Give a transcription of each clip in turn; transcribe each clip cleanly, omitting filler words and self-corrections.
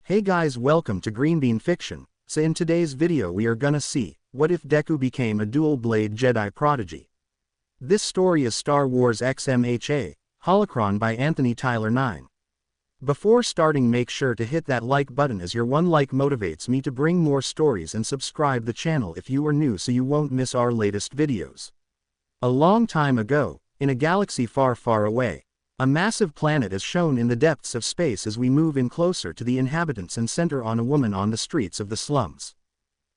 Hey guys, welcome to Green Bean Fiction. So in today's video we are gonna see, what if Deku became a dual-blade Jedi Prodigy? This story is Star Wars XMHA, Holocron by Anthony Tyler 9. Before starting, make sure to hit that like button, as your one like motivates me to bring more stories, and subscribe the channel if you are new so you won't miss our latest videos. A long time ago, in a galaxy far far away, a massive planet is shown in the depths of space as we move in closer to the inhabitants and center on a woman on the streets of the slums.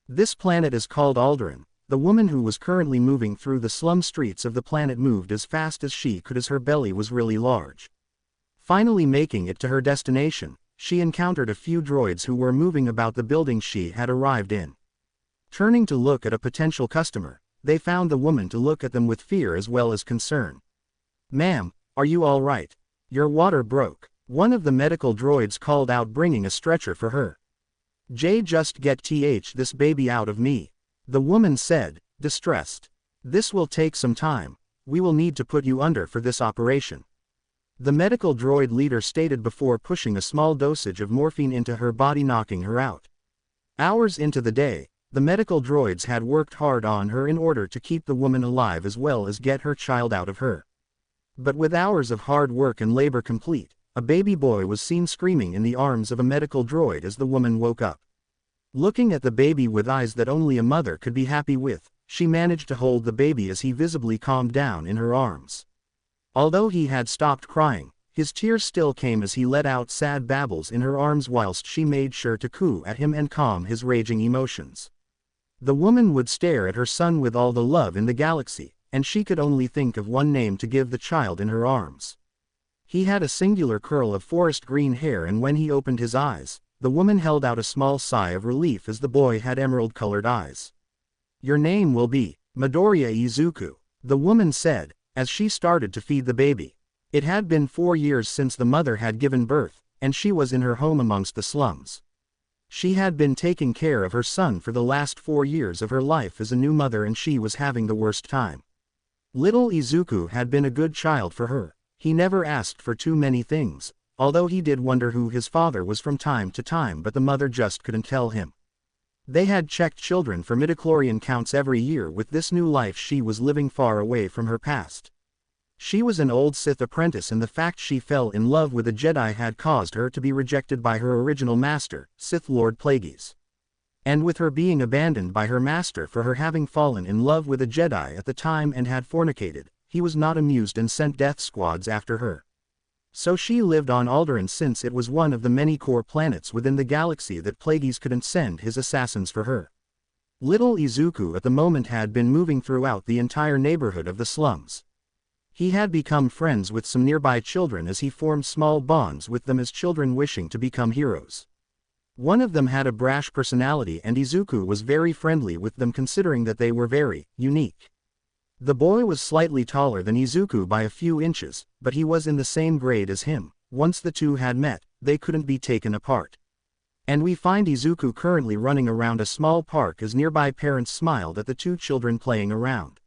This planet is called Alderaan. The woman who was currently moving through the slum streets of the planet moved as fast as she could, as her belly was really large. Finally making it to her destination, she encountered a few droids who were moving about the building she had arrived in. Turning to look at a potential customer, they found the woman to look at them with fear as well as concern. "Ma'am, are you all right? Your water broke," one of the medical droids called out, bringing a stretcher for her. "Just get this baby out of me," the woman said, distressed. "This will take some time. We will need to put you under for this operation," the medical droid leader stated before pushing a small dosage of morphine into her body, knocking her out. Hours into the day, the medical droids had worked hard on her in order to keep the woman alive as well as get her child out of her. But with hours of hard work and labor complete, a baby boy was seen screaming in the arms of a medical droid as the woman woke up. Looking at the baby with eyes that only a mother could be happy with, she managed to hold the baby as he visibly calmed down in her arms. Although he had stopped crying, his tears still came as he let out sad babbles in her arms whilst she made sure to coo at him and calm his raging emotions. The woman would stare at her son with all the love in the galaxy, and she could only think of one name to give the child in her arms. He had a singular curl of forest green hair, and when he opened his eyes, the woman held out a small sigh of relief as the boy had emerald-colored eyes. "Your name will be Midoriya Izuku," the woman said, as she started to feed the baby. It had been 4 years since the mother had given birth, and she was in her home amongst the slums. She had been taking care of her son for the last 4 years of her life as a new mother, and she was having the worst time. Little Izuku had been a good child for her. He never asked for too many things, although he did wonder who his father was from time to time, but the mother just couldn't tell him. They had checked children for midichlorian counts every year. With this new life she was living far away from her past. She was an old Sith apprentice, and the fact she fell in love with a Jedi had caused her to be rejected by her original master, Sith Lord Plagueis. And with her being abandoned by her master for her having fallen in love with a Jedi at the time and had fornicated, he was not amused and sent death squads after her. So she lived on Alderaan, since it was one of the many core planets within the galaxy that Plagueis couldn't send his assassins for her. Little Izuku at the moment had been moving throughout the entire neighborhood of the slums. He had become friends with some nearby children as he formed small bonds with them as children wishing to become heroes. One of them had a brash personality, and Izuku was very friendly with them considering that they were very unique. The boy was slightly taller than Izuku by a few inches, but he was in the same grade as him. Once the two had met, they couldn't be taken apart. And we find Izuku currently running around a small park as nearby parents smiled at the two children playing around.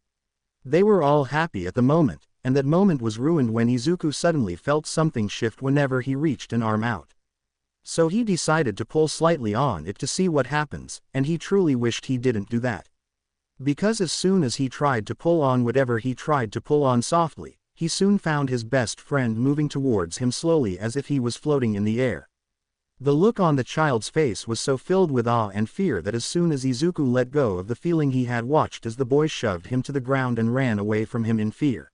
They were all happy at the moment, and that moment was ruined when Izuku suddenly felt something shift whenever he reached an arm out. So he decided to pull slightly on it to see what happens, and he truly wished he didn't do that. Because as soon as he tried to pull on whatever he tried to pull on softly, he soon found his best friend moving towards him slowly as if he was floating in the air. The look on the child's face was so filled with awe and fear that as soon as Izuku let go of the feeling, he had watched as the boy shoved him to the ground and ran away from him in fear.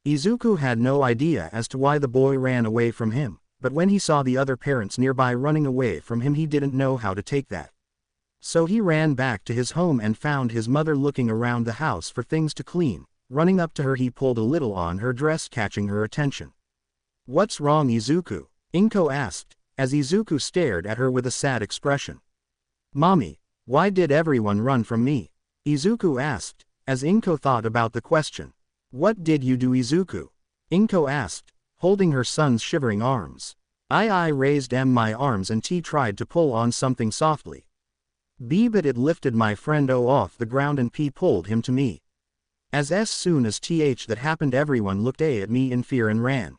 Izuku had no idea as to why the boy ran away from him, but when he saw the other parents nearby running away from him, he didn't know how to take that. So he ran back to his home and found his mother looking around the house for things to clean. Running up to her, he pulled a little on her dress, catching her attention. "What's wrong, Izuku?" Inko asked, as Izuku stared at her with a sad expression. "Mommy, why did everyone run from me?" Izuku asked, as Inko thought about the question. "What did you do, Izuku?" Inko asked, holding her son's shivering arms. I raised my arms and T tried to pull on something softly. B, but it lifted my friend O off the ground and P pulled him to me. As soon as that happened, everyone looked at me in fear and ran,"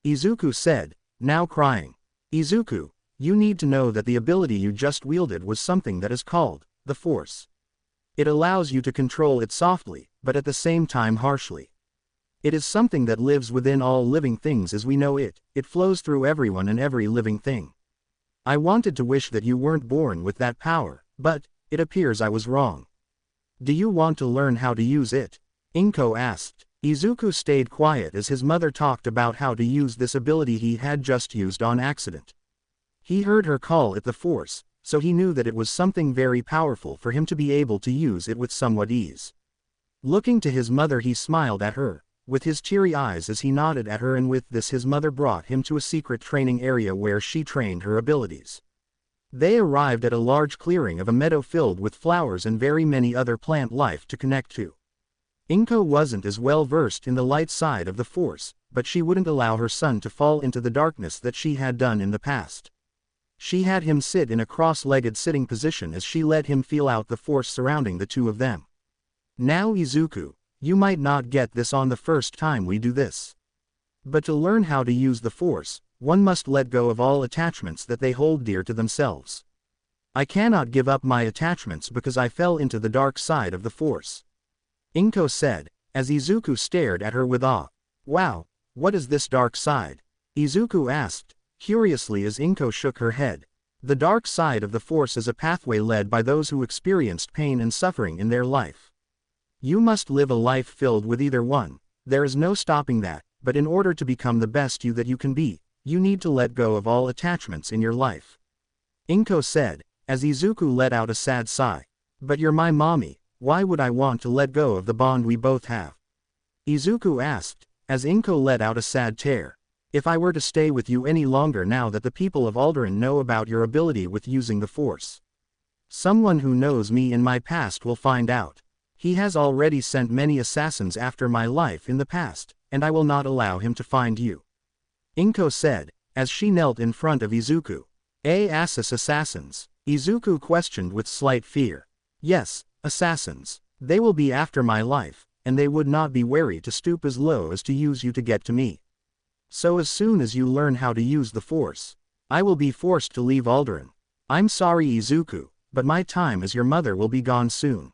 Izuku said, now crying. "Izuku, You need to know that the ability you just wielded was something that is called the Force. It allows you to control it softly, but at the same time harshly. It is something that lives within all living things as we know it. It flows through everyone and every living thing. I wanted to wish that you weren't born with that power, but it appears I was wrong. Do you want to learn how to use it? Inko asked. Izuku stayed quiet as his mother talked about how to use this ability he had just used on accident. He heard her call it the Force, so he knew that it was something very powerful for him to be able to use it with somewhat ease. Looking to his mother, he smiled at her, with his teary eyes as he nodded at her, and with this his mother brought him to a secret training area where she trained her abilities. They arrived at a large clearing of a meadow filled with flowers and very many other plant life to connect to. Inko wasn't as well versed in the light side of the Force, but she wouldn't allow her son to fall into the darkness that she had done in the past. She had him sit in a cross-legged sitting position as she let him feel out the Force surrounding the two of them. Now Izuku, you might not get this on the first time we do this. But to learn how to use the Force, one must let go of all attachments that they hold dear to themselves. I cannot give up my attachments because I fell into the dark side of the Force. Inko said, as Izuku stared at her with awe. Wow, what is this dark side? Izuku asked, curiously as Inko shook her head. The dark side of the Force is a pathway led by those who experienced pain and suffering in their life. You must live a life filled with either one. There is no stopping that, but in order to become the best you that you can be, you need to let go of all attachments in your life. Inko said, as Izuku let out a sad sigh. But you're my mommy, why would I want to let go of the bond we both have? Izuku asked, as Inko let out a sad tear. If I were to stay with you any longer now that the people of Alderaan know about your ability with using the Force, someone who knows me in my past will find out. He has already sent many assassins after my life in the past, and I will not allow him to find you. Inko said, as she knelt in front of Izuku. Assassins? Izuku questioned with slight fear. Yes, assassins. They will be after my life, and they would not be wary to stoop as low as to use you to get to me. So as soon as you learn how to use the Force, I will be forced to leave Alderaan. I'm sorry Izuku, but my time as your mother will be gone soon.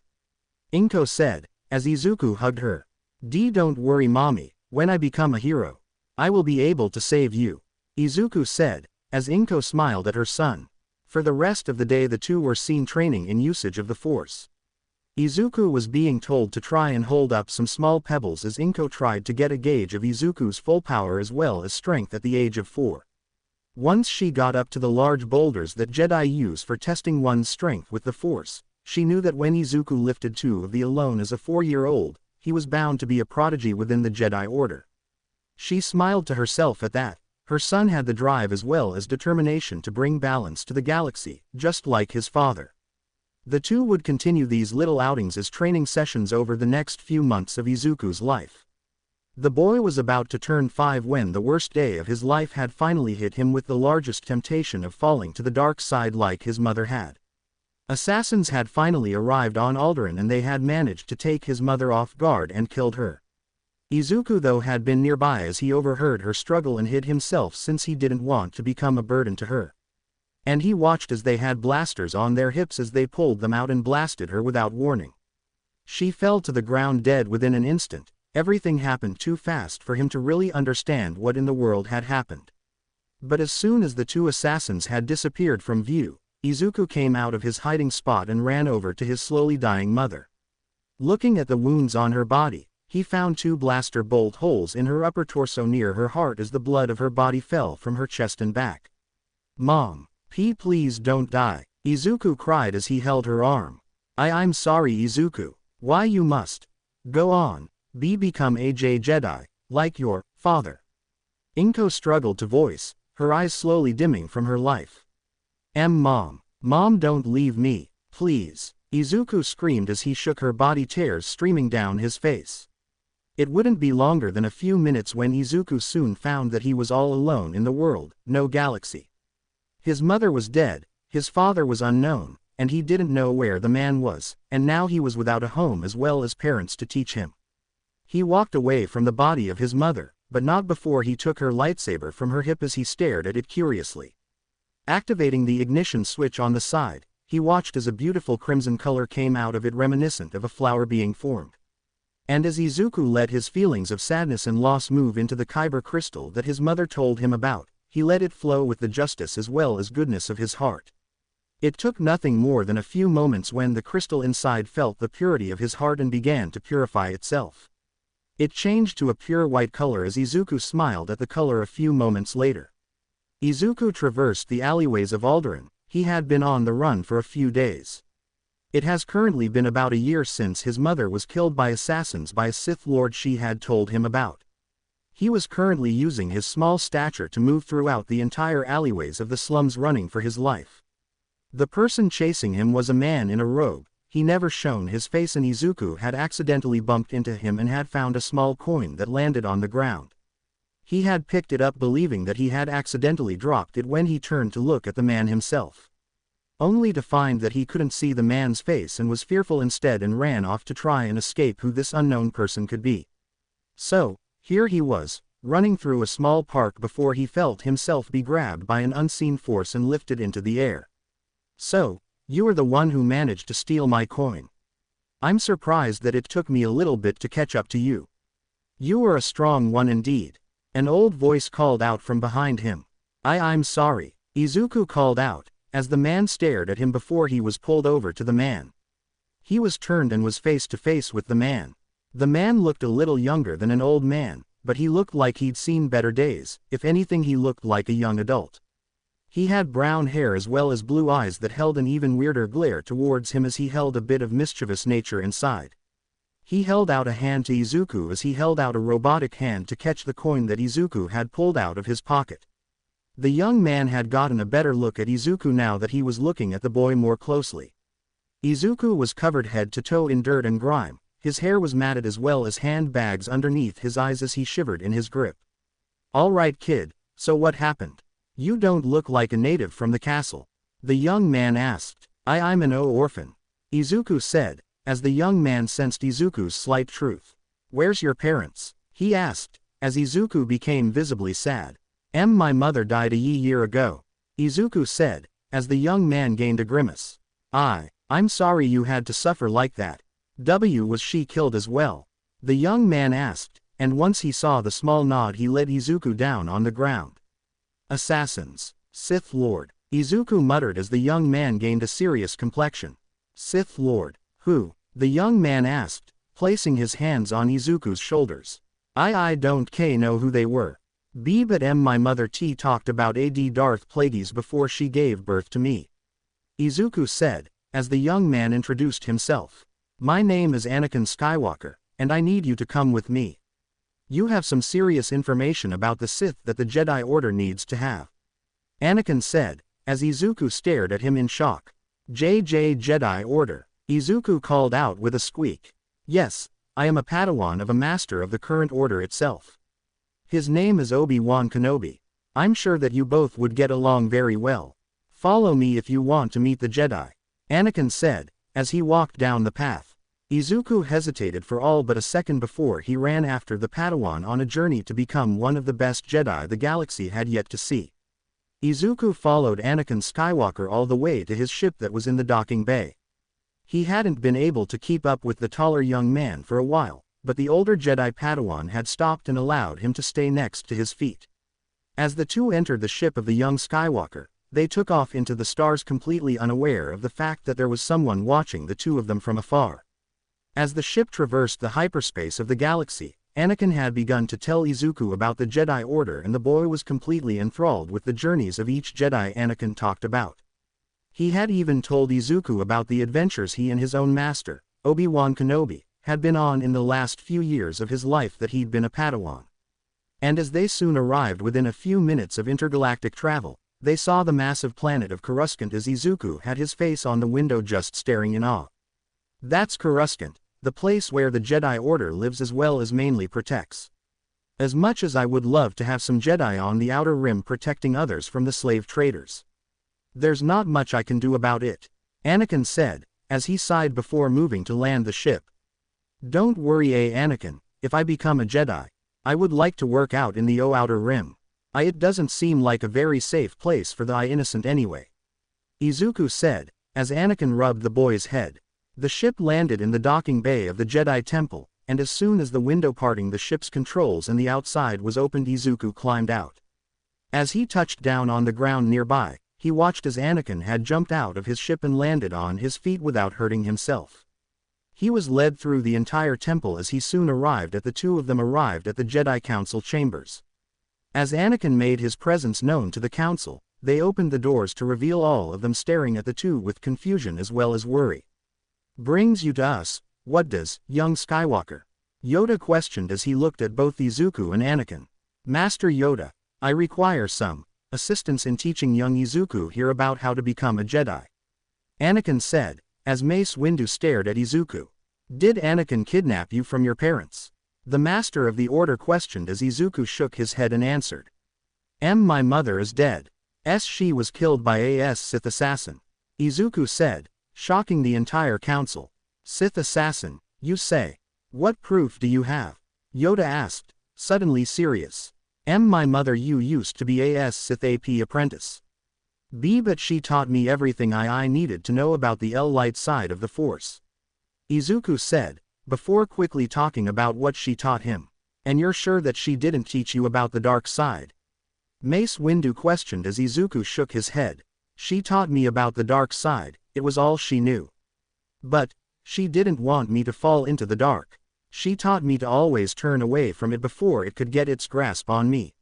Inko said, as Izuku hugged her. Don't worry mommy, when I become a hero, I will be able to save you. Izuku said, as Inko smiled at her son. For the rest of the day the two were seen training in usage of the Force. Izuku was being told to try and hold up some small pebbles as Inko tried to get a gauge of Izuku's full power as well as strength at the age of 4. Once she got up to the large boulders that Jedi use for testing one's strength with the Force, she knew that when Izuku lifted 2 of the alone as a 4-year-old, he was bound to be a prodigy within the Jedi Order. She smiled to herself at that. Her son had the drive as well as determination to bring balance to the galaxy, just like his father. The two would continue these little outings as training sessions over the next few months of Izuku's life. The boy was about to turn 5 when the worst day of his life had finally hit him with the largest temptation of falling to the dark side like his mother had. Assassins had finally arrived on Alderaan and they had managed to take his mother off guard and killed her. Izuku though had been nearby as he overheard her struggle and hid himself since he didn't want to become a burden to her. And he watched as they had blasters on their hips as they pulled them out and blasted her without warning. She fell to the ground dead within an instant. Everything happened too fast for him to really understand what in the world had happened. But as soon as the 2 assassins had disappeared from view, Izuku came out of his hiding spot and ran over to his slowly dying mother. Looking at the wounds on her body, he found 2 blaster bolt holes in her upper torso near her heart as the blood of her body fell from her chest and back. Mom, please don't die, Izuku cried as he held her arm. I'm sorry Izuku. Why you must go on, become a Jedi, like your father. Inko struggled to voice, her eyes slowly dimming from her life. Mom don't leave me, please, Izuku screamed as he shook her body, tears streaming down his face. It wouldn't be longer than a few minutes when Izuku soon found that he was all alone in the world, no galaxy. His mother was dead, his father was unknown, and he didn't know where the man was, and now he was without a home as well as parents to teach him. He walked away from the body of his mother, but not before he took her lightsaber from her hip as he stared at it curiously. Activating the ignition switch on the side, he watched as a beautiful crimson color came out of it, reminiscent of a flower being formed. And as Izuku let his feelings of sadness and loss move into the kyber crystal that his mother told him about, he let it flow with the justice as well as goodness of his heart. It took nothing more than a few moments when the crystal inside felt the purity of his heart and began to purify itself. It changed to a pure white color as Izuku smiled at the color a few moments later. Izuku traversed the alleyways of Alderaan. He had been on the run for a few days. It has currently been about a year since his mother was killed by assassins by a Sith Lord she had told him about. He was currently using his small stature to move throughout the entire alleyways of the slums running for his life. The person chasing him was a man in a robe. He never shown his face, and Izuku had accidentally bumped into him and had found a small coin that landed on the ground. He had picked it up believing that he had accidentally dropped it when he turned to look at the man himself, only to find that he couldn't see the man's face and was fearful instead and ran off to try and escape who this unknown person could be. So, here he was, running through a small park before he felt himself be grabbed by an unseen force and lifted into the air. "So, you are the one who managed to steal my coin. I'm surprised that it took me a little bit to catch up to you. You are a strong one indeed." An old voice called out from behind him. I'm sorry," Izuku called out, as the man stared at him before he was pulled over to the man. He was turned and was face to face with the man. The man looked a little younger than an old man, but he looked like he'd seen better days. If anything, he looked like a young adult. He had brown hair as well as blue eyes that held an even weirder glare towards him as he held a bit of mischievous nature inside. He held out a hand to Izuku as he held out a robotic hand to catch the coin that Izuku had pulled out of his pocket. The young man had gotten a better look at Izuku now that he was looking at the boy more closely. Izuku was covered head to toe in dirt and grime. His hair was matted as well as handbags underneath his eyes as he shivered in his grip. "All right, kid, so what happened? You don't look like a native from the castle," the young man asked. I'm an orphan," Izuku said, as the young man sensed Izuku's slight truth. "Where's your parents?" he asked, as Izuku became visibly sad. My mother died a year ago," Izuku said, as the young man gained a grimace. I'm sorry you had to suffer like that. Was she killed as well?" the young man asked, and once he saw the small nod he led Izuku down on the ground. "Assassins. Sith Lord," Izuku muttered as the young man gained a serious complexion. "Sith Lord? Who?" the young man asked, placing his hands on Izuku's shoulders. I don't know who they were. But my mother talked about Darth Plagueis before she gave birth to me," Izuku said, as the young man introduced himself. "My name is Anakin Skywalker, and I need you to come with me. You have some serious information about the Sith that the Jedi Order needs to have," Anakin said, as Izuku stared at him in shock. Jedi Order," Izuku called out with a squeak. "Yes, I am a Padawan of a master of the current order itself. His name is Obi-Wan Kenobi. I'm sure that you both would get along very well. Follow me if you want to meet the Jedi," Anakin said, as he walked down the path. Izuku hesitated for all but a second before he ran after the Padawan on a journey to become one of the best Jedi the galaxy had yet to see. Izuku followed Anakin Skywalker all the way to his ship that was in the docking bay. He hadn't been able to keep up with the taller young man for a while, but the older Jedi Padawan had stopped and allowed him to stay next to his feet. As the two entered the ship of the young Skywalker, they took off into the stars completely unaware of the fact that there was someone watching the two of them from afar. As the ship traversed the hyperspace of the galaxy, Anakin had begun to tell Izuku about the Jedi Order, and the boy was completely enthralled with the journeys of each Jedi Anakin talked about. He had even told Izuku about the adventures he and his own master, Obi-Wan Kenobi, had been on in the last few years of his life that he'd been a Padawan. And as they soon arrived within a few minutes of intergalactic travel, they saw the massive planet of Coruscant as Izuku had his face on the window just staring in awe. "That's Coruscant, the place where the Jedi Order lives as well as mainly protects. As much as I would love to have some Jedi on the Outer Rim protecting others from the slave traders, there's not much I can do about it," Anakin said, as he sighed before moving to land the ship. "Don't worry, Anakin, if I become a Jedi, I would like to work out in the Outer Rim. It doesn't seem like a very safe place for the innocent anyway. Izuku said, as Anakin rubbed the boy's head. The ship landed in the docking bay of the Jedi Temple, and as soon as the window parting the ship's controls and the outside was opened, Izuku climbed out. As he touched down on the ground nearby, he watched as Anakin had jumped out of his ship and landed on his feet without hurting himself. He was led through the entire temple as he soon arrived at the two of them arrived at the Jedi Council chambers. As Anakin made his presence known to the council, they opened the doors to reveal all of them staring at the two with confusion as well as worry. "Brings you to us, what does, young Skywalker?" Yoda questioned as he looked at both Izuku and Anakin. "Master Yoda, I require some assistance in teaching young Izuku here about how to become a Jedi," Anakin said, as Mace Windu stared at Izuku. "Did Anakin kidnap you from your parents?" The Master of the Order questioned as Izuku shook his head and answered. My mother is dead. She was killed by a Sith assassin," Izuku said, shocking the entire council. "Sith assassin, you say? What proof do you have?" Yoda asked, suddenly serious. My mother used to be a Sith apprentice. But she taught me everything I needed to know about the light side of the Force," Izuku said, before quickly talking about what she taught him. "And you're sure that she didn't teach you about the dark side?" Mace Windu questioned as Izuku shook his head. "She taught me about the dark side, it was all she knew. But she didn't want me to fall into the dark. She taught me to always turn away from it before it could get its grasp on me,"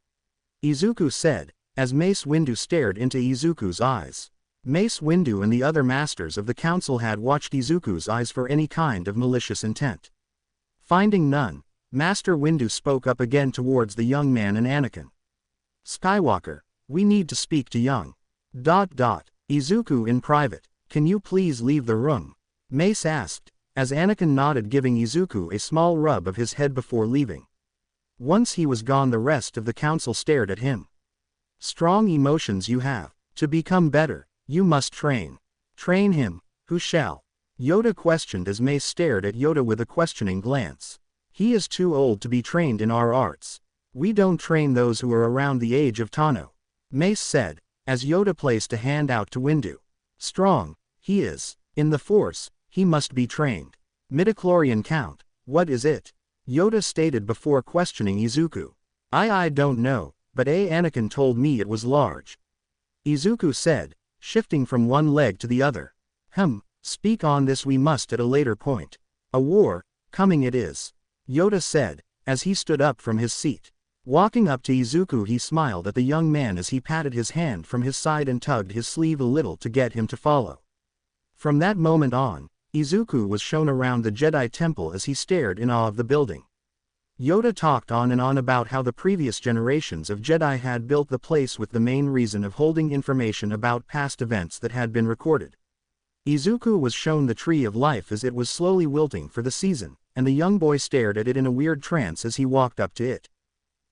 Izuku said, as Mace Windu stared into Izuku's eyes. Mace Windu and the other masters of the council had watched Izuku's eyes for any kind of malicious intent. Finding none, Master Windu spoke up again towards the young man and Anakin. "Skywalker, we need to speak to young Izuku in private. Can you please leave the room?" Mace asked, as Anakin nodded, giving Izuku a small rub of his head before leaving. Once he was gone, the rest of the council stared at him. "Strong emotions you have. To become better, you must train. Train him, who shall?" Yoda questioned as Mace stared at Yoda with a questioning glance. "He is too old to be trained in our arts. We don't train those who are around the age of Tano," Mace said, as Yoda placed a hand out to Windu. "Strong, he is. In the Force, he must be trained. Midichlorian count, what is it?" Yoda stated before questioning Izuku. I don't know, but Anakin told me it was large," Izuku said, shifting from one leg to the other. Speak on this we must at a later point. A war, coming it is," Yoda said, as he stood up from his seat. Walking up to Izuku, he smiled at the young man as he patted his hand from his side and tugged his sleeve a little to get him to follow. From that moment on, Izuku was shown around the Jedi Temple as he stared in awe of the building. Yoda talked on and on about how the previous generations of Jedi had built the place with the main reason of holding information about past events that had been recorded. Izuku was shown the Tree of Life as it was slowly wilting for the season, and the young boy stared at it in a weird trance as he walked up to it.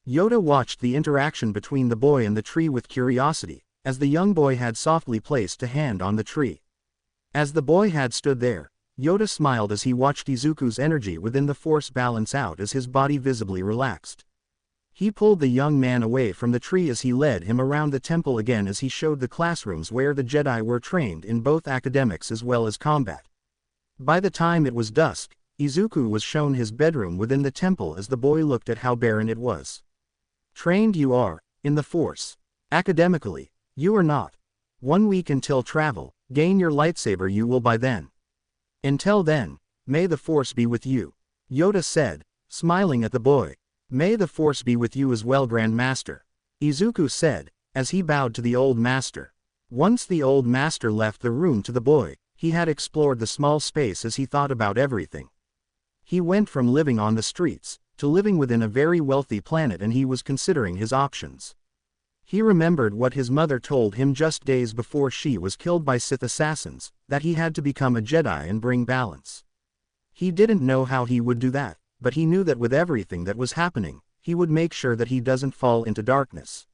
Yoda watched the interaction between the boy and the tree with curiosity, as the young boy had softly placed a hand on the tree. As the boy had stood there, Yoda smiled as he watched Izuku's energy within the Force balance out as his body visibly relaxed. He pulled the young man away from the tree as he led him around the temple again as he showed the classrooms where the Jedi were trained in both academics as well as combat. By the time it was dusk, Izuku was shown his bedroom within the temple as the boy looked at how barren it was. "Trained you are, in the Force. Academically, you are not. 1 week until travel, gain your lightsaber you will by then. Until then, may the Force be with you," Yoda said, smiling at the boy. "May the Force be with you as well, Grand Master," Izuku said, as he bowed to the old master. Once the old master left the room to the boy, he had explored the small space as he thought about everything. He went from living on the streets, to living within a very wealthy planet, and he was considering his options. He remembered what his mother told him just days before she was killed by Sith assassins, that he had to become a Jedi and bring balance. He didn't know how he would do that, but he knew that with everything that was happening, he would make sure that he doesn't fall into darkness.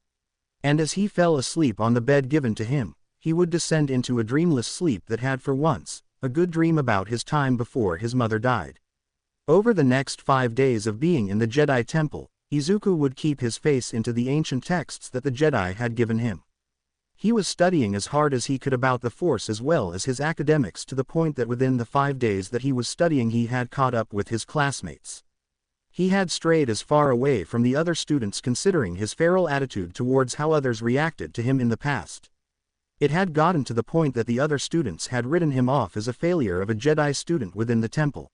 And as he fell asleep on the bed given to him, he would descend into a dreamless sleep that had for once, a good dream about his time before his mother died. Over the next 5 days of being in the Jedi Temple, Izuku would keep his face into the ancient texts that the Jedi had given him. He was studying as hard as he could about the Force as well as his academics, to the point that within the 5 days that he was studying he had caught up with his classmates. He had strayed as far away from the other students considering his feral attitude towards how others reacted to him in the past. It had gotten to the point that the other students had written him off as a failure of a Jedi student within the temple.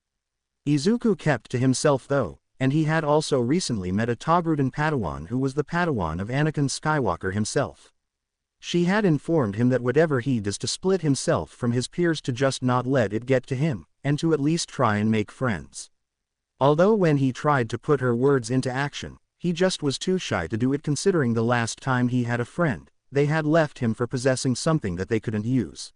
Izuku kept to himself though, and he had also recently met a Togrutan Padawan who was the Padawan of Anakin Skywalker himself. She had informed him that whatever he does to split himself from his peers to just not let it get to him, and to at least try and make friends. Although when he tried to put her words into action, he just was too shy to do it, considering the last time he had a friend, they had left him for possessing something that they couldn't use.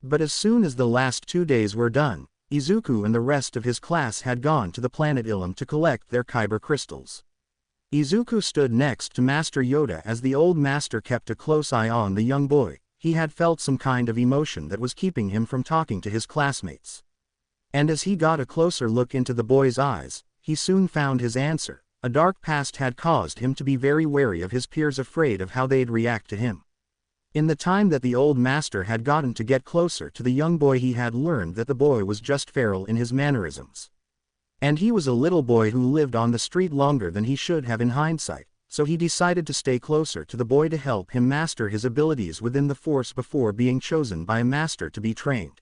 But as soon as the last 2 days were done, Izuku and the rest of his class had gone to the planet Ilum to collect their Kyber crystals. Izuku stood next to Master Yoda as the old master kept a close eye on the young boy. He had felt some kind of emotion that was keeping him from talking to his classmates. And as he got a closer look into the boy's eyes, he soon found his answer. A dark past had caused him to be very wary of his peers, afraid of how they'd react to him. In the time that the old master had gotten to get closer to the young boy, he had learned that the boy was just feral in his mannerisms. And he was a little boy who lived on the street longer than he should have in hindsight, so he decided to stay closer to the boy to help him master his abilities within the Force before being chosen by a master to be trained.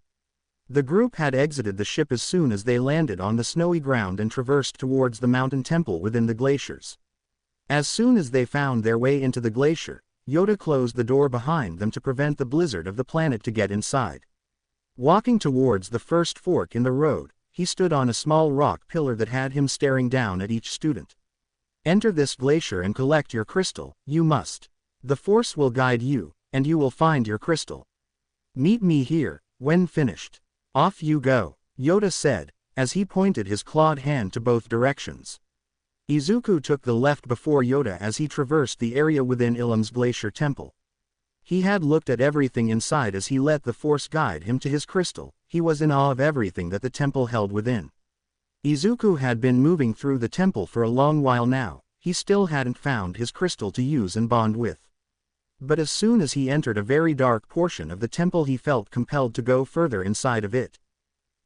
The group had exited the ship as soon as they landed on the snowy ground and traversed towards the mountain temple within the glaciers. As soon as they found their way into the glacier, Yoda closed the door behind them to prevent the blizzard of the planet to get inside. Walking towards the first fork in the road, he stood on a small rock pillar that had him staring down at each student. Enter this glacier and collect your crystal, you must. The Force will guide you, and you will find your crystal. Meet me here, when finished. Off you go, Yoda said, as he pointed his clawed hand to both directions. Izuku took the left before Yoda as he traversed the area within Ilum's glacier temple. He had looked at everything inside as he let the Force guide him to his crystal. He was in awe of everything that the temple held within. Izuku had been moving through the temple for a long while now. He still hadn't found his crystal to use and bond with. But as soon as he entered a very dark portion of the temple, he felt compelled to go further inside of it.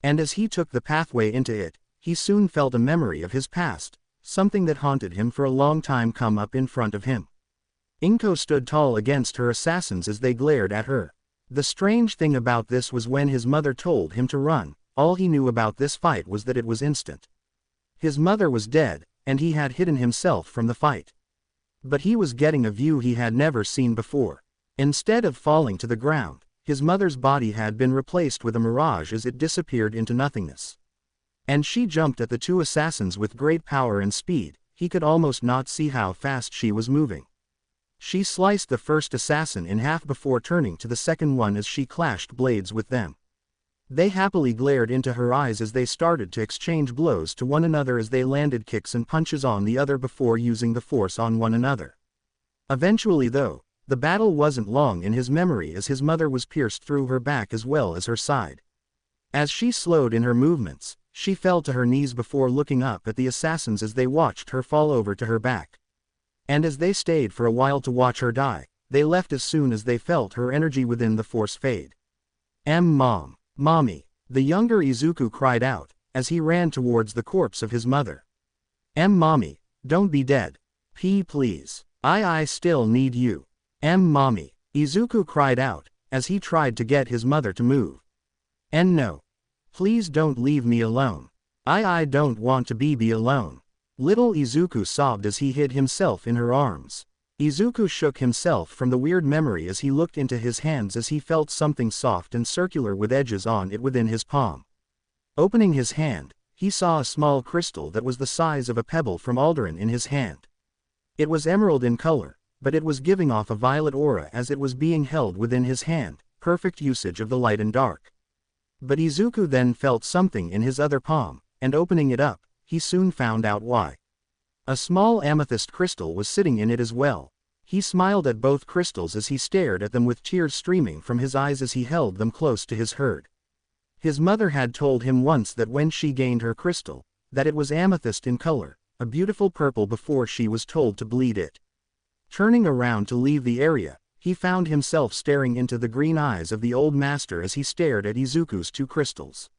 And as he took the pathway into it, he soon felt a memory of his past, something that haunted him for a long time, come up in front of him. Inko stood tall against her assassins as they glared at her. The strange thing about this was when his mother told him to run, all he knew about this fight was that it was instant. His mother was dead, and he had hidden himself from the fight. But he was getting a view he had never seen before. Instead of falling to the ground, his mother's body had been replaced with a mirage as it disappeared into nothingness. And she jumped at the 2 assassins with great power and speed. He could almost not see how fast she was moving. She sliced the first assassin in half before turning to the second one as she clashed blades with them. They happily glared into her eyes as they started to exchange blows to one another as they landed kicks and punches on the other before using the Force on one another. Eventually though, the battle wasn't long in his memory as his mother was pierced through her back as well as her side. As she slowed in her movements, she fell to her knees before looking up at the assassins as they watched her fall over to her back. And as they stayed for a while to watch her die, they left as soon as they felt her energy within the Force fade. Mom. Mommy, the younger Izuku cried out, as he ran towards the corpse of his mother. Mommy, don't be dead. Please. I still need you. Mommy, Izuku cried out, as he tried to get his mother to move. No. Please don't leave me alone. I don't want to be alone. Little Izuku sobbed as he hid himself in her arms. Izuku shook himself from the weird memory as he looked into his hands as he felt something soft and circular with edges on it within his palm. Opening his hand, he saw a small crystal that was the size of a pebble from Alderaan in his hand. It was emerald in color, but it was giving off a violet aura as it was being held within his hand, perfect usage of the light and dark. But Izuku then felt something in his other palm, and opening it up, he soon found out why. A small amethyst crystal was sitting in it as well. He smiled at both crystals as he stared at them with tears streaming from his eyes as he held them close to his heart. His mother had told him once that when she gained her crystal, that it was amethyst in color, a beautiful purple before she was told to bleed it. Turning around to leave the area, he found himself staring into the green eyes of the old master as he stared at Izuku's two crystals.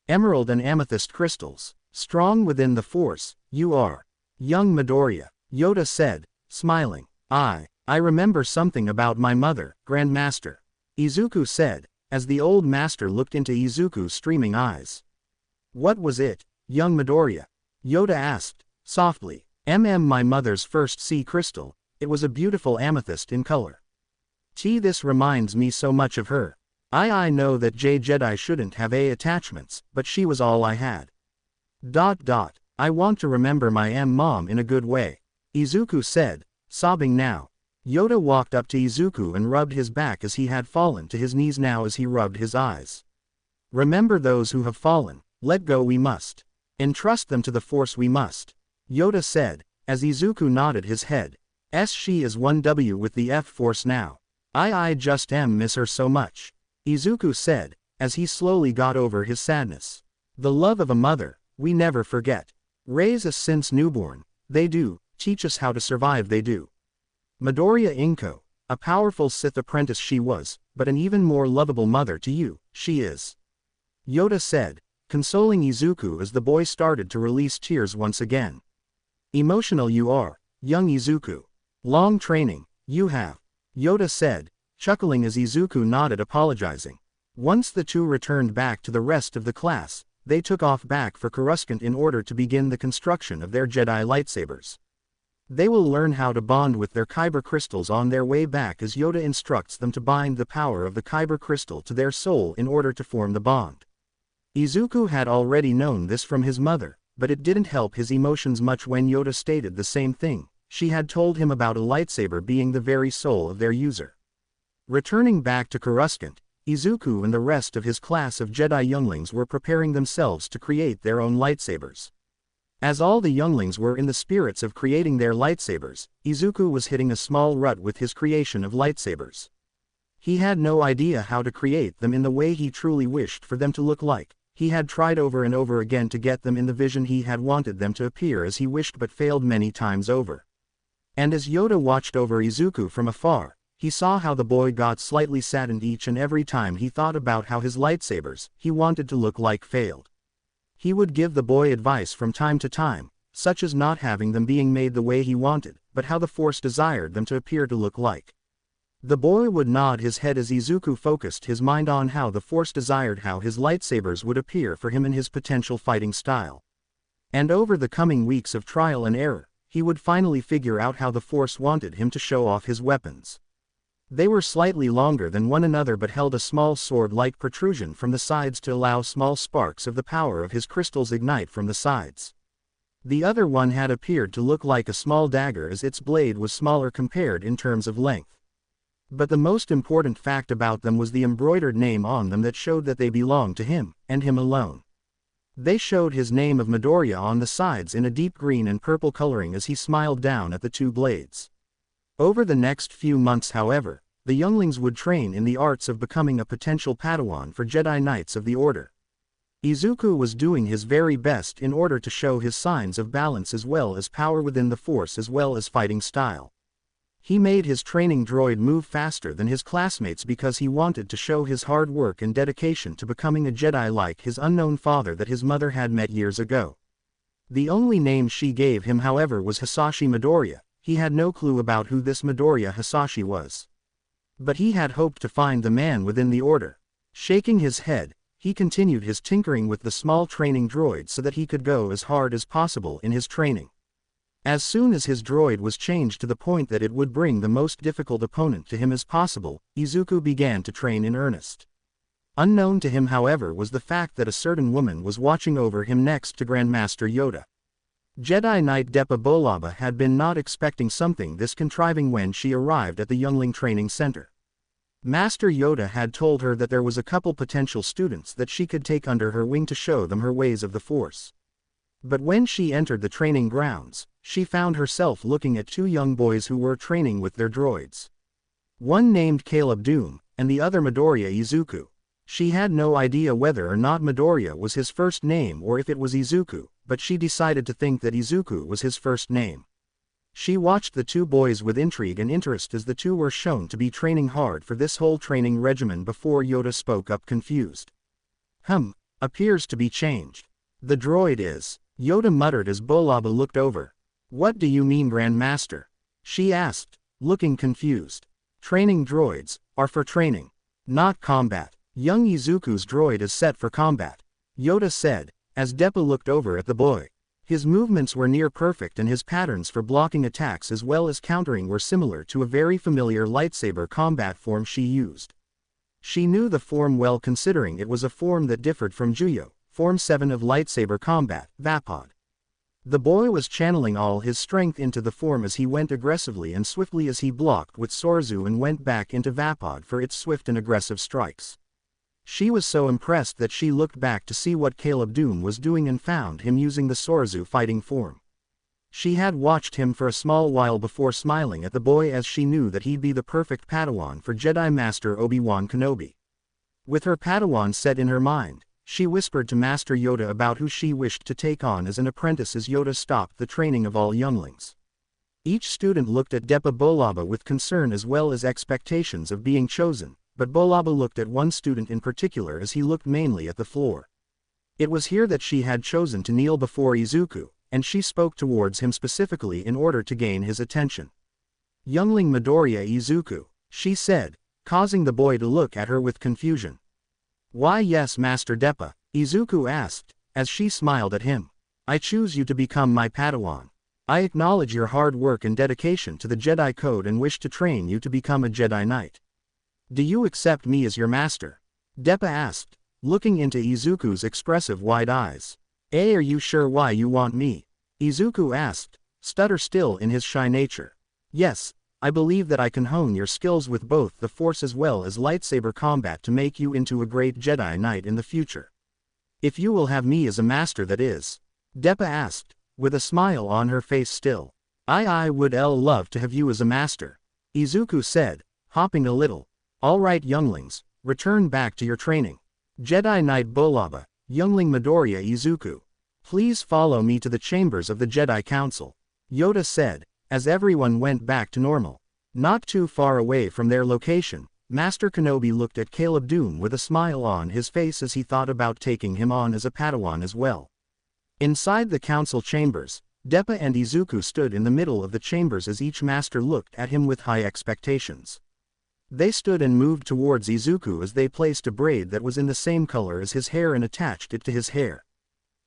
Emerald and amethyst crystals. Strong within the force, you are. Young Midoriya, Yoda said, smiling. I remember something about my mother, Grandmaster. Izuku said, as the old master looked into Izuku's streaming eyes. What was it, young Midoriya? Yoda asked, softly. My mother's first sea crystal, it was a beautiful amethyst in color. This reminds me so much of her. I know that Jedi shouldn't have attachments, but she was all I had. I want to remember my mom in a good way. Izuku said, sobbing now. Yoda walked up to Izuku and rubbed his back as he had fallen to his knees now as he rubbed his eyes. Remember those who have fallen, let go we must. Entrust them to the force we must. Yoda said, as Izuku nodded his head. She is 1W with the F-Force now. I just miss her so much. Izuku said, as he slowly got over his sadness. The love of a mother, we never forget. Raise us since newborn, they do, teach us how to survive they do. Midoriya Inko, a powerful Sith apprentice she was, but an even more lovable mother to you, she is. Yoda said, consoling Izuku as the boy started to release tears once again. Emotional you are, young Izuku. Long training, you have. Yoda said, chuckling as Izuku nodded apologizing. Once the two returned back to the rest of the class, they took off back for Coruscant in order to begin the construction of their Jedi lightsabers. They will learn how to bond with their Kyber crystals on their way back as Yoda instructs them to bind the power of the Kyber crystal to their soul in order to form the bond. Izuku had already known this from his mother, but it didn't help his emotions much when Yoda stated the same thing. She had told him about a lightsaber being the very soul of their user. Returning back to Coruscant, Izuku and the rest of his class of Jedi younglings were preparing themselves to create their own lightsabers. As all the younglings were in the spirits of creating their lightsabers, Izuku was hitting a small rut with his creation of lightsabers. He had no idea how to create them in the way he truly wished for them to look like. He had tried over and over again to get them in the vision he had wanted them to appear as he wished but failed many times over. And as Yoda watched over Izuku from afar, he saw how the boy got slightly saddened each and every time he thought about how his lightsabers he wanted to look like failed. He would give the boy advice from time to time, such as not having them being made the way he wanted, but how the Force desired them to appear to look like. The boy would nod his head as Izuku focused his mind on how the Force desired how his lightsabers would appear for him in his potential fighting style. And over the coming weeks of trial and error, he would finally figure out how the Force wanted him to show off his weapons. They were slightly longer than one another but held a small sword-like protrusion from the sides to allow small sparks of the power of his crystals ignite from the sides. The other one had appeared to look like a small dagger as its blade was smaller compared in terms of length. But the most important fact about them was the embroidered name on them that showed that they belonged to him, and him alone. They showed his name of Midoriya on the sides in a deep green and purple coloring as he smiled down at the two blades. Over the next few months however, the younglings would train in the arts of becoming a potential Padawan for Jedi Knights of the Order. Izuku was doing his very best in order to show his signs of balance as well as power within the Force as well as fighting style. He made his training droid move faster than his classmates because he wanted to show his hard work and dedication to becoming a Jedi like his unknown father that his mother had met years ago. The only name she gave him however was Hisashi Midoriya. He had no clue about who this Midoriya Hisashi was. But he had hoped to find the man within the order. Shaking his head, he continued his tinkering with the small training droid so that he could go as hard as possible in his training. As soon as his droid was changed to the point that it would bring the most difficult opponent to him as possible, Izuku began to train in earnest. Unknown to him however was the fact that a certain woman was watching over him next to Grandmaster Yoda. Jedi Knight Depa Bolaba had been not expecting something this contriving when she arrived at the Youngling Training Center. Master Yoda had told her that there was a couple potential students that she could take under her wing to show them her ways of the Force. But when she entered the training grounds, she found herself looking at two young boys who were training with their droids. One named Caleb Doom, and the other Midoriya Izuku. She had no idea whether or not Midoriya was his first name or if it was Izuku, but she decided to think that Izuku was his first name. She watched the two boys with intrigue and interest as the two were shown to be training hard for this whole training regimen before Yoda spoke up confused. Appears to be changed. The droid is. Yoda muttered as Bolaba looked over. What do you mean, Grandmaster? She asked, looking confused. Training droids are for training, not combat. Young Izuku's droid is set for combat, Yoda said, as Depa looked over at the boy. His movements were near perfect and his patterns for blocking attacks as well as countering were similar to a very familiar lightsaber combat form she used. She knew the form well considering it was a form that differed from Juyo, Form 7 of lightsaber combat, Vapod. The boy was channeling all his strength into the form as he went aggressively and swiftly as he blocked with Sorzu and went back into Vapod for its swift and aggressive strikes. She was so impressed that she looked back to see what Caleb Doom was doing and found him using the Sorzu fighting form. She had watched him for a small while before smiling at the boy as she knew that he'd be the perfect Padawan for Jedi Master Obi-Wan Kenobi. With her Padawan set in her mind, she whispered to Master Yoda about who she wished to take on as an apprentice as Yoda stopped the training of all younglings. Each student looked at Depa Bolaba with concern as well as expectations of being chosen, but Bolaba looked at one student in particular as he looked mainly at the floor. It was here that she had chosen to kneel before Izuku, and she spoke towards him specifically in order to gain his attention. Youngling Midoriya Izuku, she said, causing the boy to look at her with confusion. Why yes, Master Depa, Izuku asked, as she smiled at him. I choose you to become my Padawan. I acknowledge your hard work and dedication to the Jedi Code and wish to train you to become a Jedi Knight. Do you accept me as your master? Depa asked, looking into Izuku's expressive wide eyes. Are you sure why you want me? Izuku asked, stutter still in his shy nature. Yes, I believe that I can hone your skills with both the Force as well as lightsaber combat to make you into a great Jedi Knight in the future. If you will have me as a master, that is. Depa asked, with a smile on her face still. I would love to have you as a master. Izuku said, hopping a little. All right younglings, return back to your training. Jedi Knight Bolaba, youngling Midoriya Izuku. Please follow me to the chambers of the Jedi Council. Yoda said, as everyone went back to normal. Not too far away from their location, Master Kenobi looked at Caleb Doom with a smile on his face as he thought about taking him on as a Padawan as well. Inside the council chambers, Depa and Izuku stood in the middle of the chambers as each master looked at him with high expectations. They stood and moved towards Izuku as they placed a braid that was in the same color as his hair and attached it to his hair.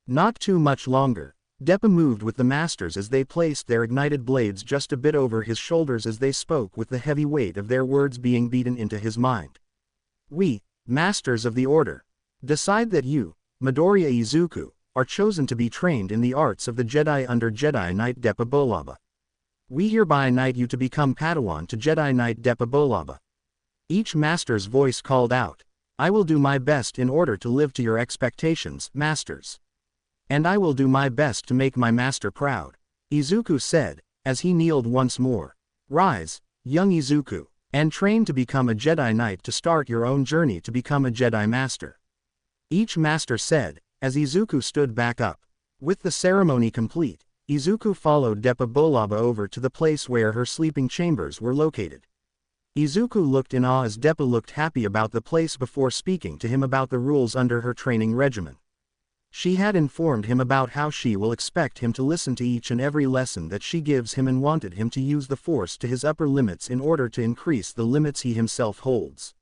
Not too much longer, Depa moved with the masters as they placed their ignited blades just a bit over his shoulders as they spoke with the heavy weight of their words being beaten into his mind. We, masters of the order, decide that you, Midoriya Izuku, are chosen to be trained in the arts of the Jedi under Jedi Knight Depa Bolaba. We hereby knight you to become Padawan to Jedi Knight Depa Bolaba. Each master's voice called out, I will do my best in order to live to your expectations, masters. And I will do my best to make my master proud, Izuku said, as he kneeled once more. Rise, young Izuku, and train to become a Jedi Knight to start your own journey to become a Jedi Master. Each master said, as Izuku stood back up. With the ceremony complete, Izuku followed Depa Bolaba over to the place where her sleeping chambers were located. Izuku looked in awe as Depa looked happy about the place before speaking to him about the rules under her training regimen. She had informed him about how she will expect him to listen to each and every lesson that she gives him and wanted him to use the Force to his upper limits in order to increase the limits he himself holds.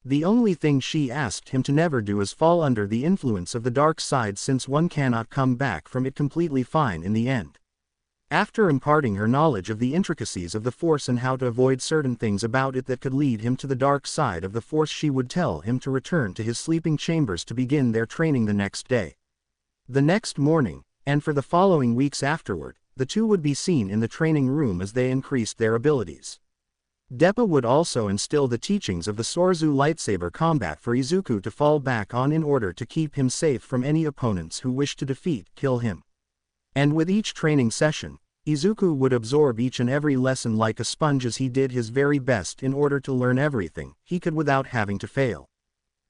The only thing she asked him to never do is fall under the influence of the dark side, since one cannot come back from it completely fine in the end. After imparting her knowledge of the intricacies of the Force and how to avoid certain things about it that could lead him to the dark side of the Force, she would tell him to return to his sleeping chambers to begin their training the next day. The next morning, and for the following weeks afterward, the two would be seen in the training room as they increased their abilities. Depa would also instill the teachings of the Sorzu lightsaber combat for Izuku to fall back on in order to keep him safe from any opponents who wished to kill him. And with each training session, Izuku would absorb each and every lesson like a sponge as he did his very best in order to learn everything he could without having to fail.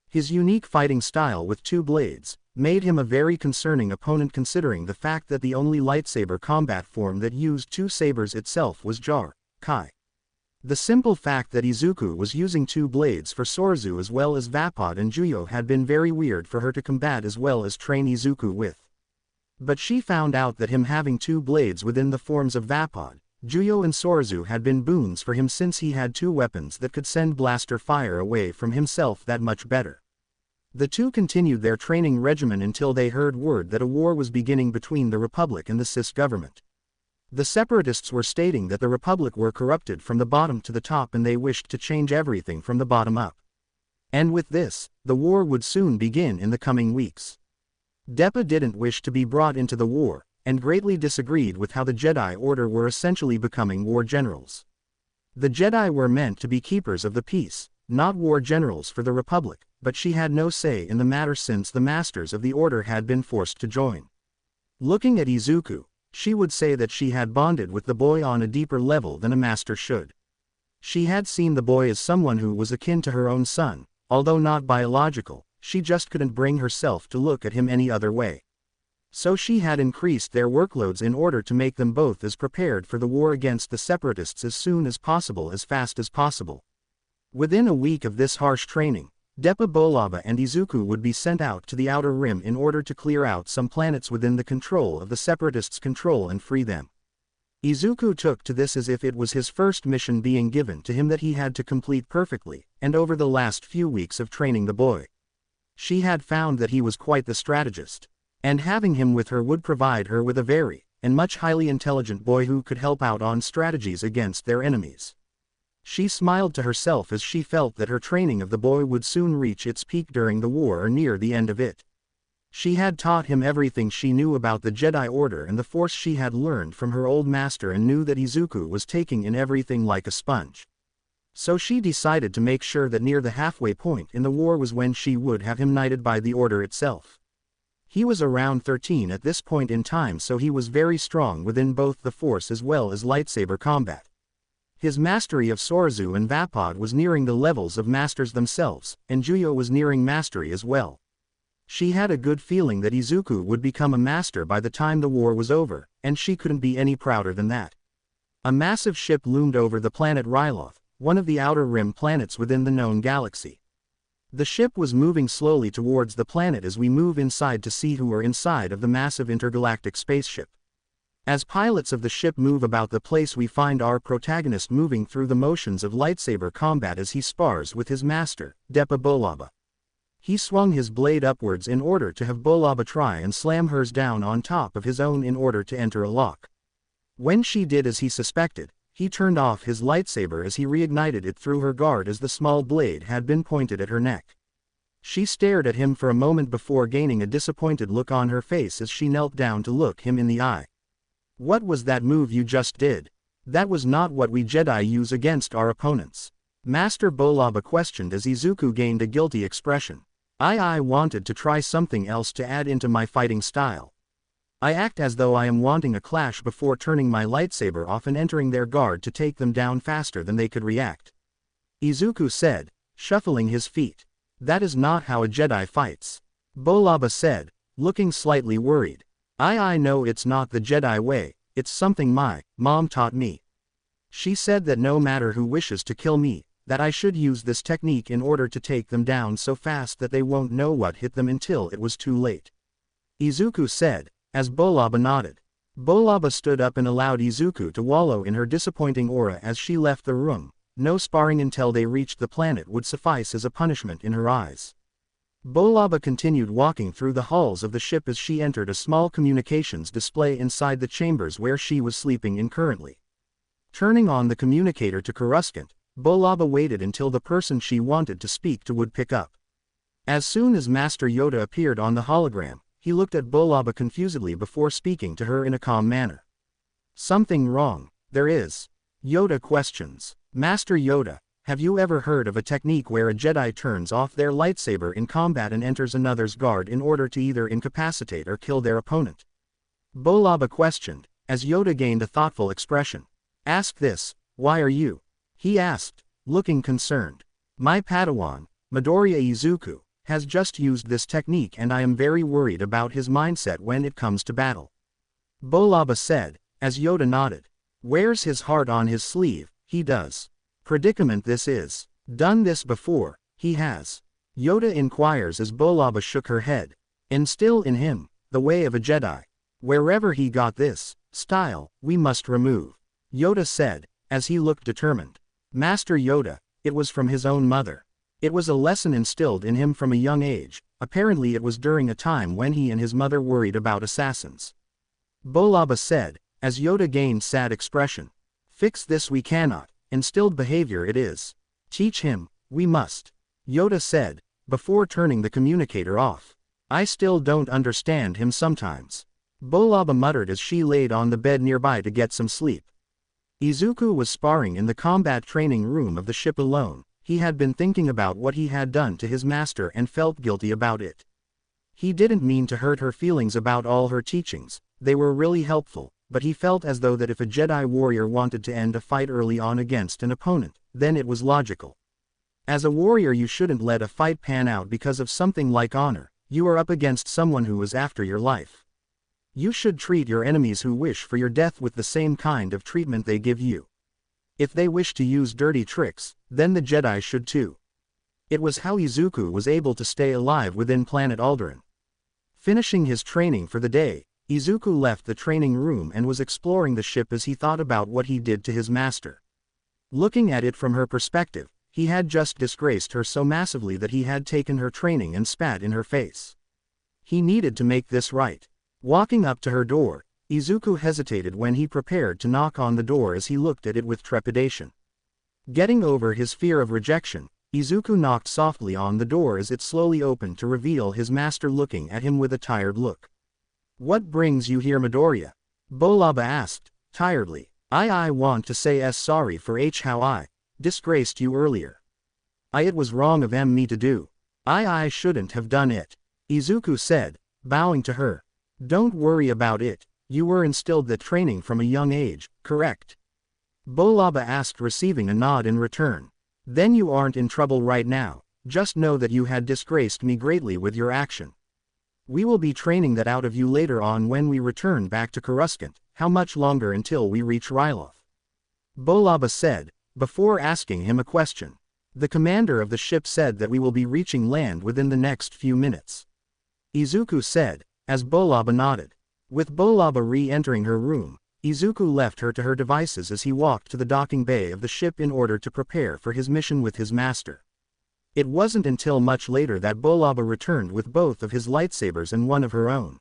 His unique fighting style with two blades, made him a very concerning opponent considering the fact that the only lightsaber combat form that used two sabers itself was Jar Kai. The simple fact that Izuku was using two blades for Sorzu as well as Vapod and Juyo had been very weird for her to combat as well as train Izuku with. But she found out that him having two blades within the forms of Vapod, Juyo and Sorzu had been boons for him since he had two weapons that could send blaster fire away from himself that much better. The two continued their training regimen until they heard word that a war was beginning between the Republic and the Cis government. The Separatists were stating that the Republic were corrupted from the bottom to the top and they wished to change everything from the bottom up. And with this, the war would soon begin in the coming weeks. Deku didn't wish to be brought into the war, and greatly disagreed with how the Jedi Order were essentially becoming war generals. The Jedi were meant to be keepers of the peace, not war generals for the Republic, but she had no say in the matter since the Masters of the Order had been forced to join. Looking at Izuku, she would say that she had bonded with the boy on a deeper level than a master should. She had seen the boy as someone who was akin to her own son, although not biological, she just couldn't bring herself to look at him any other way. So she had increased their workloads in order to make them both as prepared for the war against the Separatists as soon as possible, as fast as possible. Within a week of this harsh training, Deku Bolaba and Izuku would be sent out to the Outer Rim in order to clear out some planets within the control of the Separatists' control and free them. Izuku took to this as if it was his first mission being given to him that he had to complete perfectly, and over the last few weeks of training the boy, she had found that he was quite the strategist, and having him with her would provide her with a very, and much highly intelligent boy who could help out on strategies against their enemies. She smiled to herself as she felt that her training of the boy would soon reach its peak during the war or near the end of it. She had taught him everything she knew about the Jedi Order and the Force she had learned from her old master and knew that Izuku was taking in everything like a sponge. So she decided to make sure that near the halfway point in the war was when she would have him knighted by the Order itself. He was around 13 at this point in time, so he was very strong within both the Force as well as lightsaber combat. His mastery of Sorzu and Vapod was nearing the levels of masters themselves, and Juyo was nearing mastery as well. She had a good feeling that Izuku would become a master by the time the war was over, and she couldn't be any prouder than that. A massive ship loomed over the planet Ryloth, one of the Outer Rim planets within the known galaxy. The ship was moving slowly towards the planet as we move inside to see who are inside of the massive intergalactic spaceship. As pilots of the ship move about the place, we find our protagonist moving through the motions of lightsaber combat as he spars with his master, Deku Bolaba. He swung his blade upwards in order to have Bolaba try and slam hers down on top of his own in order to enter a lock. When she did as he suspected, he turned off his lightsaber as he reignited it through her guard as the small blade had been pointed at her neck. She stared at him for a moment before gaining a disappointed look on her face as she knelt down to look him in the eye. "What was that move you just did? That was not what we Jedi use against our opponents," Master Bolaba questioned as Izuku gained a guilty expression. I wanted to try something else to add into my fighting style. I act as though I am wanting a clash before turning my lightsaber off and entering their guard to take them down faster than they could react," Izuku said, shuffling his feet. "That is not how a Jedi fights," Bolaba said, looking slightly worried. I know it's not the Jedi way, it's something my mom taught me. She said that no matter who wishes to kill me, that I should use this technique in order to take them down so fast that they won't know what hit them until it was too late," Izuku said, as Bolaba nodded. Bolaba stood up and allowed Izuku to wallow in her disappointing aura as she left the room. No sparring until they reached the planet would suffice as a punishment in her eyes. Bolaba continued walking through the halls of the ship as she entered a small communications display inside the chambers where she was sleeping in currently. Turning on the communicator to Coruscant, Bolaba waited until the person she wanted to speak to would pick up. As soon as Master Yoda appeared on the hologram, he looked at Bolaba confusedly before speaking to her in a calm manner. "Something wrong, there is?" Yoda questions. "Master Yoda, have you ever heard of a technique where a Jedi turns off their lightsaber in combat and enters another's guard in order to either incapacitate or kill their opponent?" Bolaba questioned, as Yoda gained a thoughtful expression. "Ask this, why are you?" he asked, looking concerned. "My Padawan, Midoriya Izuku, has just used this technique and I am very worried about his mindset when it comes to battle. Bolaba said, as Yoda nodded. Wears his heart on his sleeve, he does. Predicament this is. Done this before, he has. Yoda inquires as Bolaba shook her head. Instill in him, the way of a Jedi. Wherever he got this style, we must remove. Yoda said, as he looked determined. Master Yoda, it was from his own mother. It was a lesson instilled in him from a young age, apparently it was during a time when he and his mother worried about assassins. Bolaba said, as Yoda gained sad expression. Fix this we cannot, instilled behavior it is. Teach him, we must. Yoda said, before turning the communicator off. I still don't understand him sometimes. Bolaba muttered as she laid on the bed nearby to get some sleep. Izuku was sparring in the combat training room of the ship alone. He had been thinking about what he had done to his master and felt guilty about it. He didn't mean to hurt her feelings about all her teachings, they were really helpful, but he felt as though that if a Jedi warrior wanted to end a fight early on against an opponent, then it was logical. As a warrior you shouldn't let a fight pan out because of something like honor, you are up against someone who is after your life. You should treat your enemies who wish for your death with the same kind of treatment they give you. If they wish to use dirty tricks, then the Jedi should too. It was how Izuku was able to stay alive within planet Alderaan. Finishing his training for the day, Izuku left the training room and was exploring the ship as he thought about what he did to his master. Looking at it from her perspective, he had just disgraced her so massively that he had taken her training and spat in her face. He needed to make this right. Walking up to her door, Izuku hesitated when he prepared to knock on the door as he looked at it with trepidation. Getting over his fear of rejection, Izuku knocked softly on the door as it slowly opened to reveal his master looking at him with a tired look. What brings you here, Midoriya? Bolaba asked, tiredly. I want to say sorry for how I disgraced you earlier. It was wrong of me to do. I shouldn't have done it. Izuku said, bowing to her. Don't worry about it. You were instilled that training from a young age, correct? Bolaba asked, receiving a nod in return. Then you aren't in trouble right now, just know that you had disgraced me greatly with your action. We will be training that out of you later on when we return back to Coruscant. How much longer until we reach Ryloth? Bolaba said, before asking him a question. The commander of the ship said that we will be reaching land within the next few minutes. Izuku said, as Bolaba nodded. With Bolaba re-entering her room, Izuku left her to her devices as he walked to the docking bay of the ship in order to prepare for his mission with his master. It wasn't until much later that Bolaba returned with both of his lightsabers and one of her own.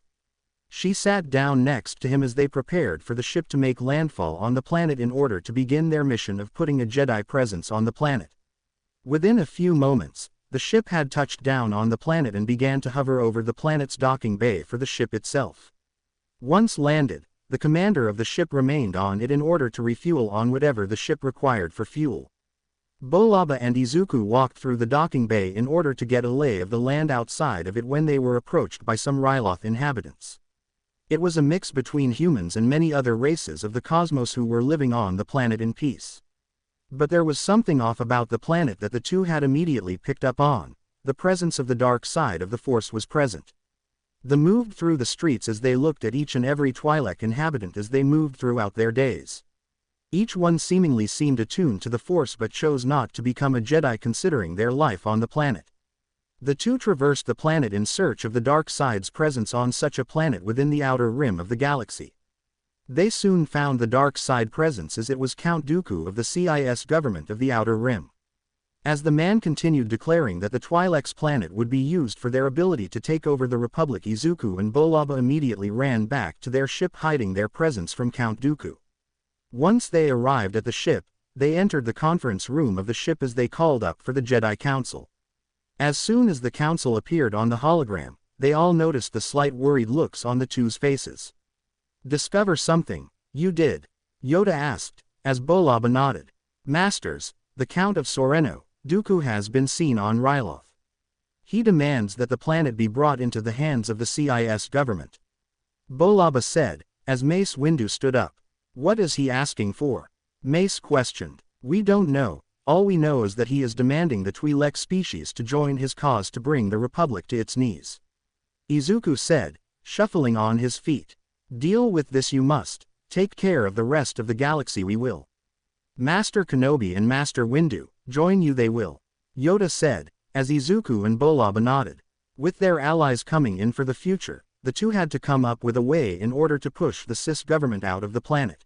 She sat down next to him as they prepared for the ship to make landfall on the planet in order to begin their mission of putting a Jedi presence on the planet. Within a few moments, the ship had touched down on the planet and began to hover over the planet's docking bay for the ship itself. Once landed, the commander of the ship remained on it in order to refuel on whatever the ship required for fuel. Bolaba and Izuku walked through the docking bay in order to get a lay of the land outside of it when they were approached by some Ryloth inhabitants. It was a mix between humans and many other races of the cosmos who were living on the planet in peace. But there was something off about the planet that the two had immediately picked up on. The presence of the dark side of the Force was present. They moved through the streets as they looked at each and every Twi'lek inhabitant as they moved throughout their days. Each one seemingly seemed attuned to the Force but chose not to become a Jedi considering their life on the planet. The two traversed the planet in search of the dark side's presence on such a planet within the outer rim of the galaxy. They soon found the dark side presence as it was Count Dooku of the CIS government of the Outer Rim. As the man continued declaring that the Twi'lek's planet would be used for their ability to take over the Republic, Izuku and Bolaba immediately ran back to their ship, hiding their presence from Count Dooku. Once they arrived at the ship, they entered the conference room of the ship as they called up for the Jedi Council. As soon as the council appeared on the hologram, they all noticed the slight worried looks on the two's faces. Discover something, you did? Yoda asked, as Bolaba nodded. Masters, the Count of Sorrento, Dooku has been seen on Ryloth. He demands that the planet be brought into the hands of the CIS government. Bolaba said, as Mace Windu stood up. What is he asking for? Mace questioned. We don't know, All we know is that he is demanding the Twi'lek species to join his cause to bring the Republic to its knees. Izuku said, shuffling on his feet. Deal with this you must. Take care of the rest of the galaxy we will. Master Kenobi and Master Windu, join you they will. Yoda said, as Izuku and Bolaba nodded. With their allies coming in for the future, the two had to come up with a way in order to push the Cis government out of the planet.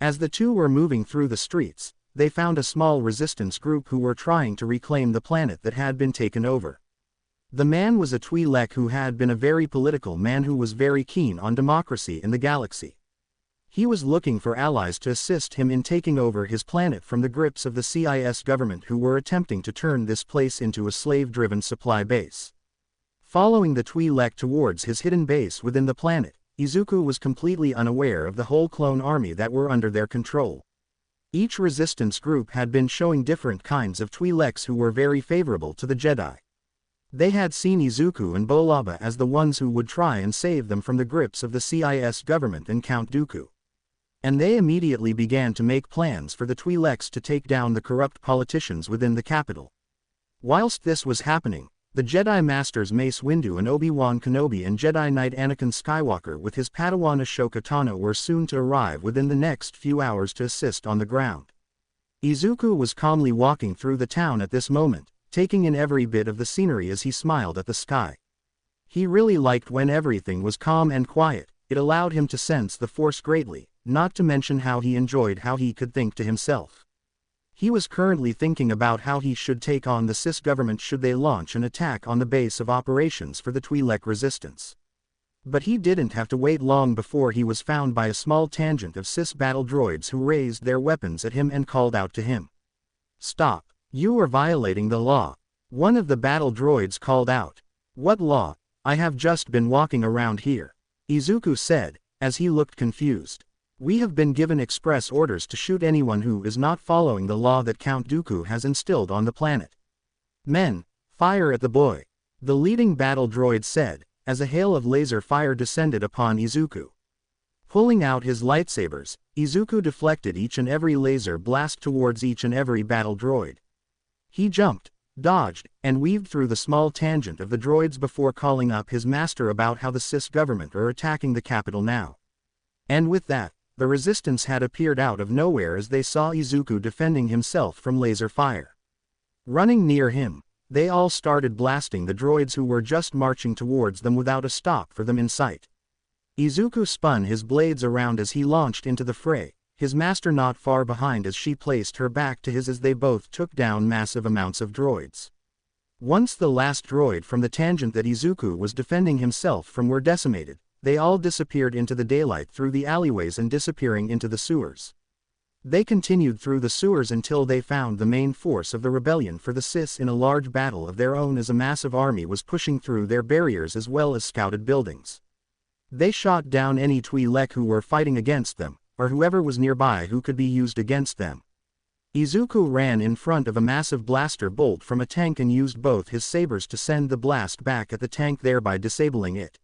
As the two were moving through the streets, they found a small resistance group who were trying to reclaim the planet that had been taken over. The man was a Twi'lek who had been a very political man who was very keen on democracy in the galaxy. He was looking for allies to assist him in taking over his planet from the grips of the CIS government who were attempting to turn this place into a slave-driven supply base. Following the Twi'lek towards his hidden base within the planet, Izuku was completely unaware of the whole clone army that were under their control. Each resistance group had been showing different kinds of Twi'leks who were very favorable to the Jedi. They had seen Izuku and Bolaba as the ones who would try and save them from the grips of the CIS government and Count Dooku. And they immediately began to make plans for the Twi'leks to take down the corrupt politicians within the capital. Whilst this was happening, the Jedi Masters Mace Windu and Obi-Wan Kenobi and Jedi Knight Anakin Skywalker with his Padawan Ashoka Tano were soon to arrive within the next few hours to assist on the ground. Izuku was calmly walking through the town at this moment, taking in every bit of the scenery as he smiled at the sky. He really liked when everything was calm and quiet. It allowed him to sense the Force greatly, not to mention how he enjoyed how he could think to himself. He was currently thinking about how he should take on the Cis government should they launch an attack on the base of operations for the Twi'lek resistance. But he didn't have to wait long before he was found by a small tangent of Cis battle droids who raised their weapons at him and called out to him. Stop! You are violating the law. One of the battle droids called out. What law? I have just been walking around here. Izuku said, as he looked confused. We have been given express orders to shoot anyone who is not following the law that Count Dooku has instilled on the planet. Men, fire at the boy. The leading battle droid said, as a hail of laser fire descended upon Izuku. Pulling out his lightsabers, Izuku deflected each and every laser blast towards each and every battle droid. He jumped, dodged, and weaved through the small tangent of the droids before calling up his master about how the Cis government are attacking the capital now. And with that, the resistance had appeared out of nowhere as they saw Izuku defending himself from laser fire. Running near him, they all started blasting the droids who were just marching towards them without a stop for them in sight. Izuku spun his blades around as he launched into the fray, his master not far behind as she placed her back to his as they both took down massive amounts of droids. Once the last droid from the tangent that Izuku was defending himself from were decimated, they all disappeared into the daylight through the alleyways and disappearing into the sewers. They continued through the sewers until they found the main force of the rebellion for the Cis in a large battle of their own as a massive army was pushing through their barriers as well as scouted buildings. They shot down any Twi'lek who were fighting against them, or whoever was nearby who could be used against them. Izuku ran in front of a massive blaster bolt from a tank and used both his sabers to send the blast back at the tank, thereby disabling it.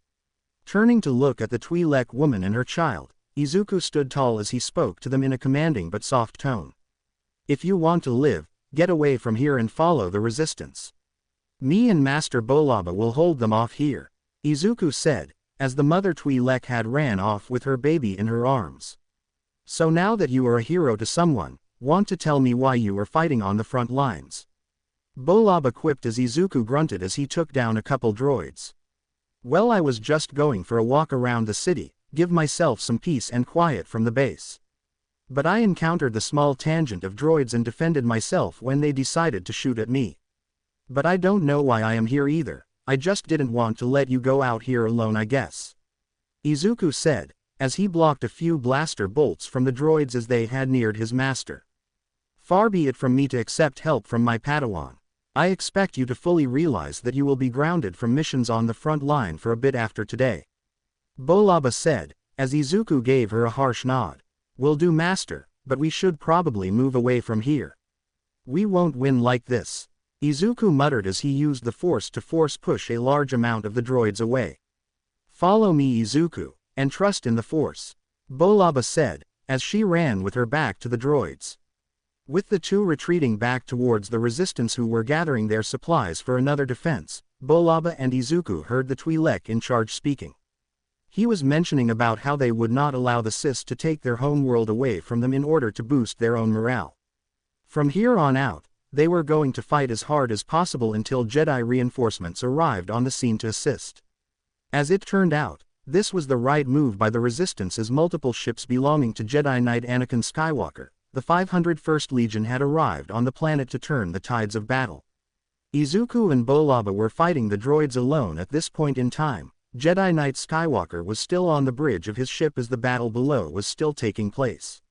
Turning to look at the Twi'lek woman and her child, Izuku stood tall as he spoke to them in a commanding but soft tone. If you want to live, get away from here and follow the resistance. Me and Master Bolaba will hold them off here, Izuku said, as the mother Twi'lek had ran off with her baby in her arms. So now that you are a hero to someone, want to tell me why you are fighting on the front lines? Bolaba quipped as Izuku grunted as he took down a couple droids. Well, I was just going for a walk around the city, give myself some peace and quiet from the base. But I encountered the small tangent of droids and defended myself when they decided to shoot at me. But I don't know why I am here either, I just didn't want to let you go out here alone, I guess. Izuku said, as he blocked a few blaster bolts from the droids as they had neared his master. Far be it from me to accept help from my Padawan. I expect you to fully realize that you will be grounded from missions on the front line for a bit after today. Bolaba said, as Izuku gave her a harsh nod. Will do, master, but we should probably move away from here. We won't win like this. Izuku muttered as he used the force to force push a large amount of the droids away. Follow me, Izuku, and trust in the force, Bolaba said, as she ran with her back to the droids. With the two retreating back towards the resistance who were gathering their supplies for another defense, Bolaba and Izuku heard the Twi'lek in charge speaking. He was mentioning about how they would not allow the Sis to take their homeworld away from them in order to boost their own morale. From here on out, they were going to fight as hard as possible until Jedi reinforcements arrived on the scene to assist. As it turned out, this was the right move by the Resistance, as multiple ships belonging to Jedi Knight Anakin Skywalker, the 501st Legion, had arrived on the planet to turn the tides of battle. Izuku and Bolaba were fighting the droids alone at this point in time. Jedi Knight Skywalker was still on the bridge of his ship as the battle below was still taking place.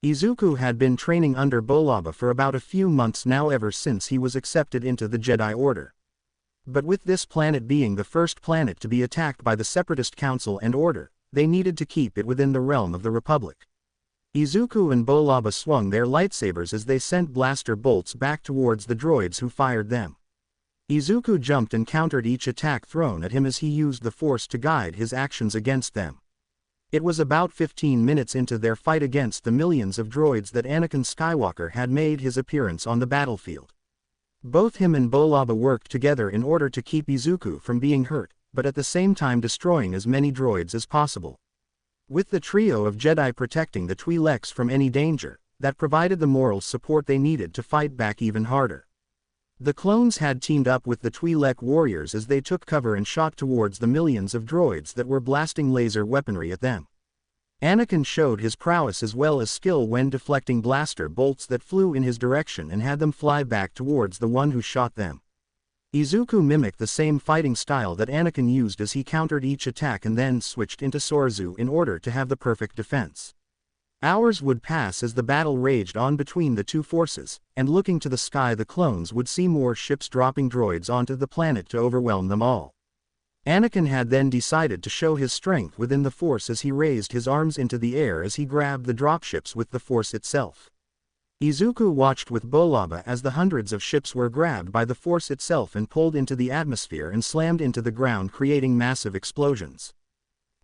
Izuku had been training under Bolaba for about a few months now, ever since he was accepted into the Jedi Order. But with this planet being the first planet to be attacked by the Separatist Council and Order, they needed to keep it within the realm of the Republic. Izuku and Bolaba swung their lightsabers as they sent blaster bolts back towards the droids who fired them. Izuku jumped and countered each attack thrown at him as he used the Force to guide his actions against them. It was about 15 minutes into their fight against the millions of droids that Anakin Skywalker had made his appearance on the battlefield. Both him and Bolaba worked together in order to keep Izuku from being hurt, but at the same time destroying as many droids as possible. With the trio of Jedi protecting the Twi'leks from any danger, that provided the moral support they needed to fight back even harder. The clones had teamed up with the Twi'lek warriors as they took cover and shot towards the millions of droids that were blasting laser weaponry at them. Anakin showed his prowess as well as skill when deflecting blaster bolts that flew in his direction and had them fly back towards the one who shot them. Izuku mimicked the same fighting style that Anakin used as he countered each attack and then switched into Sorzu in order to have the perfect defense. Hours would pass as the battle raged on between the two forces, and looking to the sky the clones would see more ships dropping droids onto the planet to overwhelm them all. Anakin had then decided to show his strength within the Force as he raised his arms into the air as he grabbed the dropships with the Force itself. Izuku watched with Bolaba as the hundreds of ships were grabbed by the Force itself and pulled into the atmosphere and slammed into the ground, creating massive explosions.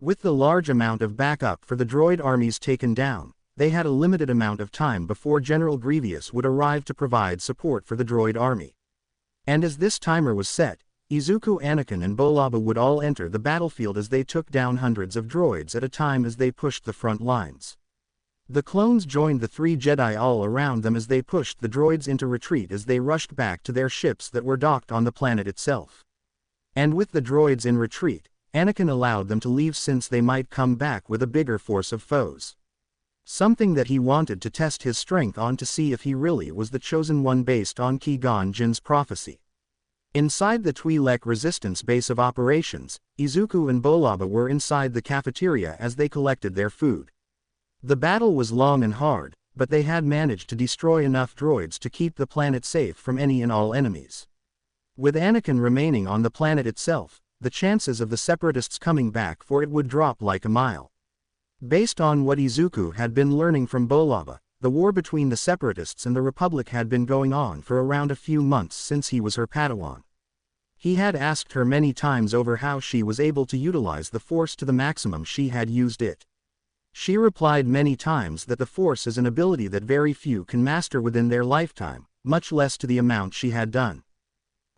With the large amount of backup for the droid armies taken down, they had a limited amount of time before General Grievous would arrive to provide support for the droid army. And as this timer was set, Izuku, Anakin and Bolaba would all enter the battlefield as they took down hundreds of droids at a time as they pushed the front lines. The clones joined the three Jedi all around them as they pushed the droids into retreat as they rushed back to their ships that were docked on the planet itself. And with the droids in retreat, Anakin allowed them to leave since they might come back with a bigger force of foes. Something that he wanted to test his strength on to see if he really was the chosen one based on Qui-Gon Jinn's prophecy. Inside the Twi'lek Resistance base of operations, Izuku and Bolaba were inside the cafeteria as they collected their food. The battle was long and hard, but they had managed to destroy enough droids to keep the planet safe from any and all enemies. With Anakin remaining on the planet itself, the chances of the Separatists coming back for it would drop like a mile. Based on what Izuku had been learning from Bolaba, the war between the Separatists and the Republic had been going on for around a few months since he was her Padawan. He had asked her many times over how she was able to utilize the Force to the maximum she had used it. She replied many times that the Force is an ability that very few can master within their lifetime, much less to the amount she had done.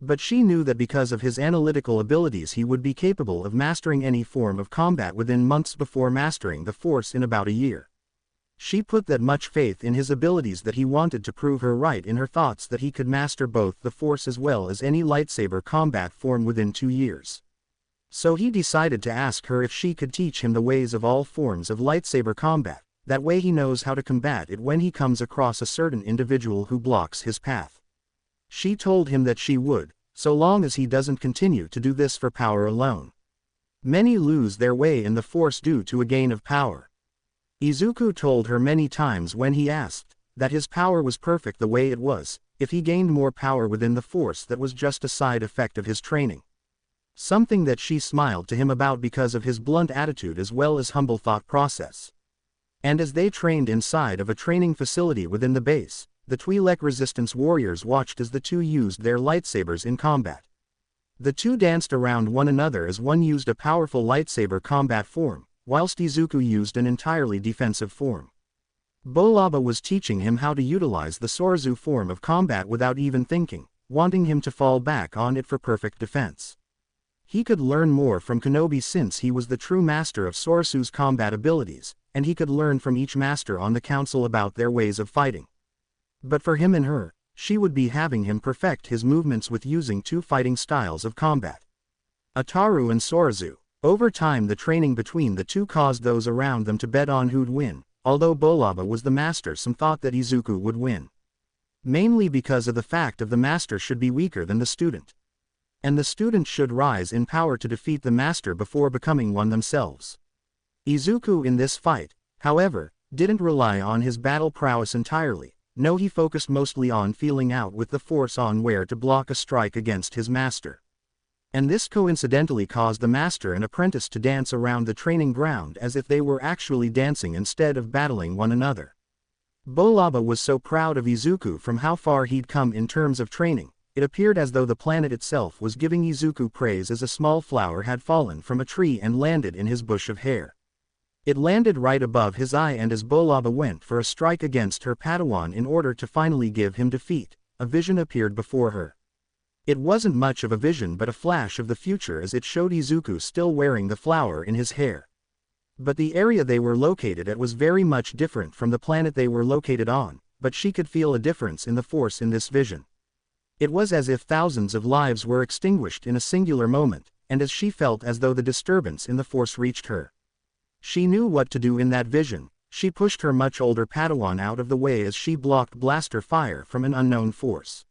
But she knew that because of his analytical abilities he would be capable of mastering any form of combat within months before mastering the Force in about a year. She put that much faith in his abilities that he wanted to prove her right in her thoughts that he could master both the Force as well as any lightsaber combat form within 2 years. So he decided to ask her if she could teach him the ways of all forms of lightsaber combat, that way he knows how to combat it when he comes across a certain individual who blocks his path. She told him that she would, so long as he doesn't continue to do this for power alone. Many lose their way in the Force due to a gain of power. Izuku told her many times when he asked, that his power was perfect the way it was, if he gained more power within the Force that was just a side effect of his training. Something that she smiled to him about because of his blunt attitude as well as humble thought process. And as they trained inside of a training facility within the base, the Twi'lek Resistance warriors watched as the two used their lightsabers in combat. The two danced around one another as one used a powerful lightsaber combat form, whilst Izuku used an entirely defensive form. Bolaba was teaching him how to utilize the Sorzu form of combat without even thinking, wanting him to fall back on it for perfect defense. He could learn more from Kenobi since he was the true master of Sorzu's combat abilities, and he could learn from each master on the council about their ways of fighting. But for him and her, she would be having him perfect his movements with using two fighting styles of combat. Ataru and Sorzu. Over time the training between the two caused those around them to bet on who'd win, although Bolaba was the master, some thought that Izuku would win. Mainly because of the fact of the master should be weaker than the student. And the student should rise in power to defeat the master before becoming one themselves. Izuku in this fight, however, didn't rely on his battle prowess entirely. No, he focused mostly on feeling out with the force on where to block a strike against his master. And this coincidentally caused the master and apprentice to dance around the training ground as if they were actually dancing instead of battling one another. Bolaba was so proud of Izuku from how far he'd come in terms of training, it appeared as though the planet itself was giving Izuku praise as a small flower had fallen from a tree and landed in his bush of hair. It landed right above his eye, and as Bolaba went for a strike against her Padawan in order to finally give him defeat, a vision appeared before her. It wasn't much of a vision but a flash of the future, as it showed Izuku still wearing the flower in his hair. But the area they were located at was very much different from the planet they were located on, but she could feel a difference in the force in this vision. It was as if thousands of lives were extinguished in a singular moment, and as she felt as though the disturbance in the force reached her. She knew what to do in that vision. She pushed her much older Padawan out of the way as she blocked blaster fire from an unknown force.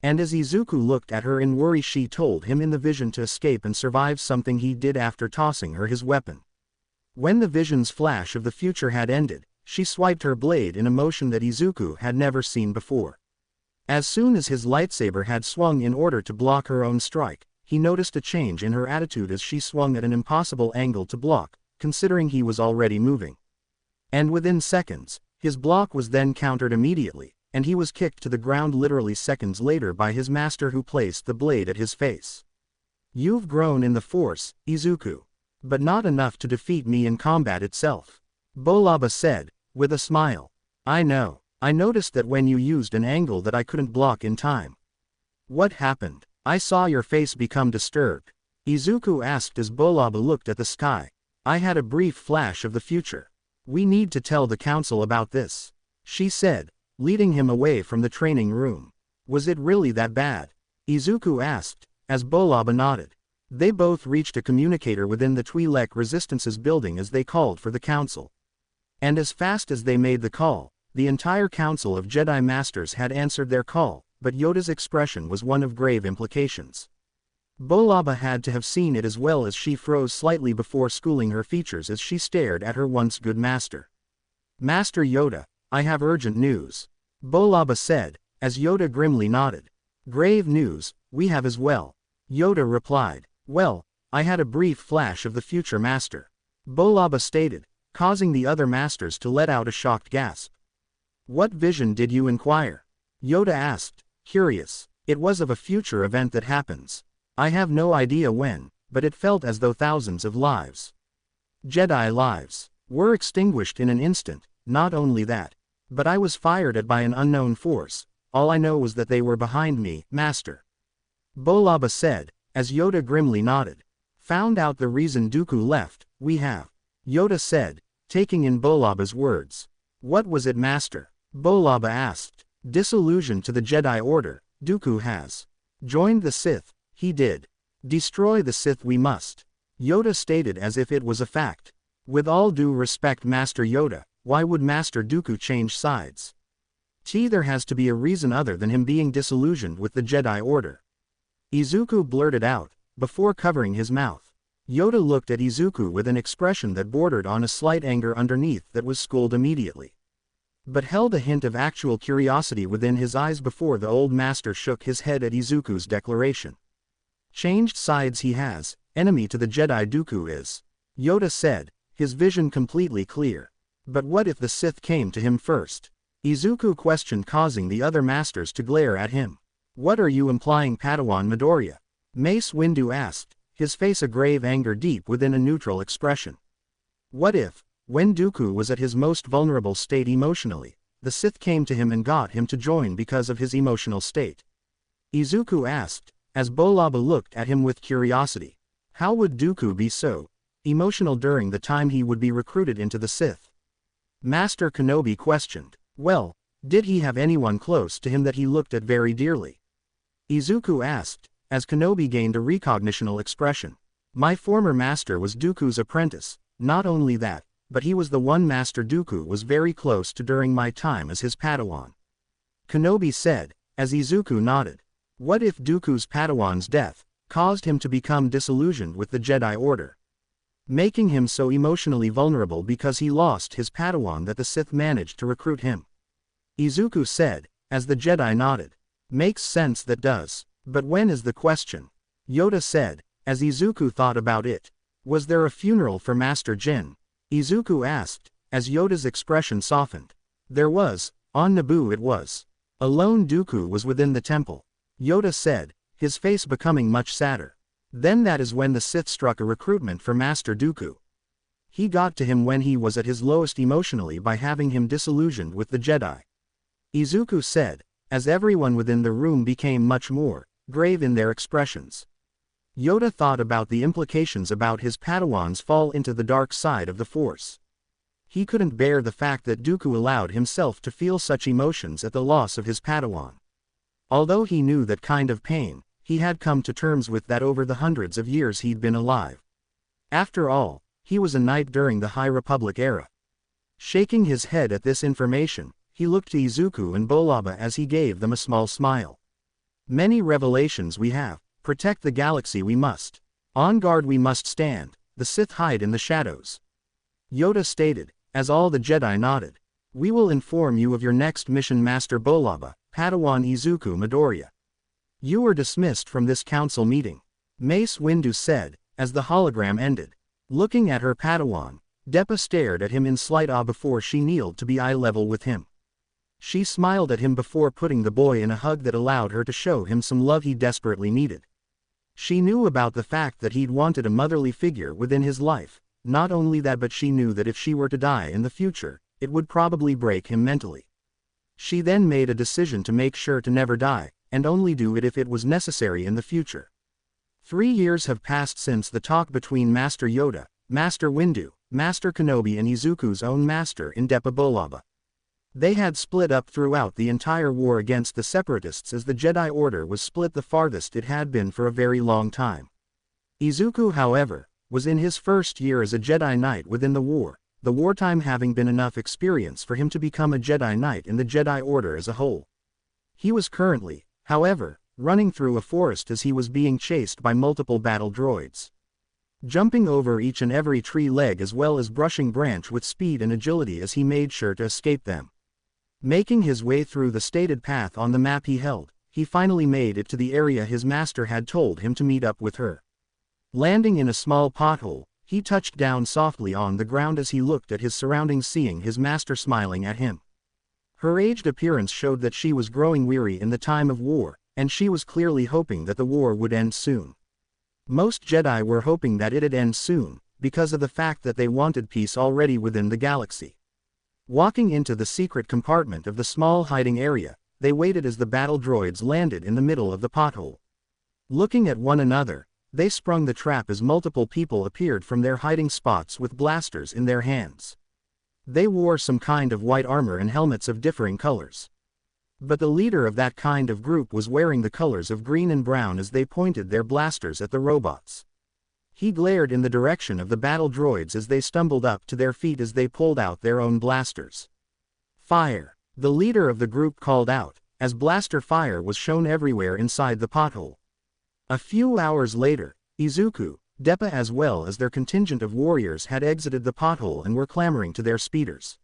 And as Izuku looked at her in worry, she told him in the vision to escape and survive, something he did after tossing her his weapon. When the vision's flash of the future had ended, she swiped her blade in a motion that Izuku had never seen before. As soon as his lightsaber had swung in order to block her own strike, he noticed a change in her attitude as she swung at an impossible angle to block, considering he was already moving. And within seconds, his block was then countered immediately, and he was kicked to the ground literally seconds later by his master, who placed the blade at his face. "You've grown in the force, Izuku. But not enough to defeat me in combat itself," Bolaba said, with a smile. "I know. I noticed that when you used an angle that I couldn't block in time." "What happened? I saw your face become disturbed," Izuku asked as Bolaba looked at the sky. "I had a brief flash of the future. We need to tell the council about this," she said, leading him away from the training room. "Was it really that bad?" Izuku asked, as Bolaba nodded. They both reached a communicator within the Twi'lek Resistance's building as they called for the council. And as fast as they made the call, the entire council of Jedi Masters had answered their call, but Yoda's expression was one of grave implications. Bolaba had to have seen it as well, as she froze slightly before schooling her features as she stared at her once good master. "Master Yoda, I have urgent news," Bolaba said, as Yoda grimly nodded. "Grave news, we have as well," Yoda replied. "Well, I had a brief flash of the future, master," Bolaba stated, causing the other masters to let out a shocked gasp. "What vision did you inquire?" Yoda asked, curious. "It was of a future event that happens. I have no idea when, but it felt as though thousands of lives, Jedi lives, were extinguished in an instant. Not only that, but I was fired at by an unknown force. All I know was that they were behind me, master," Bolaba said, as Yoda grimly nodded. "Found out the reason Dooku left, we have," Yoda said, taking in Bolaba's words. "What was it, master?" Bolaba asked. "Disillusioned to the Jedi Order, Dooku has joined the Sith." "He did. Destroy the Sith we must," Yoda stated as if it was a fact. "With all due respect, Master Yoda, why would Master Dooku change sides? There has to be a reason other than him being disillusioned with the Jedi Order," Izuku blurted out, before covering his mouth. Yoda looked at Izuku with an expression that bordered on a slight anger underneath that was schooled immediately, but held a hint of actual curiosity within his eyes before the old master shook his head at Izuku's declaration. "Changed sides he has, enemy to the Jedi Dooku is," Yoda said, his vision completely clear. "But what if the Sith came to him first?" Izuku questioned, causing the other masters to glare at him. "What are you implying, Padawan Midoriya?" Mace Windu asked, his face a grave anger deep within a neutral expression. "What if, When Dooku was at his most vulnerable state emotionally, the Sith came to him and got him to join because of his emotional state. Izuku asked, as Bolaba looked at him with curiosity. How would Dooku be so emotional during the time he would be recruited into the Sith? Master Kenobi questioned. Well, did he have anyone close to him that he looked at very dearly? Izuku asked, as Kenobi gained a recognitional expression. My former master was Dooku's apprentice. Not only that, but he was the one Master Dooku was very close to during my time as his Padawan. Kenobi said, as Izuku nodded. What if Dooku's Padawan's death caused him to become disillusioned with the Jedi Order, making him so emotionally vulnerable because he lost his Padawan that the Sith managed to recruit him? Izuku said, as the Jedi nodded. Makes sense, that does. But when is the question? Yoda said, as Izuku thought about it. Was there a funeral for Master Jin? Izuku asked, as Yoda's expression softened. There was, on Naboo it was. Alone Dooku was within the temple. Yoda said, his face becoming much sadder. Then that is when the Sith struck a recruitment for Master Dooku. He got to him when he was at his lowest emotionally by having him disillusioned with the Jedi. Izuku said, as everyone within the room became much more grave in their expressions. Yoda thought about the implications about his Padawans fall into the dark side of the Force. He couldn't bear the fact that Dooku allowed himself to feel such emotions at the loss of his Padawan. Although he knew that kind of pain, he had come to terms with that over the hundreds of years he'd been alive. After all, he was a knight during the High Republic era. Shaking his head at this information, he looked to Izuku and Bolaba as he gave them a small smile. Many revelations we have. Protect the galaxy we must. On guard we must stand. The Sith hide in the shadows. Yoda stated, as all the Jedi nodded. We will inform you of your next mission, Master Bolaba, Padawan Izuku Midoriya. You are dismissed from this council meeting. Mace Windu said, as the hologram ended. Looking at her Padawan, Depa stared at him in slight awe before she kneeled to be eye level with him. She smiled at him before putting the boy in a hug that allowed her to show him some love he desperately needed. She knew about the fact that he'd wanted a motherly figure within his life. Not only that, but she knew that if she were to die in the future, it would probably break him mentally. She then made a decision to make sure to never die, and only do it if it was necessary in the future. 3 years have passed since the talk between Master Yoda, Master Windu, Master Kenobi and Izuku's own master in Depa Bolaba. They had split up throughout the entire war against the Separatists as the Jedi Order was split the farthest it had been for a very long time. Izuku, however, was in his first year as a Jedi Knight within the war, the wartime having been enough experience for him to become a Jedi Knight in the Jedi Order as a whole. He was currently, however, running through a forest as he was being chased by multiple battle droids. Jumping over each and every tree leg as well as brushing branch with speed and agility as he made sure to escape them. Making his way through the stated path on the map he held, he finally made it to the area his master had told him to meet up with her. Landing in a small pothole, he touched down softly on the ground as he looked at his surroundings, seeing his master smiling at him. Her aged appearance showed that she was growing weary in the time of war, and she was clearly hoping that the war would end soon. Most Jedi were hoping that it'd end soon, because of the fact that they wanted peace already within the galaxy. Walking into the secret compartment of the small hiding area, they waited as the battle droids landed in the middle of the pothole. Looking at one another, they sprung the trap as multiple people appeared from their hiding spots with blasters in their hands. They wore some kind of white armor and helmets of differing colors. But the leader of that kind of group was wearing the colors of green and brown as they pointed their blasters at the robots. He glared in the direction of the battle droids as they stumbled up to their feet as they pulled out their own blasters. Fire! The leader of the group called out, as blaster fire was shown everywhere inside the pothole. A few hours later, Izuku, Depa as well as their contingent of warriors had exited the pothole and were clamoring to their speeders.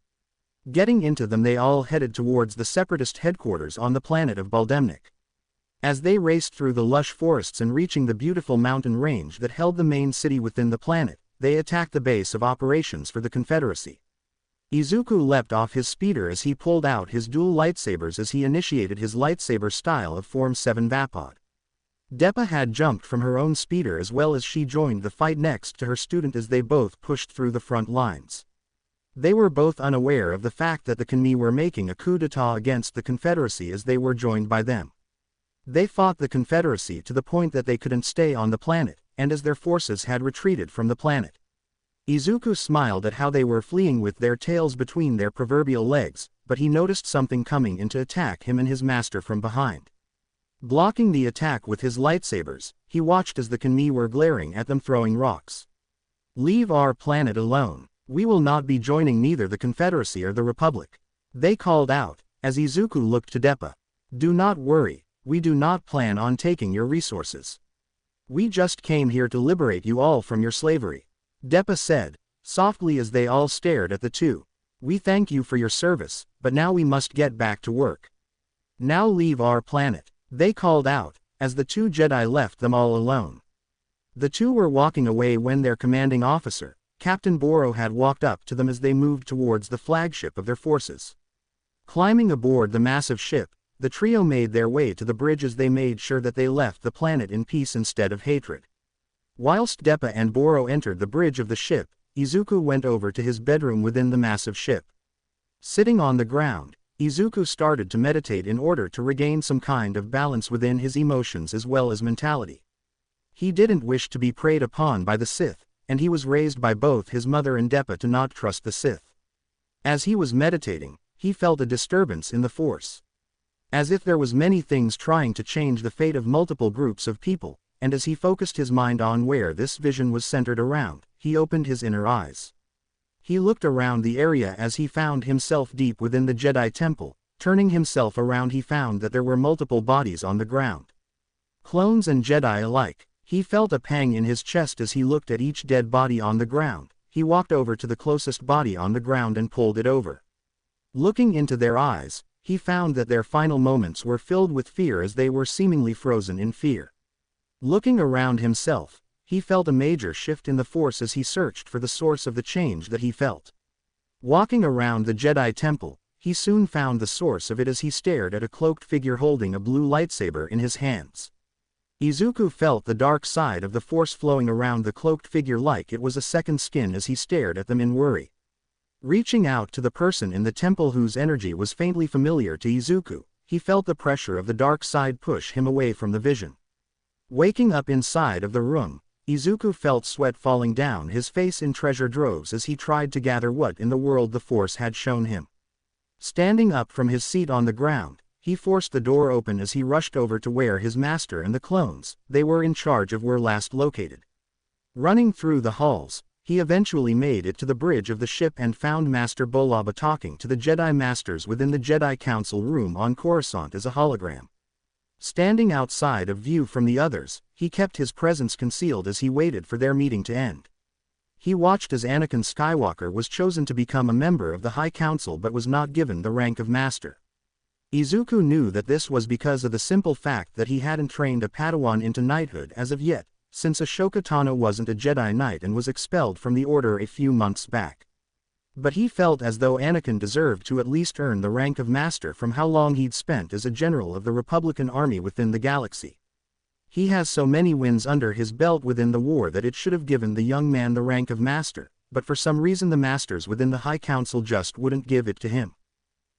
Getting into them, they all headed towards the Separatist headquarters on the planet of Baldemnik. As they raced through the lush forests and reaching the beautiful mountain range that held the main city within the planet, they attacked the base of operations for the Confederacy. Izuku leapt off his speeder as he pulled out his dual lightsabers as he initiated his lightsaber style of Form 7 Vapod. Depa had jumped from her own speeder as well as she joined the fight next to her student as they both pushed through the front lines. They were both unaware of the fact that the Kanmi were making a coup d'etat against the Confederacy as they were joined by them. They fought the Confederacy to the point that they couldn't stay on the planet, and as their forces had retreated from the planet. Izuku smiled at how they were fleeing with their tails between their proverbial legs, but he noticed something coming in to attack him and his master from behind. Blocking the attack with his lightsabers, he watched as the Kanmi were glaring at them throwing rocks. "Leave our planet alone. We will not be joining neither the Confederacy or the Republic," they called out, as Izuku looked to Deppa. "Do not worry, we do not plan on taking your resources. We just came here to liberate you all from your slavery," Deppa said, softly as they all stared at the two. "We thank you for your service, but now we must get back to work. Now leave our planet," they called out, as the two Jedi left them all alone. The two were walking away when their commanding officer, Captain Boro, had walked up to them as they moved towards the flagship of their forces. Climbing aboard the massive ship, the trio made their way to the bridge as they made sure that they left the planet in peace instead of hatred. Whilst Deppa and Boro entered the bridge of the ship, Izuku went over to his bedroom within the massive ship. Sitting on the ground, Izuku started to meditate in order to regain some kind of balance within his emotions as well as mentality. He didn't wish to be preyed upon by the Sith, and he was raised by both his mother and Deppa to not trust the Sith. As he was meditating, he felt a disturbance in the Force. As if there was many things trying to change the fate of multiple groups of people, and as he focused his mind on where this vision was centered around, he opened his inner eyes. He looked around the area as he found himself deep within the Jedi Temple. Turning himself around, he found that there were multiple bodies on the ground. Clones and Jedi alike. He felt a pang in his chest as he looked at each dead body on the ground. He walked over to the closest body on the ground and pulled it over. Looking into their eyes, he found that their final moments were filled with fear as they were seemingly frozen in fear. Looking around himself, he felt a major shift in the Force as he searched for the source of the change that he felt. Walking around the Jedi Temple, he soon found the source of it as he stared at a cloaked figure holding a blue lightsaber in his hands. Izuku felt the dark side of the Force flowing around the cloaked figure like it was a second skin as he stared at them in worry. Reaching out to the person in the temple whose energy was faintly familiar to Izuku, he felt the pressure of the dark side push him away from the vision. Waking up inside of the room, Izuku felt sweat falling down his face in treasure droves as he tried to gather what in the world the Force had shown him. Standing up from his seat on the ground, he forced the door open as he rushed over to where his master and the clones they were in charge of were last located. Running through the halls, he eventually made it to the bridge of the ship and found Master Bolaba talking to the Jedi Masters within the Jedi Council room on Coruscant as a hologram. Standing outside of view from the others, he kept his presence concealed as he waited for their meeting to end. He watched as Anakin Skywalker was chosen to become a member of the High Council but was not given the rank of Master. Izuku knew that this was because of the simple fact that he hadn't trained a Padawan into knighthood as of yet, since Ashoka Tano wasn't a Jedi Knight and was expelled from the Order a few months back. But he felt as though Anakin deserved to at least earn the rank of Master from how long he'd spent as a general of the Republican army within the galaxy. He has so many wins under his belt within the war that it should have given the young man the rank of Master, but for some reason the Masters within the High Council just wouldn't give it to him.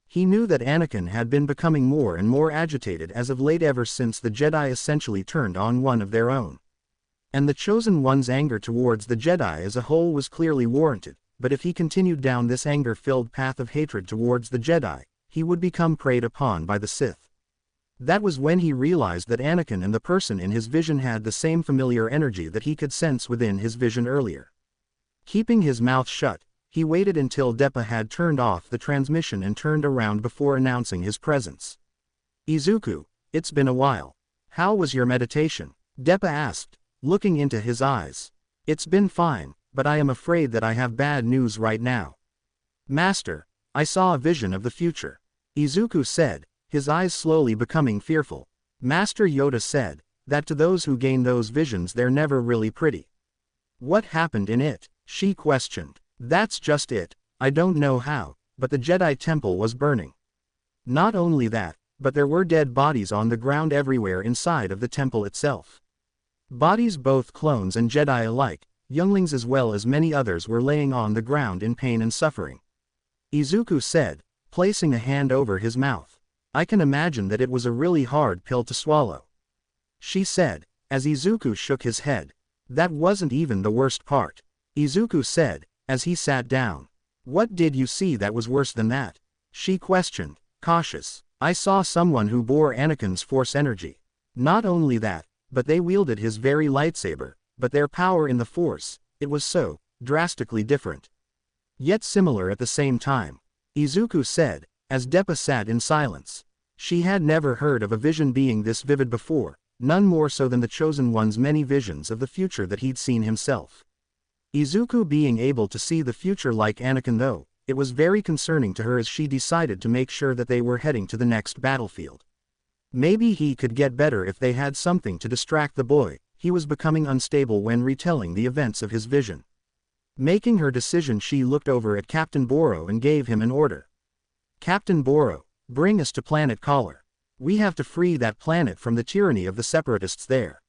He knew that Anakin had been becoming more and more agitated as of late ever since the Jedi essentially turned on one of their own. And the Chosen One's anger towards the Jedi as a whole was clearly warranted, but if he continued down this anger-filled path of hatred towards the Jedi, he would become preyed upon by the Sith. That was when he realized that Anakin and the person in his vision had the same familiar energy that he could sense within his vision earlier. Keeping his mouth shut, he waited until Deppa had turned off the transmission and turned around before announcing his presence. "Izuku, it's been a while. How was your meditation?" Deppa asked, looking into his eyes. "It's been fine, but I am afraid that I have bad news right now." "Master, I saw a vision of the future," Izuku said, his eyes slowly becoming fearful. Master Yoda said that to those who gain those visions they're never really pretty. "What happened in it?" she questioned. "That's just it. I don't know how, but the Jedi Temple was burning. Not only that, but there were dead bodies on the ground everywhere inside of the temple itself. Bodies both clones and Jedi alike, younglings as well as many others were laying on the ground in pain and suffering. Izuku said, placing a hand over his mouth. I can imagine that it was a really hard pill to swallow. She said, as Izuku shook his head. That wasn't even the worst part. Izuku said, as he sat down. What did you see that was worse than that? She questioned, cautious. I saw someone who bore Anakin's force energy. Not only that, but they wielded his very lightsaber, but their power in the force, it was so drastically different. Yet similar at the same time. Izuku said, as Deppa sat in silence. She had never heard of a vision being this vivid before, none more so than the Chosen One's many visions of the future that he'd seen himself. Izuku being able to see the future like Anakin though, it was very concerning to her as she decided to make sure that they were heading to the next battlefield. Maybe he could get better if they had something to distract the boy. He was becoming unstable when retelling the events of his vision. Making her decision, she looked over at Captain Boro and gave him an order. Captain Boro, bring us to Planet Caller. We have to free that planet from the tyranny of the separatists there.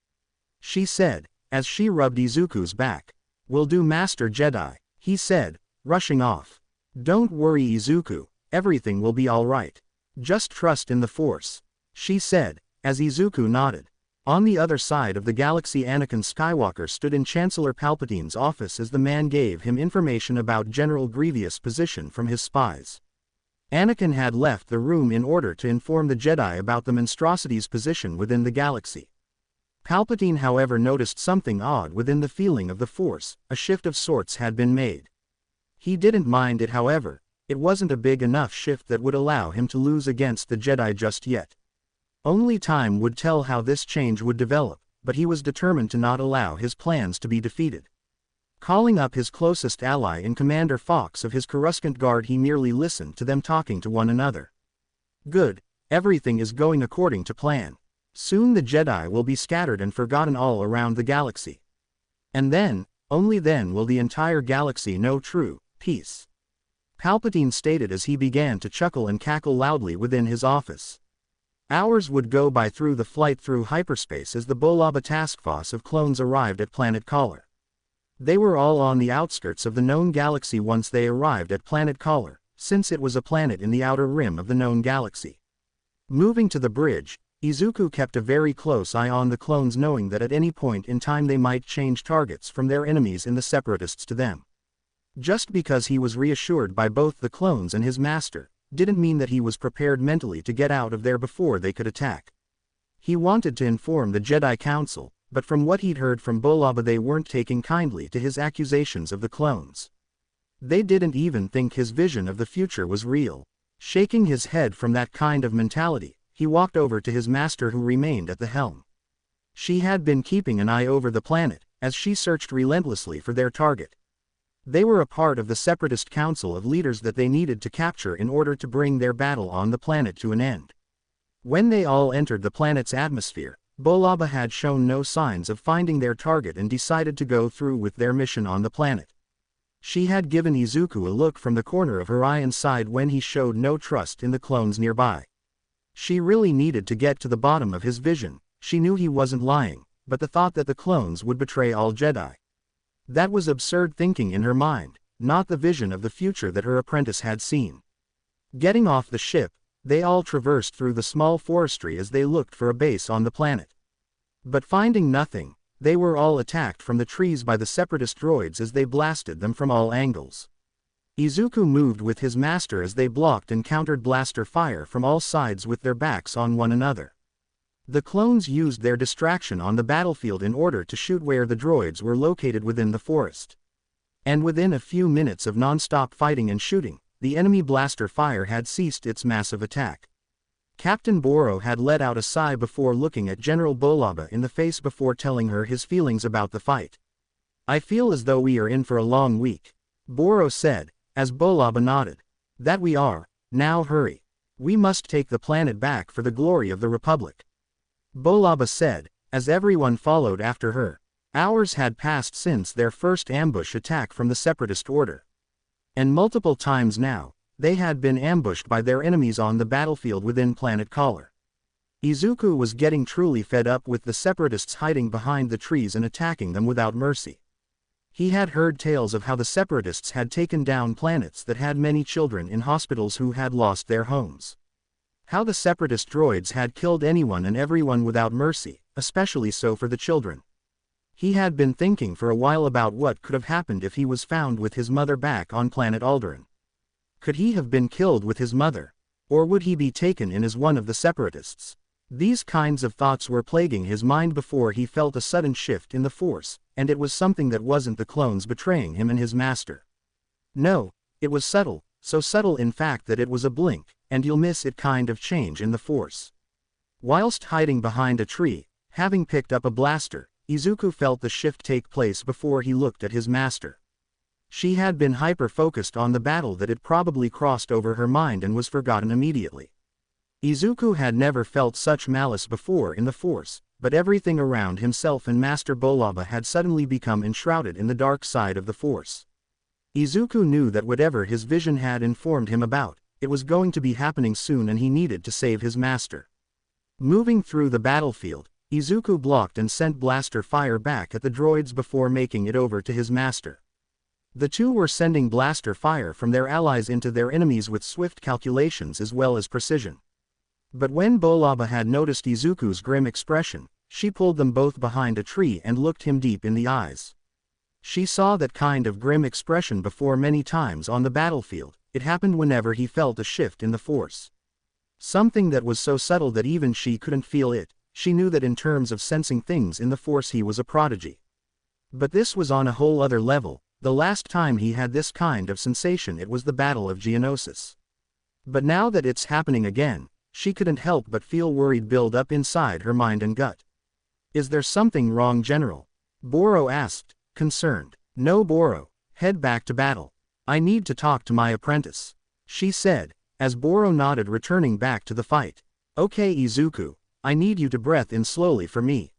She said, as she rubbed Izuku's back. Will do, Master Jedi, he said, rushing off. Don't worry Izuku, everything will be alright. Just trust in the Force, she said, as Izuku nodded. On the other side of the galaxy, Anakin Skywalker stood in Chancellor Palpatine's office as the man gave him information about General Grievous' position from his spies. Anakin had left the room in order to inform the Jedi about the monstrosity's position within the galaxy. Palpatine, however, noticed something odd within the feeling of the Force. A shift of sorts had been made. He didn't mind it, however. It wasn't a big enough shift that would allow him to lose against the Jedi just yet. Only time would tell how this change would develop, but he was determined to not allow his plans to be defeated. Calling up his closest ally in Commander Fox of his Coruscant Guard, he merely listened to them talking to one another. Good, everything is going according to plan. Soon the Jedi will be scattered and forgotten all around the galaxy. And then, only then will the entire galaxy know true peace. Palpatine stated as he began to chuckle and cackle loudly within his office. Hours would go by through the flight through hyperspace as the Bolaba task force of clones arrived at Planet Caller. They were all on the outskirts of the known galaxy once they arrived at Planet Caller, since it was a planet in the outer rim of the known galaxy. Moving to the bridge, Izuku kept a very close eye on the clones, knowing that at any point in time they might change targets from their enemies in the Separatists to them. Just because he was reassured by both the clones and his master, didn't mean that he was prepared mentally to get out of there before they could attack. He wanted to inform the Jedi Council, but from what he'd heard from Bolaba, they weren't taking kindly to his accusations of the clones. They didn't even think his vision of the future was real. Shaking his head from that kind of mentality, he walked over to his master, who remained at the helm. She had been keeping an eye over the planet, as she searched relentlessly for their target. They were a part of the Separatist Council of Leaders that they needed to capture in order to bring their battle on the planet to an end. When they all entered the planet's atmosphere, Bolaba had shown no signs of finding their target and decided to go through with their mission on the planet. She had given Izuku a look from the corner of her eye and sighed when he showed no trust in the clones nearby. She really needed to get to the bottom of his vision. She knew he wasn't lying, but the thought that the clones would betray all Jedi. That was absurd thinking in her mind, not the vision of the future that her apprentice had seen. Getting off the ship, they all traversed through the small forestry as they looked for a base on the planet. But finding nothing, they were all attacked from the trees by the Separatist droids as they blasted them from all angles. Izuku moved with his master as they blocked and countered blaster fire from all sides with their backs on one another. The clones used their distraction on the battlefield in order to shoot where the droids were located within the forest. And within a few minutes of non-stop fighting and shooting, the enemy blaster fire had ceased its massive attack. Captain Boro had let out a sigh before looking at General Bolaba in the face before telling her his feelings about the fight. I feel as though we are in for a long week, Boro said, as Bolaba nodded. That we are. Now hurry. We must take the planet back for the glory of the Republic, Bolaba said, as everyone followed after her. Hours had passed since their first ambush attack from the Separatist Order. And multiple times now, they had been ambushed by their enemies on the battlefield within Planet Caller. Izuku was getting truly fed up with the Separatists hiding behind the trees and attacking them without mercy. He had heard tales of how the Separatists had taken down planets that had many children in hospitals who had lost their homes. How the Separatist droids had killed anyone and everyone without mercy, especially so for the children. He had been thinking for a while about what could have happened if he was found with his mother back on planet Alderaan. Could he have been killed with his mother? Or would he be taken in as one of the Separatists? These kinds of thoughts were plaguing his mind before he felt a sudden shift in the Force, and it was something that wasn't the clones betraying him and his master. No, it was subtle, so subtle in fact that it was a blink, and you'll miss it kind of change in the Force. Whilst hiding behind a tree, having picked up a blaster, Izuku felt the shift take place before he looked at his master. She had been hyper-focused on the battle that had probably crossed over her mind and was forgotten immediately. Izuku had never felt such malice before in the Force, but everything around himself and Master Bolaba had suddenly become enshrouded in the dark side of the Force. Izuku knew that whatever his vision had informed him about, it was going to be happening soon and he needed to save his master. Moving through the battlefield, Izuku blocked and sent blaster fire back at the droids before making it over to his master. The two were sending blaster fire from their allies into their enemies with swift calculations as well as precision. But when Bolaba had noticed Izuku's grim expression, she pulled them both behind a tree and looked him deep in the eyes. She saw that kind of grim expression before many times on the battlefield. It happened whenever he felt a shift in the Force. Something that was so subtle that even she couldn't feel it. She knew that in terms of sensing things in the Force he was a prodigy. But this was on a whole other level. The last time he had this kind of sensation it was the Battle of Geonosis. But now that it's happening again, she couldn't help but feel worried build up inside her mind and gut. Is there something wrong, General? Boro asked, concerned. No, Boro, head back to battle. I need to talk to my apprentice, she said, as Boro nodded, returning back to the fight. Okay, Izuku, I need you to breathe in slowly for me,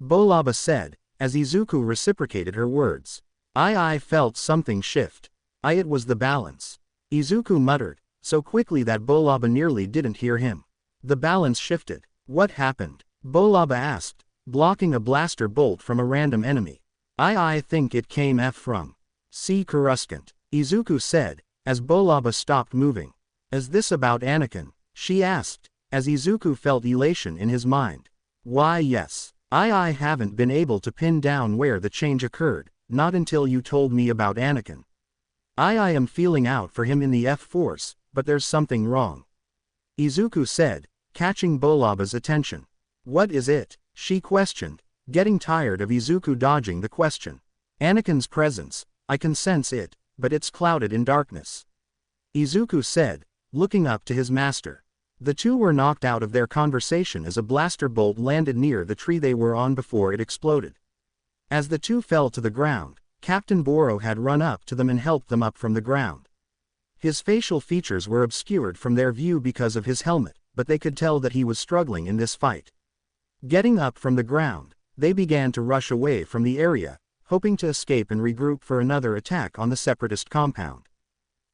Bolaba said, as Izuku reciprocated her words. I felt something shift. It was the balance, Izuku muttered, so quickly that Bolaba nearly didn't hear him. The balance shifted. What happened? Bolaba asked, blocking a blaster bolt from a random enemy. I think it came from C. Coruscant, Izuku said, as Bolaba stopped moving. Is this about Anakin? She asked, as Izuku felt elation in his mind. Why yes. I haven't been able to pin down where the change occurred, not until you told me about Anakin. I am feeling out for him in the F-Force, but there's something wrong, Izuku said, catching Bolaba's attention. What is it? She questioned, getting tired of Izuku dodging the question. Anakin's presence, I can sense it, but it's clouded in darkness, Izuku said, looking up to his master. The two were knocked out of their conversation as a blaster bolt landed near the tree they were on before it exploded. As the two fell to the ground, Captain Boro had run up to them and helped them up from the ground. His facial features were obscured from their view because of his helmet, but they could tell that he was struggling in this fight. Getting up from the ground, they began to rush away from the area, hoping to escape and regroup for another attack on the Separatist compound.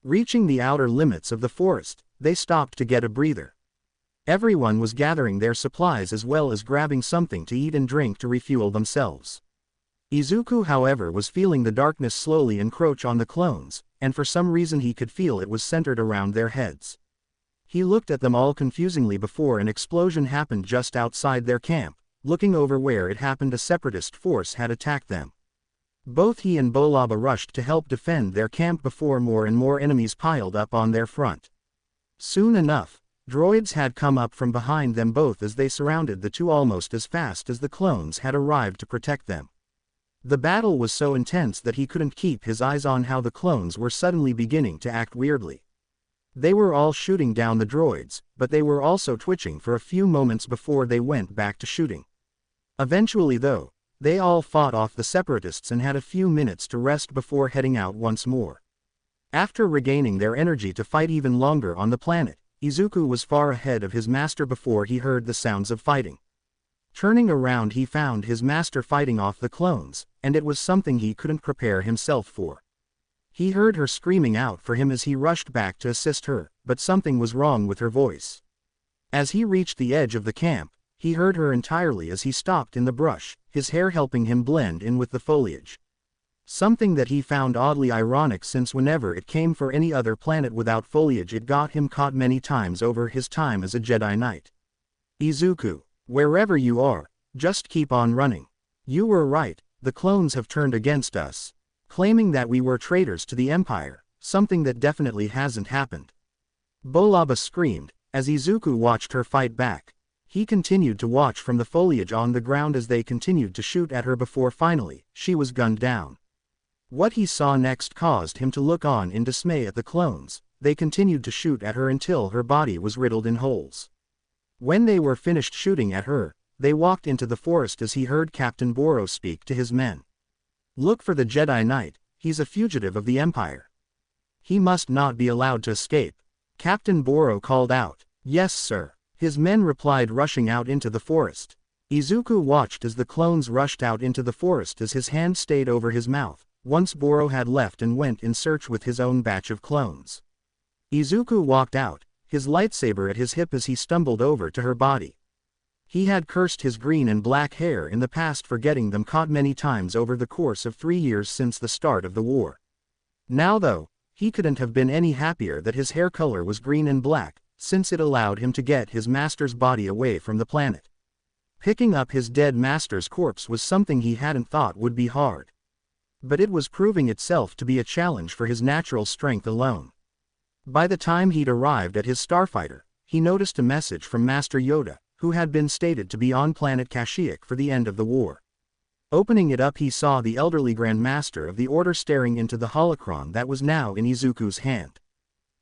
Reaching the outer limits of the forest, they stopped to get a breather. Everyone was gathering their supplies as well as grabbing something to eat and drink to refuel themselves. Izuku, however, was feeling the darkness slowly encroach on the clones, and for some reason he could feel it was centered around their heads. He looked at them all confusingly before an explosion happened just outside their camp. Looking over where it happened, a Separatist force had attacked them. Both he and Bolaba rushed to help defend their camp before more and more enemies piled up on their front. Soon enough, droids had come up from behind them both as they surrounded the two almost as fast as the clones had arrived to protect them. The battle was so intense that he couldn't keep his eyes on how the clones were suddenly beginning to act weirdly. They were all shooting down the droids, but they were also twitching for a few moments before they went back to shooting. Eventually though, they all fought off the Separatists and had a few minutes to rest before heading out once more. After regaining their energy to fight even longer on the planet, Izuku was far ahead of his master before he heard the sounds of fighting. Turning around, he found his master fighting off the clones, and it was something he couldn't prepare himself for. He heard her screaming out for him as he rushed back to assist her, but something was wrong with her voice. As he reached the edge of the camp, he heard her entirely as he stopped in the brush, his hair helping him blend in with the foliage. Something that he found oddly ironic, since whenever it came for any other planet without foliage it got him caught many times over his time as a Jedi Knight. Izuku, wherever you are, just keep on running. You were right, the clones have turned against us, claiming that we were traitors to the Empire, something that definitely hasn't happened. Bolaba screamed, as Izuku watched her fight back. He continued to watch from the foliage on the ground as they continued to shoot at her before finally, she was gunned down. What he saw next caused him to look on in dismay at the clones. They continued to shoot at her until her body was riddled in holes. When they were finished shooting at her, they walked into the forest as he heard Captain Boro speak to his men. Look for the Jedi Knight, he's a fugitive of the Empire. He must not be allowed to escape. Captain Boro called out. Yes, sir. His men replied, rushing out into the forest. Izuku watched as the clones rushed out into the forest as his hand stayed over his mouth, once Boro had left and went in search with his own batch of clones. Izuku walked out, his lightsaber at his hip as he stumbled over to her body. He had cursed his green and black hair in the past for getting them caught many times over the course of 3 years since the start of the war. Now though, he couldn't have been any happier that his hair color was green and black, since it allowed him to get his master's body away from the planet. Picking up his dead master's corpse was something he hadn't thought would be hard. But it was proving itself to be a challenge for his natural strength alone. By the time he'd arrived at his starfighter, he noticed a message from Master Yoda, who had been stated to be on planet Kashyyyk for the end of the war. Opening it up, he saw the elderly Grand Master of the Order staring into the holocron that was now in Izuku's hand.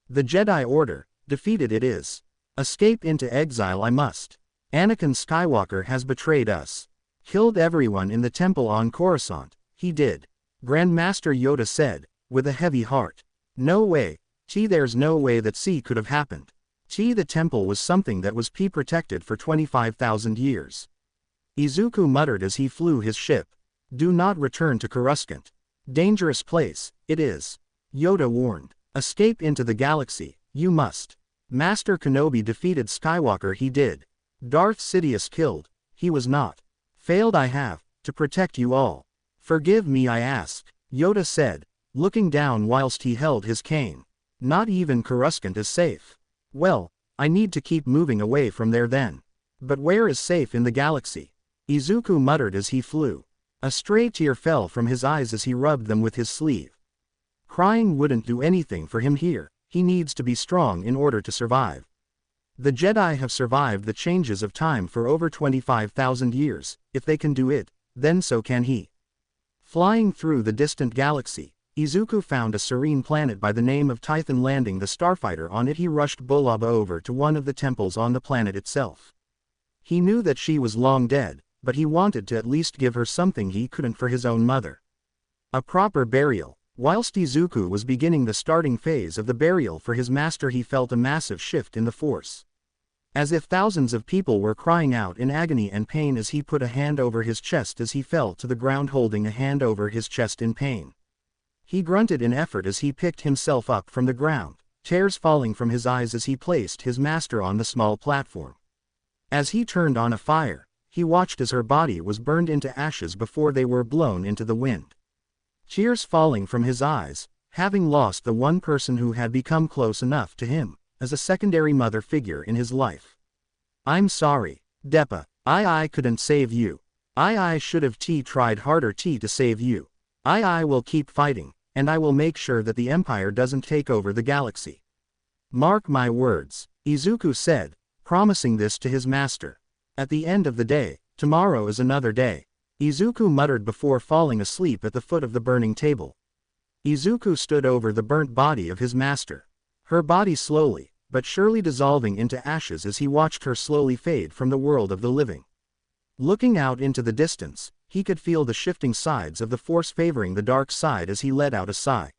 The Jedi Order, defeated it is. Escape into exile I must. Anakin Skywalker has betrayed us. Killed everyone in the temple on Coruscant, he did. Grand Master Yoda said, with a heavy heart. No way, there's no way that could have happened. The temple was something that was protected for 25,000 years. Izuku muttered as he flew his ship. Do not return to Coruscant. Dangerous place, it is. Yoda warned. Escape into the galaxy, you must. Master Kenobi defeated Skywalker, he did. Darth Sidious killed, he was not. Failed I have, to protect you all. Forgive me I ask, Yoda said, looking down whilst he held his cane. Not even Coruscant is safe. Well, I need to keep moving away from there then. But where is safe in the galaxy? Izuku muttered as he flew. A stray tear fell from his eyes as he rubbed them with his sleeve. Crying wouldn't do anything for him here, he needs to be strong in order to survive. The Jedi have survived the changes of time for over 25,000 years, if they can do it, then so can he. Flying through the distant galaxy, Izuku found a serene planet by the name of Tython. Landing the starfighter on it, he rushed Bolaba over to one of the temples on the planet itself. He knew that she was long dead, but he wanted to at least give her something he couldn't for his own mother. A proper burial. Whilst Izuku was beginning the starting phase of the burial for his master, he felt a massive shift in the force. As if thousands of people were crying out in agony and pain as he put a hand over his chest as he fell to the ground holding a hand over his chest in pain. He grunted in effort as he picked himself up from the ground, tears falling from his eyes as he placed his master on the small platform. As he turned on a fire, he watched as her body was burned into ashes before they were blown into the wind. Tears falling from his eyes, having lost the one person who had become close enough to him, as a secondary mother figure in his life. I'm sorry, Deppa, I couldn't save you. I should have tried harder to save you. I will keep fighting, and I will make sure that the Empire doesn't take over the galaxy. Mark my words, Izuku said, promising this to his master. At the end of the day, tomorrow is another day. Izuku muttered before falling asleep at the foot of the burning table. Izuku stood over the burnt body of his master. Her body slowly, but surely dissolving into ashes as he watched her slowly fade from the world of the living. Looking out into the distance, he could feel the shifting sides of the force favoring the dark side as he let out a sigh.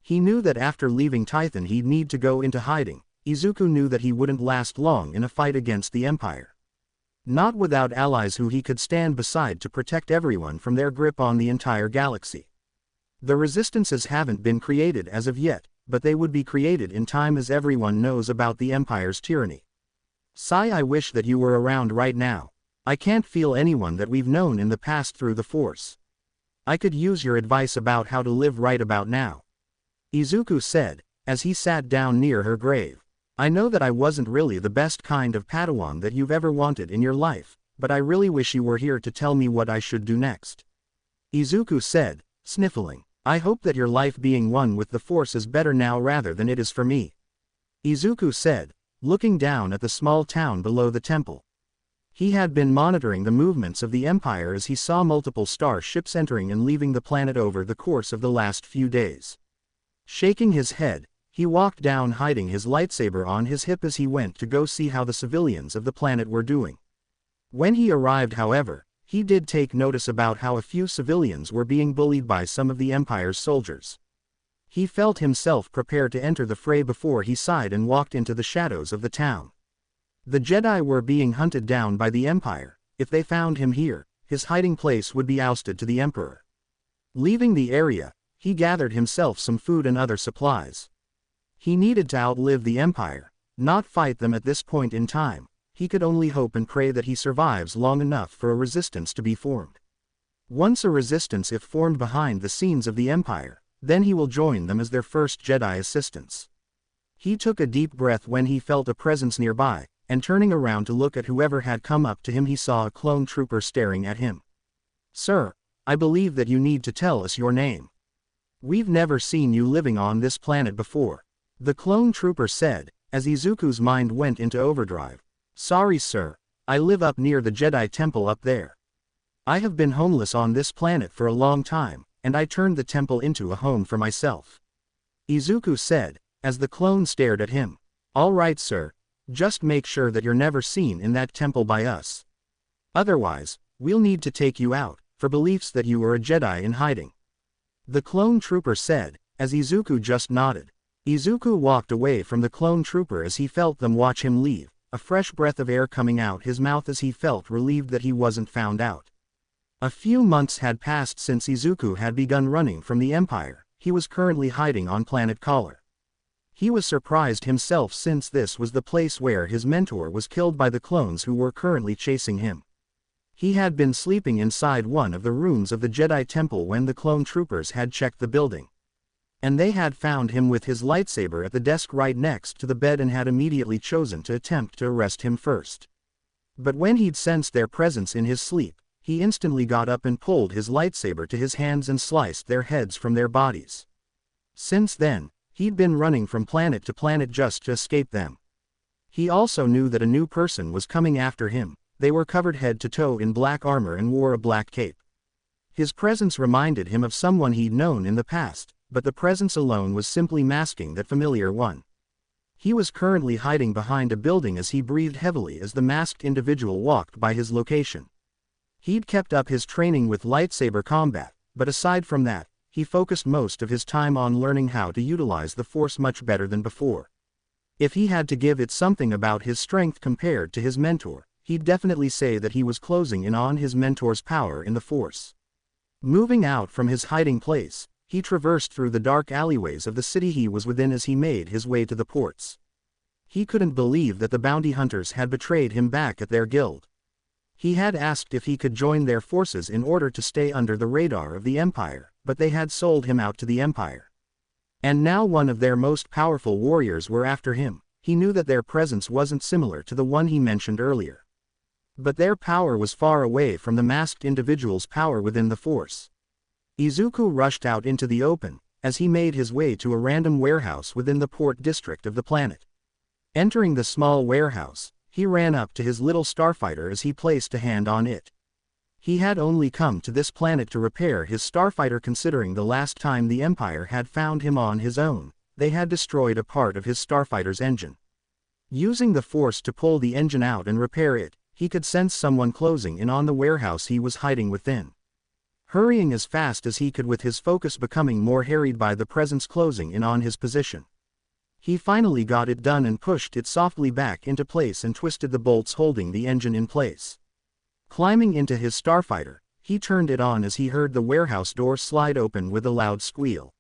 He knew that after leaving Tython he'd need to go into hiding. Izuku knew that he wouldn't last long in a fight against the Empire. Not without allies who he could stand beside to protect everyone from their grip on the entire galaxy. The resistances haven't been created as of yet, but they would be created in time as everyone knows about the Empire's tyranny. I wish that you were around right now. I can't feel anyone that we've known in the past through the Force. I could use your advice about how to live right about now. Izuku said, as he sat down near her grave. I know that I wasn't really the best kind of Padawan that you've ever wanted in your life, but I really wish you were here to tell me what I should do next. Izuku said, sniffling. I hope that your life being one with the Force is better now rather than it is for me. Izuku said, looking down at the small town below the temple. He had been monitoring the movements of the Empire as he saw multiple starships entering and leaving the planet over the course of the last few days. Shaking his head, he walked down hiding his lightsaber on his hip as he went to go see how the civilians of the planet were doing. When he arrived, however, he did take notice about how a few civilians were being bullied by some of the Empire's soldiers. He felt himself prepared to enter the fray before he sighed and walked into the shadows of the town. The Jedi were being hunted down by the Empire. If they found him here, his hiding place would be ousted to the Emperor. Leaving the area, he gathered himself some food and other supplies. He needed to outlive the Empire, not fight them at this point in time. He could only hope and pray that he survives long enough for a resistance to be formed. Once a resistance is formed behind the scenes of the Empire, then he will join them as their first Jedi assistants. He took a deep breath when he felt a presence nearby, and turning around to look at whoever had come up to him, he saw a clone trooper staring at him. Sir, I believe that you need to tell us your name. We've never seen you living on this planet before, the clone trooper said, as Izuku's mind went into overdrive. Sorry sir, I live up near the Jedi temple up there. I have been homeless on this planet for a long time, and I turned the temple into a home for myself. Izuku said, as the clone stared at him. All right sir, just make sure that you're never seen in that temple by us. Otherwise, we'll need to take you out, for beliefs that you are a Jedi in hiding. The clone trooper said, as Izuku just nodded. Izuku walked away from the clone trooper as he felt them watch him leave, a fresh breath of air coming out his mouth as he felt relieved that he wasn't found out. A few months had passed since Izuku had begun running from the Empire. He was currently hiding on planet Collar. He was surprised himself since this was the place where his mentor was killed by the clones who were currently chasing him. He had been sleeping inside one of the rooms of the Jedi Temple when the clone troopers had checked the building. And they had found him with his lightsaber at the desk right next to the bed and had immediately chosen to attempt to arrest him first. But when he'd sensed their presence in his sleep, he instantly got up and pulled his lightsaber to his hands and sliced their heads from their bodies. Since then, he'd been running from planet to planet just to escape them. He also knew that a new person was coming after him. They were covered head to toe in black armor and wore a black cape. His presence reminded him of someone he'd known in the past, but the presence alone was simply masking that familiar one. He was currently hiding behind a building as he breathed heavily as the masked individual walked by his location. He'd kept up his training with lightsaber combat, but aside from that, he focused most of his time on learning how to utilize the Force much better than before. If he had to give it something about his strength compared to his mentor, he'd definitely say that he was closing in on his mentor's power in the Force. Moving out from his hiding place, he traversed through the dark alleyways of the city he was within as he made his way to the ports. He couldn't believe that the bounty hunters had betrayed him back at their guild. He had asked if he could join their forces in order to stay under the radar of the Empire, but they had sold him out to the Empire. And now one of their most powerful warriors were after him. He knew that their presence wasn't similar to the one he mentioned earlier. But their power was far away from the masked individual's power within the Force. Izuku rushed out into the open, as he made his way to a random warehouse within the port district of the planet. Entering the small warehouse, he ran up to his little starfighter as he placed a hand on it. He had only come to this planet to repair his starfighter, considering the last time the Empire had found him on his own, they had destroyed a part of his starfighter's engine. Using the Force to pull the engine out and repair it, he could sense someone closing in on the warehouse he was hiding within. Hurrying as fast as he could with his focus becoming more harried by the presence closing in on his position. He finally got it done and pushed it softly back into place and twisted the bolts holding the engine in place. Climbing into his starfighter, he turned it on as he heard the warehouse door slide open with a loud squeal.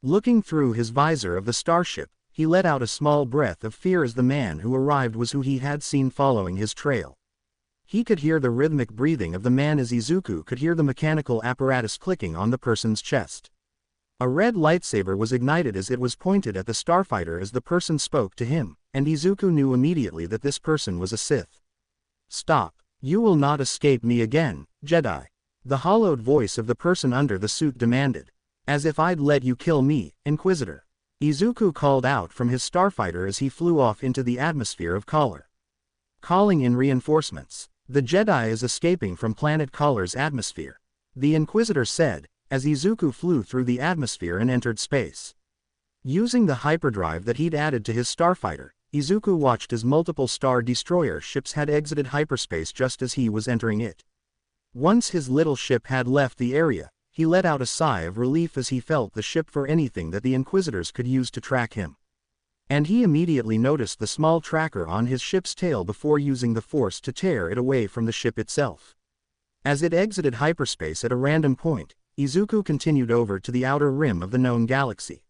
Looking through his visor of the starship, he let out a small breath of fear as the man who arrived was who he had seen following his trail. He could hear the rhythmic breathing of the man as Izuku could hear the mechanical apparatus clicking on the person's chest. A red lightsaber was ignited as it was pointed at the starfighter as the person spoke to him, and Izuku knew immediately that this person was a Sith. "Stop. You will not escape me again, Jedi," the hollowed voice of the person under the suit demanded. "As if I'd let you kill me, Inquisitor," Izuku called out from his starfighter as he flew off into the atmosphere of Kalar. Calling in reinforcements. "The Jedi is escaping from planet Kalar's atmosphere," the Inquisitor said, as Izuku flew through the atmosphere and entered space. Using the hyperdrive that he'd added to his starfighter, Izuku watched as multiple Star Destroyer ships had exited hyperspace just as he was entering it. Once his little ship had left the area, he let out a sigh of relief as he felt the ship for anything that the Inquisitors could use to track him. And he immediately noticed the small tracker on his ship's tail before using the Force to tear it away from the ship itself. As it exited hyperspace at a random point, Izuku continued over to the outer rim of the known galaxy.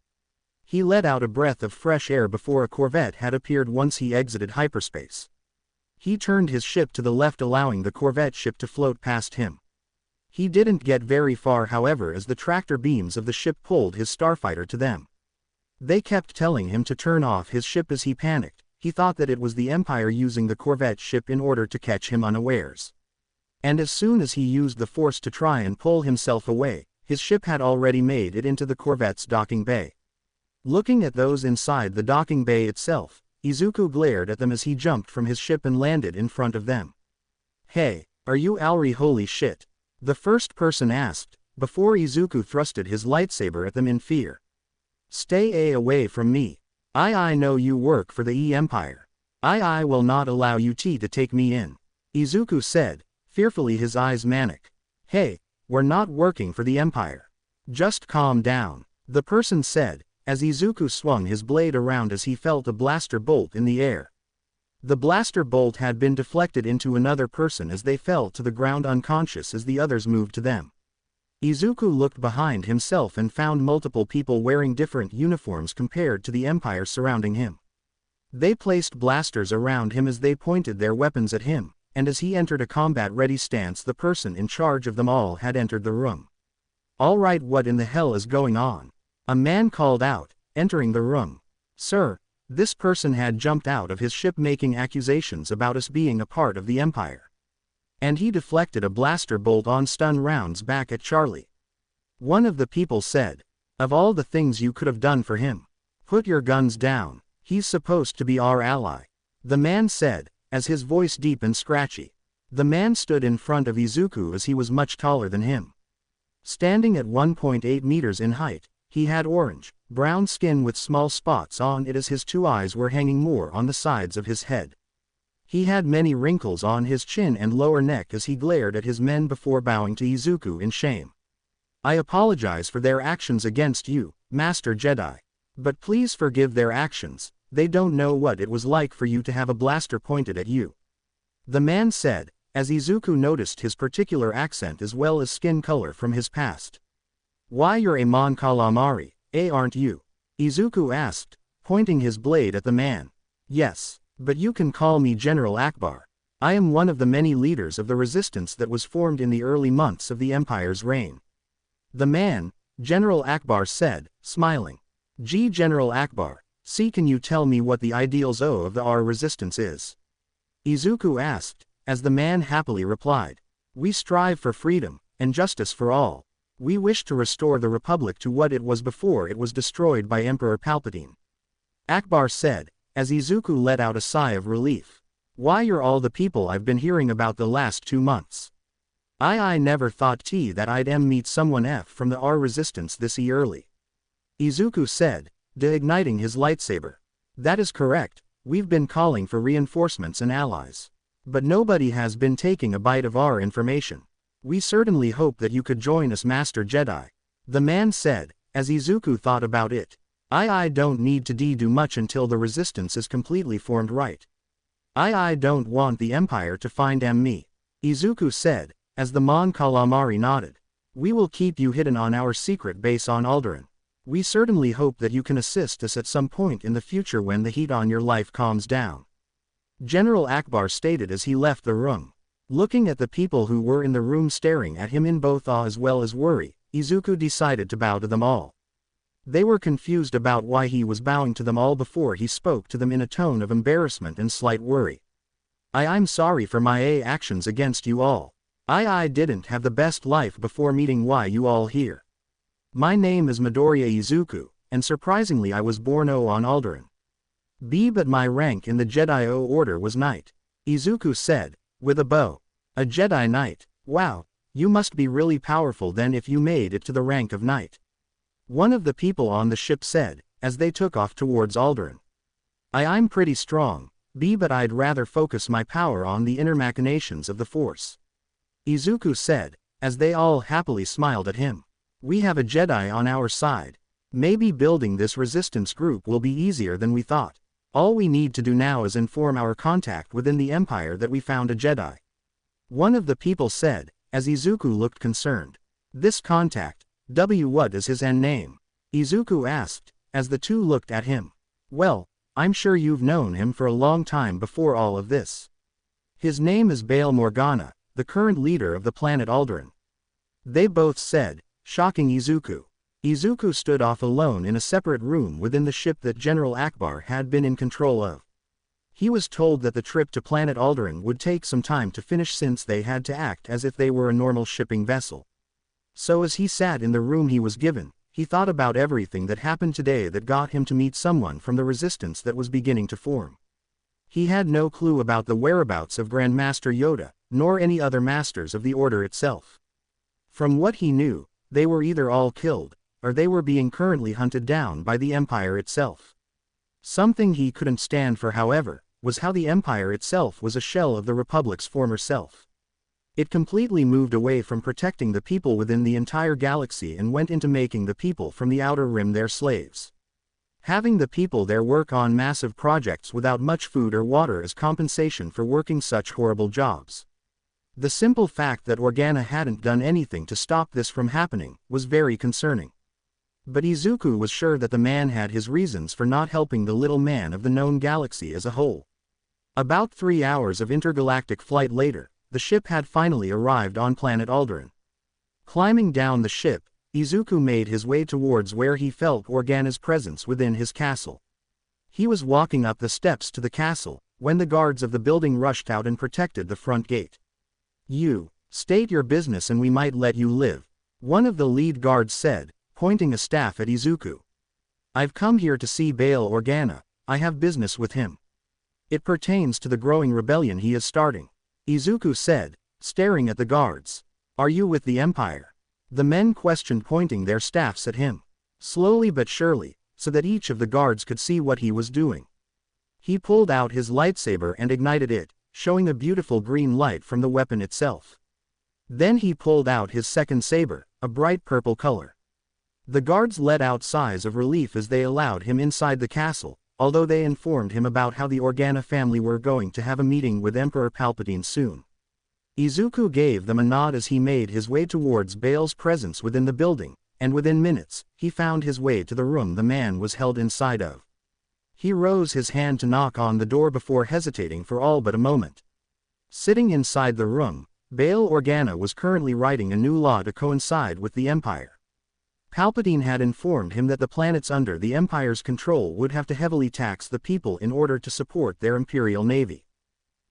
He let out a breath of fresh air before a corvette had appeared once he exited hyperspace. He turned his ship to the left, allowing the corvette ship to float past him. He didn't get very far, however, as the tractor beams of the ship pulled his starfighter to them. They kept telling him to turn off his ship as he panicked. He thought that it was the Empire using the corvette ship in order to catch him unawares. And as soon as he used the Force to try and pull himself away, his ship had already made it into the corvette's docking bay. Looking at those inside the docking bay itself, Izuku glared at them as he jumped from his ship and landed in front of them. "Hey, are you Alri? Holy shit," the first person asked, before Izuku thrusted his lightsaber at them in fear. "Stay away from me. I know you work for the Empire. I will not allow you to take me in," Izuku said, fearfully, his eyes manic. "Hey, we're not working for the Empire. Just calm down," the person said, as Izuku swung his blade around as he felt a blaster bolt in the air. The blaster bolt had been deflected into another person as they fell to the ground unconscious as the others moved to them. Izuku looked behind himself and found multiple people wearing different uniforms compared to the Empire surrounding him. They placed blasters around him as they pointed their weapons at him, and as he entered a combat-ready stance, the person in charge of them all had entered the room. "All right, what in the hell is going on?" a man called out, entering the room. "Sir," this person had jumped out of his ship making accusations about us being a part of the Empire. And he deflected a blaster bolt on stun rounds back at Charlie. One of the people said, "Of all the things you could have done for him, put your guns down. He's supposed to be our ally," the man said, as his voice deep and scratchy. The man stood in front of Izuku as he was much taller than him. Standing at 1.8 meters in height, he had orange, brown skin with small spots on it as his two eyes were hanging more on the sides of his head. He had many wrinkles on his chin and lower neck as he glared at his men before bowing to Izuku in shame. "I apologize for their actions against you, Master Jedi. But please forgive their actions. They don't know what it was like for you to have a blaster pointed at you," the man said, as Izuku noticed his particular accent as well as skin color from his past. "Why, you're a Mon Calamari, aren't you?" Izuku asked, pointing his blade at the man. "Yes, but you can call me General Akbar. I am one of the many leaders of the resistance that was formed in the early months of the Empire's reign," the man, General Akbar, said, smiling. "General Akbar, can you tell me what the ideals of our resistance is?" Izuku asked, as the man happily replied. "We strive for freedom and justice for all. We wish to restore the Republic to what it was before it was destroyed by Emperor Palpatine," Akbar said, as Izuku let out a sigh of relief. "Why, you're all the people I've been hearing about the last 2 months. I never thought that I'd meet someone from the R resistance this early," Izuku said, igniting his lightsaber. "That is correct, we've been calling for reinforcements and allies. But nobody has been taking a bite of our information. We certainly hope that you could join us, Master Jedi," the man said, as Izuku thought about it. I don't need to do much until the resistance is completely formed, right? I don't want the Empire to find me," Izuku said, as the Mon Calamari nodded. "We will keep you hidden on our secret base on Alderaan. We certainly hope that you can assist us at some point in the future when the heat on your life calms down," General Akbar stated as he left the room. Looking at the people who were in the room staring at him in both awe as well as worry, Izuku decided to bow to them all. They were confused about why he was bowing to them all before he spoke to them in a tone of embarrassment and slight worry. I'm sorry for my actions against you all. I didn't have the best life before meeting why you all here. My name is Midoriya Izuku, and surprisingly I was born on Alderaan. But my rank in the Jedi Order was Knight. Izuku said, with a bow. A Jedi Knight, wow, you must be really powerful then if you made it to the rank of Knight. One of the people on the ship said, as they took off towards Alderaan. I'm pretty strong, but I'd rather focus my power on the inner machinations of the Force. Izuku said, as they all happily smiled at him. We have a Jedi on our side. Maybe building this resistance group will be easier than we thought. All we need to do now is inform our contact within the Empire that we found a Jedi. One of the people said, as Izuku looked concerned. This contact, what is his end name? Izuku asked, as the two looked at him. Well, I'm sure you've known him for a long time before all of this. His name is Bail Morgana, the current leader of the planet Alderaan. They both said, shocking Izuku. Izuku stood off alone in a separate room within the ship that General Akbar had been in control of. He was told that the trip to planet Alderaan would take some time to finish since they had to act as if they were a normal shipping vessel. So as he sat in the room he was given, he thought about everything that happened today that got him to meet someone from the resistance that was beginning to form. He had no clue about the whereabouts of Grandmaster Yoda, nor any other masters of the Order itself. From what he knew, they were either all killed, or they were being currently hunted down by the Empire itself. Something he couldn't stand for, however, was how the Empire itself was a shell of the Republic's former self. It completely moved away from protecting the people within the entire galaxy and went into making the people from the Outer Rim their slaves. Having the people there work on massive projects without much food or water as compensation for working such horrible jobs. The simple fact that Organa hadn't done anything to stop this from happening was very concerning. But Izuku was sure that the man had his reasons for not helping the little man of the known galaxy as a whole. About 3 hours of intergalactic flight later, the ship had finally arrived on planet Alderaan. Climbing down the ship, Izuku made his way towards where he felt Organa's presence within his castle. He was walking up the steps to the castle, when the guards of the building rushed out and protected the front gate. You, state your business and we might let you live, one of the lead guards said, pointing a staff at Izuku. I've come here to see Bail Organa, I have business with him. It pertains to the growing rebellion he is starting. Izuku said, staring at the guards. Are you with the Empire? The men questioned, pointing their staffs at him. Slowly but surely, so that each of the guards could see what he was doing. He pulled out his lightsaber and ignited it, showing a beautiful green light from the weapon itself. Then he pulled out his second saber, a bright purple color. The guards let out sighs of relief as they allowed him inside the castle, although they informed him about how the Organa family were going to have a meeting with Emperor Palpatine soon. Izuku gave them a nod as he made his way towards Bail's presence within the building, and within minutes, he found his way to the room the man was held inside of. He rose his hand to knock on the door before hesitating for all but a moment. Sitting inside the room, Bail Organa was currently writing a new law to coincide with the Empire. Palpatine had informed him that the planets under the Empire's control would have to heavily tax the people in order to support their Imperial Navy.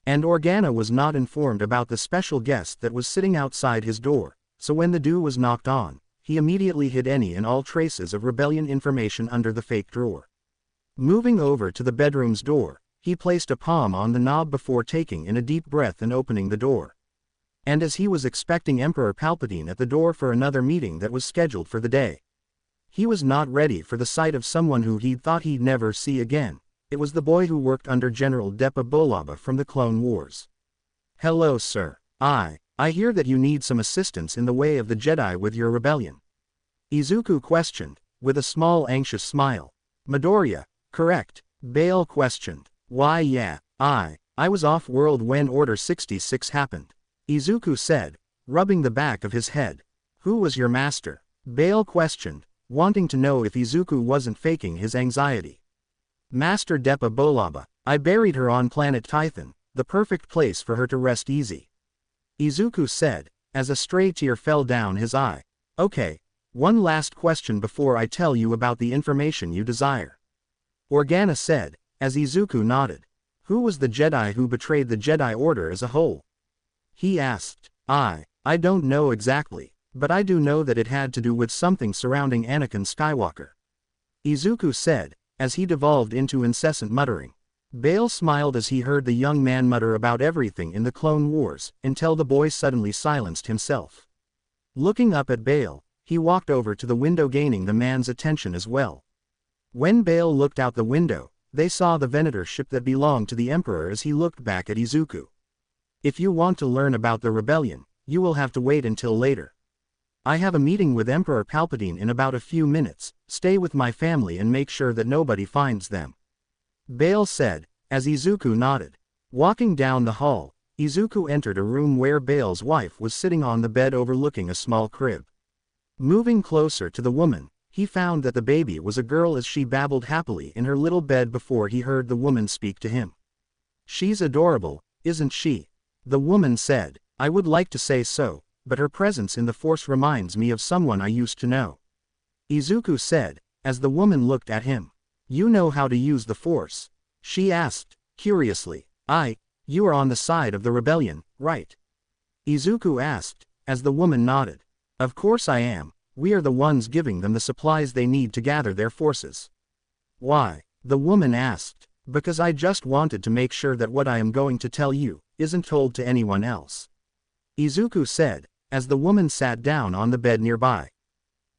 And Organa was not informed about the special guest that was sitting outside his door, so when the door was knocked on, he immediately hid any and all traces of rebellion information under the fake drawer. Moving over to the bedroom's door, he placed a palm on the knob before taking in a deep breath and opening the door. And as he was expecting Emperor Palpatine at the door for another meeting that was scheduled for the day, he was not ready for the sight of someone who he thought he'd never see again. It was the boy who worked under General Deku Bolaba from the Clone Wars. Hello, sir. I hear that you need some assistance in the way of the Jedi with your rebellion. Izuku questioned, with a small anxious smile. Midoriya, correct? Bail questioned. Why yeah, I was off-world when Order 66 happened. Izuku said, rubbing the back of his head. Who was your master? Bail questioned, wanting to know if Izuku wasn't faking his anxiety. Master Deku Bolaba. I buried her on planet Tython, the perfect place for her to rest easy. Izuku said, as a stray tear fell down his eye. Okay. One last question before I tell you about the information you desire. Organa said, as Izuku nodded. Who was the Jedi who betrayed the Jedi Order as a whole? He asked. I don't know exactly, but I do know that it had to do with something surrounding Anakin Skywalker. Izuku said, as he devolved into incessant muttering. Bale smiled as he heard the young man mutter about everything in the Clone Wars, until the boy suddenly silenced himself. Looking up at Bale, he walked over to the window, gaining the man's attention as well. When Bale looked out the window, they saw the Venator ship that belonged to the Emperor as he looked back at Izuku. If you want to learn about the rebellion, you will have to wait until later. I have a meeting with Emperor Palpatine in about a few minutes. Stay with my family and make sure that nobody finds them. Bale said, as Izuku nodded. Walking down the hall, Izuku entered a room where Bale's wife was sitting on the bed overlooking a small crib. Moving closer to the woman, he found that the baby was a girl as she babbled happily in her little bed before he heard the woman speak to him. She's adorable, isn't she? The woman said. I would like to say so, but her presence in the Force reminds me of someone I used to know. Izuku said, as the woman looked at him. You know how to use the Force? She asked, curiously. You are on the side of the rebellion, right? Izuku asked, as the woman nodded. Of course I am. We are the ones giving them the supplies they need to gather their forces. Why? The woman asked. Because I just wanted to make sure that what I am going to tell you isn't told to anyone else. Izuku said, as the woman sat down on the bed nearby.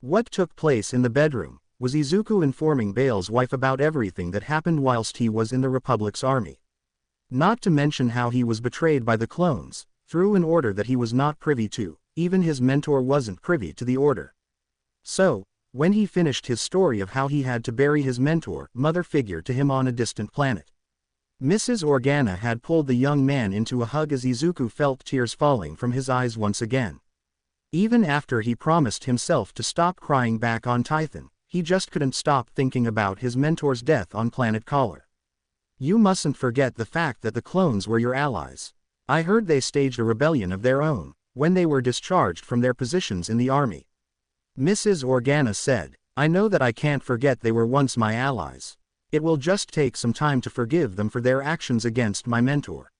What took place in the bedroom? Was Izuku informing Bale's wife about everything that happened whilst he was in the Republic's army? Not to mention how he was betrayed by the clones, through an order that he was not privy to. Even his mentor wasn't privy to the order. So, when he finished his story of how he had to bury his mentor, mother figure to him on a distant planet, Mrs. Organa had pulled the young man into a hug as Izuku felt tears falling from his eyes once again. Even after he promised himself to stop crying back on Tython, he just couldn't stop thinking about his mentor's death on planet Caller. You mustn't forget the fact that the clones were your allies. I heard they staged a rebellion of their own, when they were discharged from their positions in the army. Mrs. Organa said, I know that I can't forget they were once my allies. It will just take some time to forgive them for their actions against my mentor.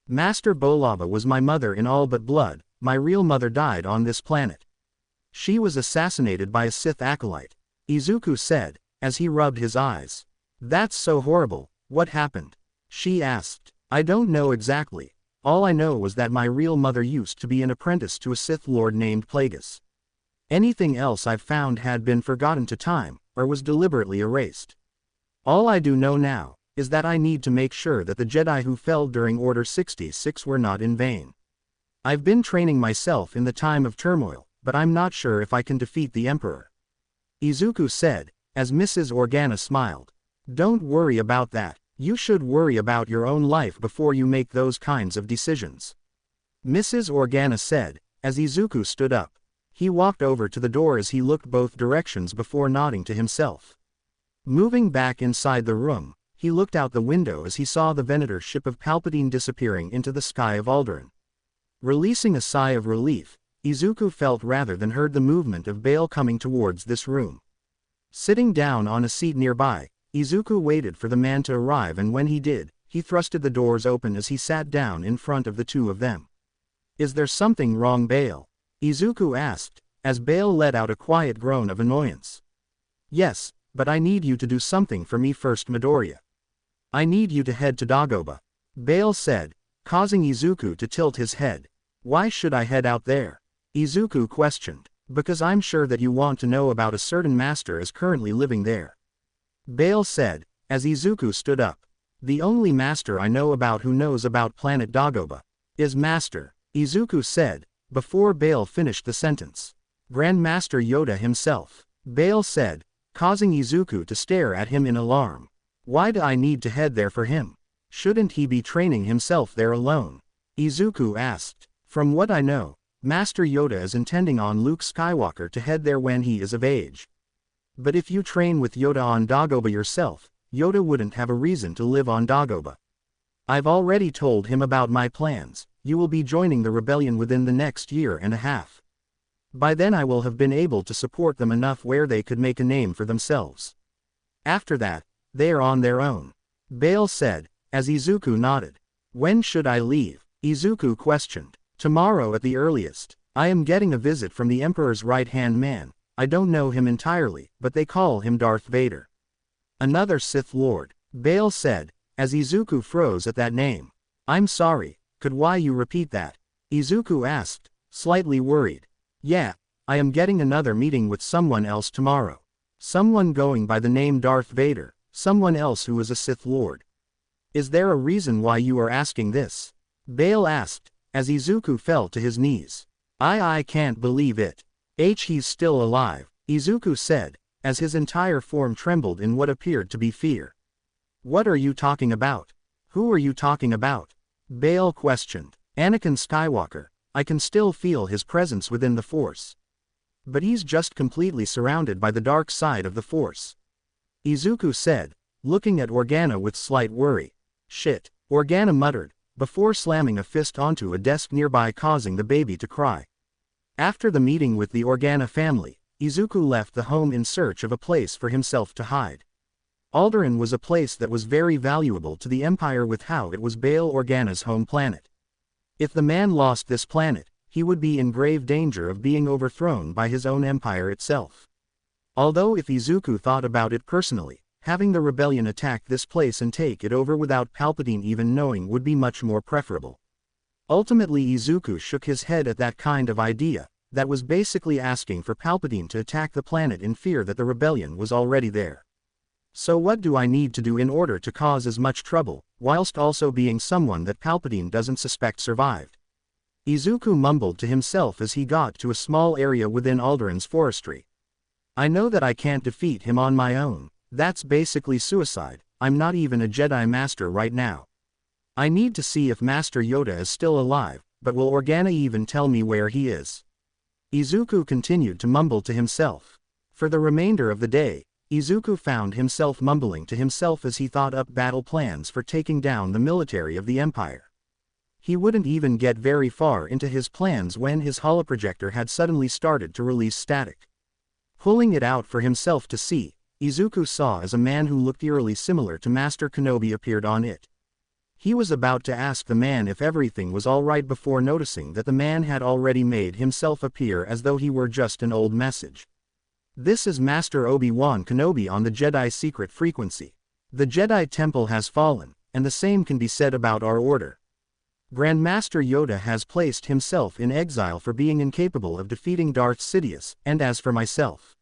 Master Bolava was my mother in all but blood. My real mother died on this planet. She was assassinated by a Sith acolyte, Izuku said, as he rubbed his eyes. That's so horrible. What happened? She asked. I don't know exactly. All I know was that my real mother used to be an apprentice to a Sith Lord named Plagueis. Anything else I've found had been forgotten to time, or was deliberately erased. All I do know now is that I need to make sure that the Jedi who fell during Order 66 were not in vain. I've been training myself in the time of turmoil, but I'm not sure if I can defeat the Emperor. Izuku said, as Mrs. Organa smiled. Don't worry about that. You should worry about your own life before you make those kinds of decisions. Mrs. Organa said, as Izuku stood up. He walked over to the door as he looked both directions before nodding to himself. Moving back inside the room, he looked out the window as he saw the Venator ship of Palpatine disappearing into the sky of Alderaan. Releasing a sigh of relief, Izuku felt rather than heard the movement of Bale coming towards this room. Sitting down on a seat nearby, Izuku waited for the man to arrive, and when he did, he thrusted the doors open as he sat down in front of the two of them. Is there something wrong, Bale? Izuku asked, as Bale let out a quiet groan of annoyance. Yes, but I need you to do something for me first, Midoriya. I need you to head to Dagobah, Bale said, causing Izuku to tilt his head. Why should I head out there? Izuku questioned. Because I'm sure that you want to know about a certain master is currently living there, Bale said, as Izuku stood up. The only master I know about who knows about planet Dagobah is Master, Izuku said, before Bale finished the sentence. Grand Master Yoda himself, Bale said, causing Izuku to stare at him in alarm. Why do I need to head there for him? Shouldn't he be training himself there alone? Izuku asked. From what I know, Master Yoda is intending on Luke Skywalker to head there when he is of age. But if you train with Yoda on Dagobah yourself, Yoda wouldn't have a reason to live on Dagobah. I've already told him about my plans, you will be joining the rebellion within the next year and a half. By then I will have been able to support them enough where they could make a name for themselves. After that, they are on their own. Bale said, as Izuku nodded. When should I leave? Izuku questioned. Tomorrow at the earliest. I am getting a visit from the Emperor's right-hand man. I don't know him entirely, but they call him Darth Vader. Another Sith Lord. Bale said, as Izuku froze at that name. I'm sorry, could you repeat that? Izuku asked, slightly worried. Yeah, I am getting another meeting with someone else tomorrow. Someone going by the name Darth Vader, someone else who is a Sith Lord. Is there a reason why you are asking this? Bale asked, as Izuku fell to his knees. I can't believe it. He's still alive, Izuku said, as his entire form trembled in what appeared to be fear. What are you talking about? Who are you talking about? Bale questioned. Anakin Skywalker. I can still feel his presence within the Force. But he's just completely surrounded by the dark side of the Force. Izuku said, looking at Organa with slight worry. Shit, Organa muttered, before slamming a fist onto a desk nearby causing the baby to cry. After the meeting with the Organa family, Izuku left the home in search of a place for himself to hide. Alderaan was a place that was very valuable to the Empire with how it was Bail Organa's home planet. If the man lost this planet, he would be in grave danger of being overthrown by his own empire itself. Although if Izuku thought about it personally, having the rebellion attack this place and take it over without Palpatine even knowing would be much more preferable. Ultimately Izuku shook his head at that kind of idea, that was basically asking for Palpatine to attack the planet in fear that the rebellion was already there. So what do I need to do in order to cause as much trouble, whilst also being someone that Palpatine doesn't suspect survived? Izuku mumbled to himself as he got to a small area within Alderaan's forestry. I know that I can't defeat him on my own, that's basically suicide, I'm not even a Jedi Master right now. I need to see if Master Yoda is still alive, but will Organa even tell me where he is? Izuku continued to mumble to himself. For the remainder of the day, Izuku found himself mumbling to himself as he thought up battle plans for taking down the military of the Empire. He wouldn't even get very far into his plans when his holoprojector had suddenly started to release static. Pulling it out for himself to see, Izuku saw as a man who looked eerily similar to Master Kenobi appeared on it. He was about to ask the man if everything was alright before noticing that the man had already made himself appear as though he were just an old message. This is Master Obi-Wan Kenobi on the Jedi secret frequency. The Jedi Temple has fallen, and the same can be said about our order. Grandmaster Yoda has placed himself in exile for being incapable of defeating Darth Sidious, and as for myself,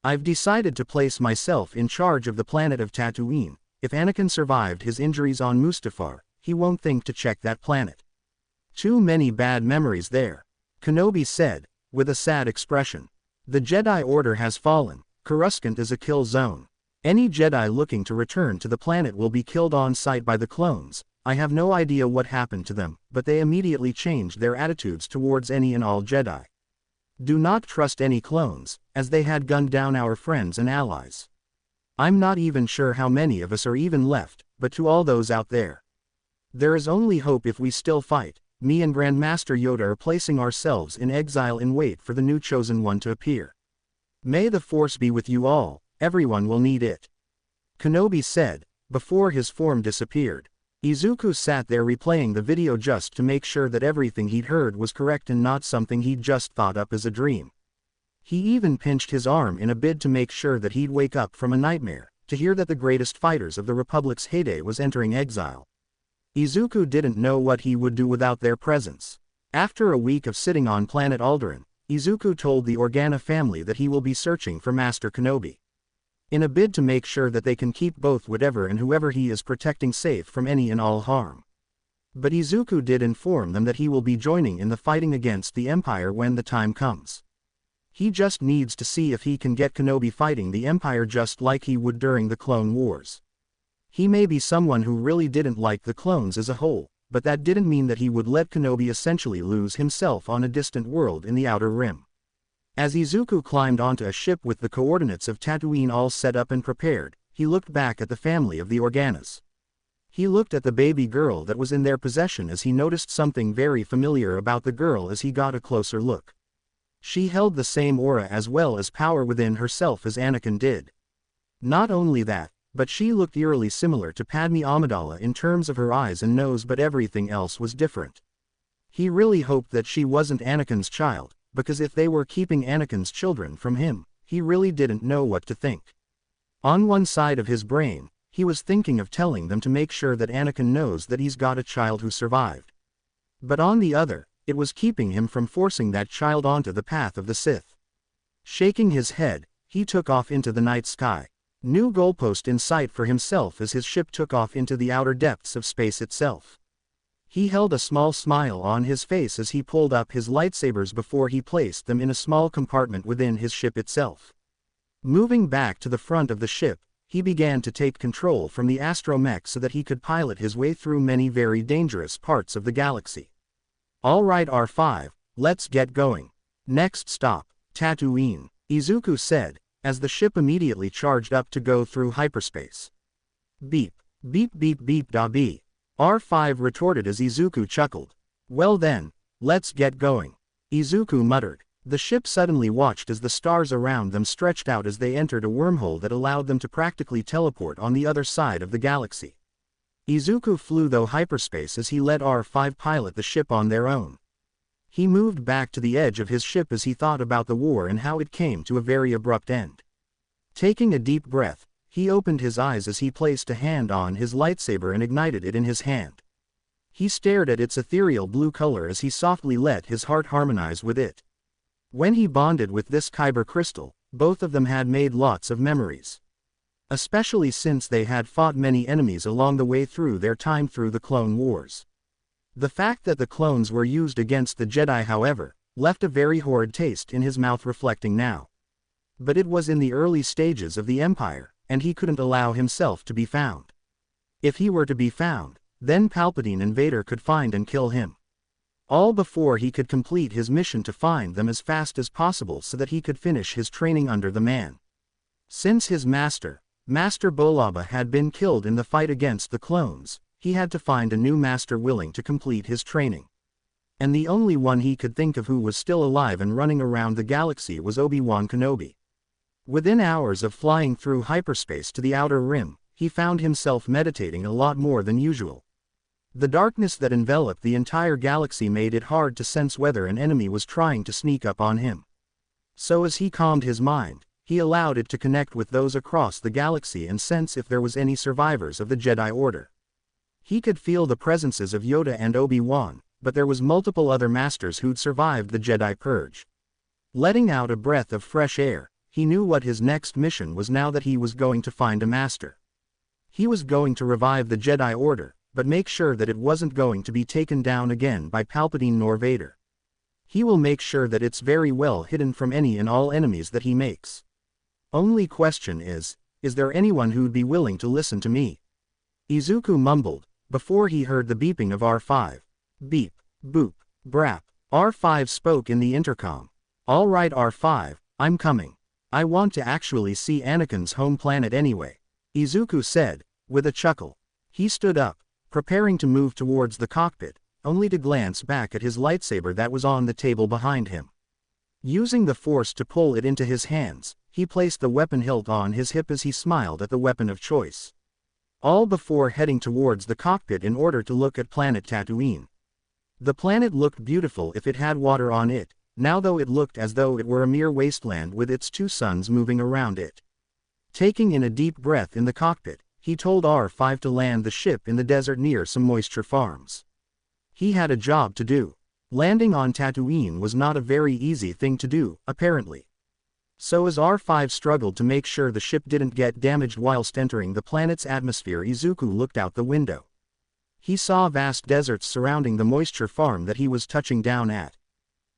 I've decided to place myself in charge of the planet of Tatooine. If Anakin survived his injuries on Mustafar, he won't think to check that planet. Too many bad memories there, Kenobi said, with a sad expression. The Jedi Order has fallen, Coruscant is a kill zone. Any Jedi looking to return to the planet will be killed on sight by the clones. I have no idea what happened to them, but they immediately changed their attitudes towards any and all Jedi. Do not trust any clones, as they had gunned down our friends and allies. I'm not even sure how many of us are even left, but to all those out there, there is only hope if we still fight. Me and Grandmaster Yoda are placing ourselves in exile in wait for the new chosen one to appear. May the Force be with you all, everyone will need it. Kenobi said, before his form disappeared. Izuku sat there replaying the video just to make sure that everything he'd heard was correct and not something he'd just thought up as a dream. He even pinched his arm in a bid to make sure that he'd wake up from a nightmare, to hear that the greatest fighters of the Republic's heyday was entering exile. Izuku didn't know what he would do without their presence. After a week of sitting on planet Alderaan, Izuku told the Organa family that he will be searching for Master Kenobi, in a bid to make sure that they can keep both whatever and whoever he is protecting safe from any and all harm. But Izuku did inform them that he will be joining in the fighting against the Empire when the time comes. He just needs to see if he can get Kenobi fighting the Empire just like he would during the Clone Wars. He may be someone who really didn't like the clones as a whole, but that didn't mean that he would let Kenobi essentially lose himself on a distant world in the Outer Rim. As Izuku climbed onto a ship with the coordinates of Tatooine all set up and prepared, he looked back at the family of the Organas. He looked at the baby girl that was in their possession as he noticed something very familiar about the girl as he got a closer look. She held the same aura as well as power within herself as Anakin did. Not only that, but she looked eerily similar to Padme Amidala in terms of her eyes and nose, but everything else was different. He really hoped that she wasn't Anakin's child, because if they were keeping Anakin's children from him, he really didn't know what to think. On one side of his brain, he was thinking of telling them to make sure that Anakin knows that he's got a child who survived. But on the other, it was keeping him from forcing that child onto the path of the Sith. Shaking his head, he took off into the night sky. New goalpost in sight for himself as his ship took off into the outer depths of space itself. He held a small smile on his face as he pulled up his lightsabers before he placed them in a small compartment within his ship itself. Moving back to the front of the ship, he began to take control from the astromech so that he could pilot his way through many very dangerous parts of the galaxy. "Alright R5, let's get going. Next stop, Tatooine," Izuku said, as the ship immediately charged up to go through hyperspace. "Beep, beep beep beep da beep," R5 retorted as Izuku chuckled. "Well then, let's get going," Izuku muttered. The ship suddenly watched as the stars around them stretched out as they entered a wormhole that allowed them to practically teleport on the other side of the galaxy. Izuku flew through hyperspace as he let R5 pilot the ship on their own. He moved back to the edge of his ship as he thought about the war and how it came to a very abrupt end. Taking a deep breath, he opened his eyes as he placed a hand on his lightsaber and ignited it in his hand. He stared at its ethereal blue color as he softly let his heart harmonize with it. When he bonded with this kyber crystal, both of them had made lots of memories. Especially since they had fought many enemies along the way through their time through the Clone Wars. The fact that the clones were used against the Jedi, however, left a very horrid taste in his mouth reflecting now. But it was in the early stages of the Empire, and he couldn't allow himself to be found. If he were to be found, then Palpatine and Vader could find and kill him. All before he could complete his mission to find them as fast as possible so that he could finish his training under the man. Since his master, Master Bolaba, had been killed in the fight against the clones, he had to find a new master willing to complete his training. And the only one he could think of who was still alive and running around the galaxy was Obi-Wan Kenobi. Within hours of flying through hyperspace to the outer rim, he found himself meditating a lot more than usual. The darkness that enveloped the entire galaxy made it hard to sense whether an enemy was trying to sneak up on him. So as he calmed his mind, he allowed it to connect with those across the galaxy and sense if there was any survivors of the Jedi Order. He could feel the presences of Yoda and Obi-Wan, but there was multiple other masters who'd survived the Jedi Purge. Letting out a breath of fresh air, he knew what his next mission was now that he was going to find a master. He was going to revive the Jedi Order, but make sure that it wasn't going to be taken down again by Palpatine nor Vader. He will make sure that it's very well hidden from any and all enemies that he makes. Only question is there anyone who'd be willing to listen to me? Izuku mumbled, before he heard the beeping of R5. Beep, boop, brap. R5 spoke in the intercom. "Alright R5, I'm coming. I want to actually see Anakin's home planet anyway," Izuku said, with a chuckle. He stood up, preparing to move towards the cockpit, only to glance back at his lightsaber that was on the table behind him. Using the force to pull it into his hands, he placed the weapon hilt on his hip as he smiled at the weapon of choice. All before heading towards the cockpit in order to look at planet Tatooine. The planet looked beautiful if it had water on it, now though it looked as though it were a mere wasteland with its two suns moving around it. Taking in a deep breath in the cockpit, he told R5 to land the ship in the desert near some moisture farms. He had a job to do. Landing on Tatooine was not a very easy thing to do, apparently. So as R5 struggled to make sure the ship didn't get damaged whilst entering the planet's atmosphere, Izuku looked out the window. He saw vast deserts surrounding the moisture farm that he was touching down at.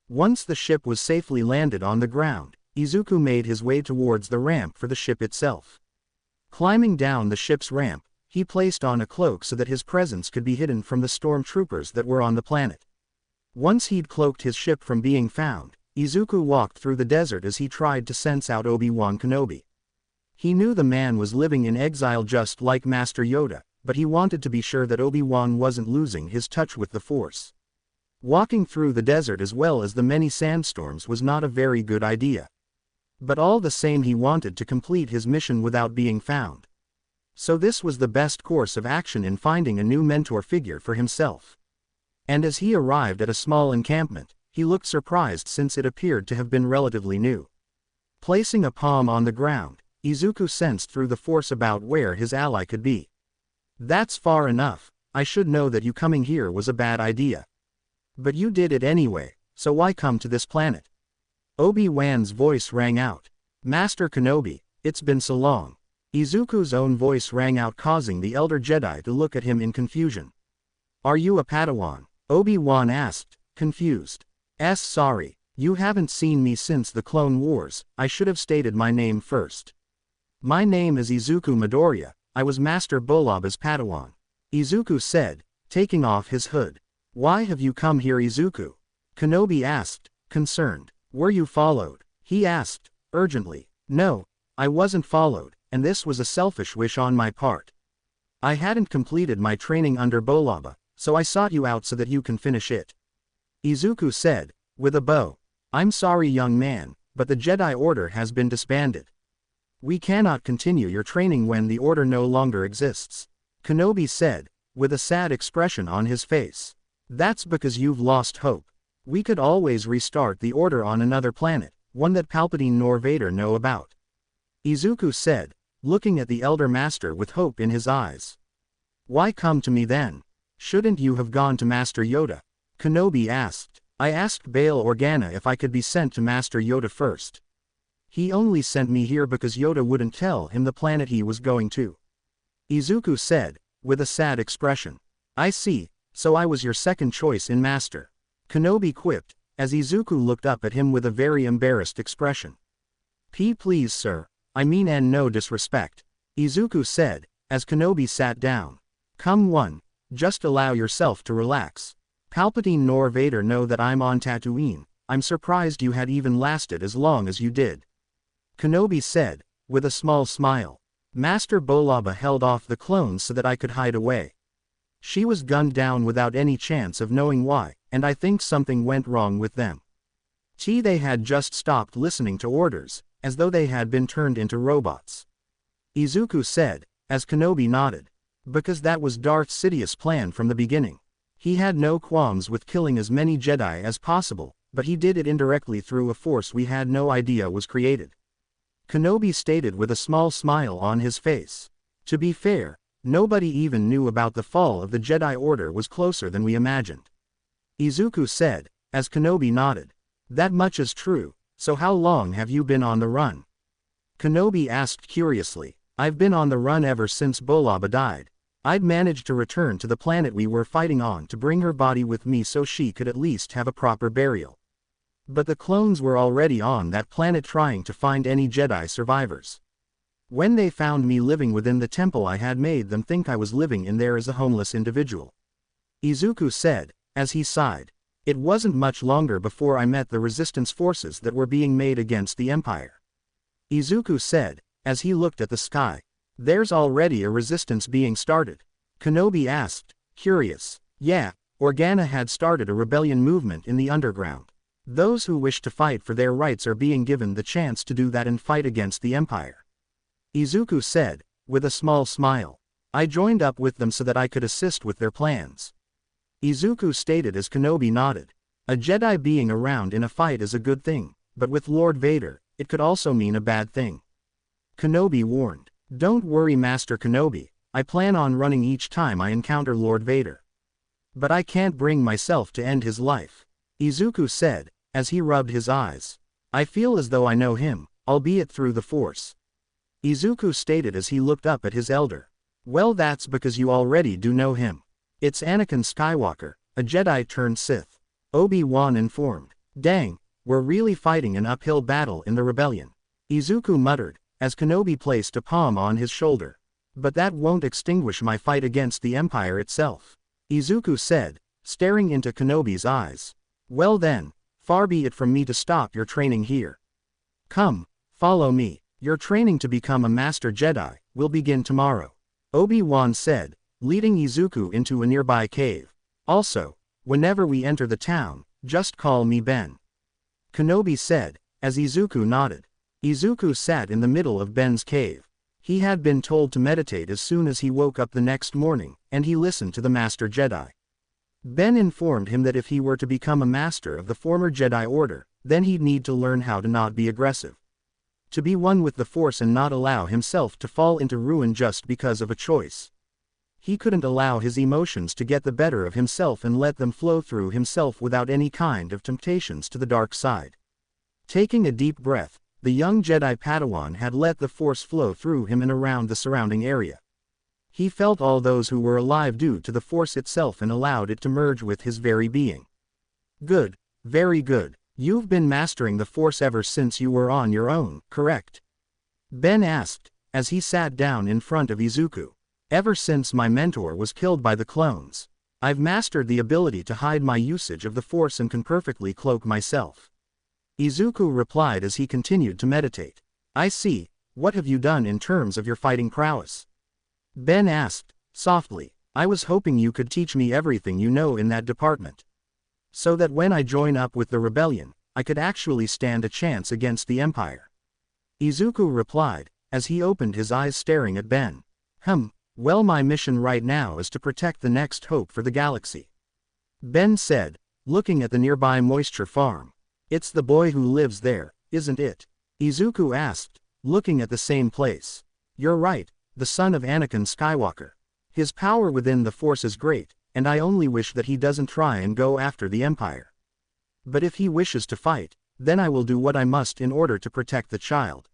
Once the ship was safely landed on the ground, Izuku made his way towards the ramp for the ship itself. Climbing down the ship's ramp, he placed on a cloak so that his presence could be hidden from the stormtroopers that were on the planet. Once he'd cloaked his ship from being found, Izuku walked through the desert as he tried to sense out Obi-Wan Kenobi. He knew the man was living in exile just like Master Yoda, but he wanted to be sure that Obi-Wan wasn't losing his touch with the Force. Walking through the desert as well as the many sandstorms was not a very good idea. But all the same he wanted to complete his mission without being found. So this was the best course of action in finding a new mentor figure for himself. And as he arrived at a small encampment, he looked surprised since it appeared to have been relatively new. Placing a palm on the ground, Izuku sensed through the Force about where his ally could be. That's far enough. I should know that you coming here was a bad idea. But you did it anyway, so why come to this planet? Obi-Wan's voice rang out. Master Kenobi, it's been so long. Izuku's own voice rang out, causing the elder Jedi to look at him in confusion. Are you a Padawan? Obi-Wan asked, confused. Sorry, you haven't seen me since the Clone Wars. I should have stated my name first. My name is Izuku Midoriya. I was Master Bolaba's Padawan. Izuku said, taking off his hood. Why have you come here, Izuku? Kenobi asked, concerned. Were you followed? He asked, urgently. No, I wasn't followed, and this was a selfish wish on my part. I hadn't completed my training under Bolaba, so I sought you out so that you can finish it. Izuku said, with a bow. I'm sorry, young man, but the Jedi Order has been disbanded. We cannot continue your training when the Order no longer exists. Kenobi said, with a sad expression on his face. That's because you've lost hope. We could always restart the Order on another planet, one that Palpatine nor Vader know about. Izuku said, looking at the Elder Master with hope in his eyes. Why come to me then? Shouldn't you have gone to Master Yoda? Kenobi asked. I asked Bail Organa if I could be sent to Master Yoda first. He only sent me here because Yoda wouldn't tell him the planet he was going to. Izuku said, with a sad expression. I see, so I was your second choice in Master. Kenobi quipped, as Izuku looked up at him with a very embarrassed expression. Please sir, I mean and no disrespect. Izuku said, as Kenobi sat down. Come one, just allow yourself to relax. Palpatine nor Vader know that I'm on Tatooine. I'm surprised you had even lasted as long as you did. Kenobi said, with a small smile. Master Bolaba held off the clones so that I could hide away. She was gunned down without any chance of knowing why, and I think something went wrong with them. They had just stopped listening to orders, as though they had been turned into robots. Izuku said, as Kenobi nodded. Because that was Darth Sidious's plan from the beginning. He had no qualms with killing as many Jedi as possible, but he did it indirectly through a force we had no idea was created. Kenobi stated with a small smile on his face. To be fair, nobody even knew about the fall of the Jedi Order was closer than we imagined. Izuku said, as Kenobi nodded. That much is true, so how long have you been on the run? Kenobi asked curiously. I've been on the run ever since Bolaba died. I'd managed to return to the planet we were fighting on to bring her body with me so she could at least have a proper burial. But the clones were already on that planet trying to find any Jedi survivors. When they found me living within the temple, I had made them think I was living in there as a homeless individual. Izuku said, as he sighed. It wasn't much longer before I met the resistance forces that were being made against the Empire. Izuku said, as he looked at the sky. There's already a resistance being started. Kenobi asked, curious. Yeah, Organa had started a rebellion movement in the underground. Those who wish to fight for their rights are being given the chance to do that and fight against the Empire. Izuku said, with a small smile. I joined up with them so that I could assist with their plans. Izuku stated as Kenobi nodded. A Jedi being around in a fight is a good thing, but with Lord Vader, it could also mean a bad thing. Kenobi warned. Don't worry, Master Kenobi, I plan on running each time I encounter Lord Vader. But I can't bring myself to end his life. Izuku said, as he rubbed his eyes. I feel as though I know him, albeit through the Force. Izuku stated as he looked up at his elder. Well, that's because you already do know him. It's Anakin Skywalker, a Jedi turned Sith. Obi-Wan informed. Dang, we're really fighting an uphill battle in the rebellion. Izuku muttered, as Kenobi placed a palm on his shoulder. But that won't extinguish my fight against the Empire itself. Izuku said, staring into Kenobi's eyes. Well then, far be it from me to stop your training here. Come, follow me. Your training to become a Master Jedi will begin tomorrow. Obi-Wan said, leading Izuku into a nearby cave. Also, whenever we enter the town, just call me Ben. Kenobi said, as Izuku nodded. Izuku sat in the middle of Ben's cave. He had been told to meditate as soon as he woke up the next morning, and he listened to the Master Jedi. Ben informed him that if he were to become a master of the former Jedi Order, then he'd need to learn how to not be aggressive. To be one with the Force and not allow himself to fall into ruin just because of a choice. He couldn't allow his emotions to get the better of himself and let them flow through himself without any kind of temptations to the dark side. Taking a deep breath, the young Jedi Padawan had let the Force flow through him and around the surrounding area. He felt all those who were alive due to the Force itself and allowed it to merge with his very being. Good, very good. You've been mastering the Force ever since you were on your own, correct? Ben asked, as he sat down in front of Izuku. Ever since my mentor was killed by the clones, I've mastered the ability to hide my usage of the Force and can perfectly cloak myself. Izuku replied as he continued to meditate. I see. What have you done in terms of your fighting prowess? Ben asked, softly. I was hoping you could teach me everything you know in that department. So that when I join up with the rebellion, I could actually stand a chance against the Empire. Izuku replied, as he opened his eyes staring at Ben. Well, my mission right now is to protect the next hope for the galaxy. Ben said, looking at the nearby moisture farm. It's the boy who lives there, isn't it? Izuku asked, looking at the same place. You're right, the son of Anakin Skywalker. His power within the Force is great, and I only wish that he doesn't try and go after the Empire. But if he wishes to fight, then I will do what I must in order to protect the child.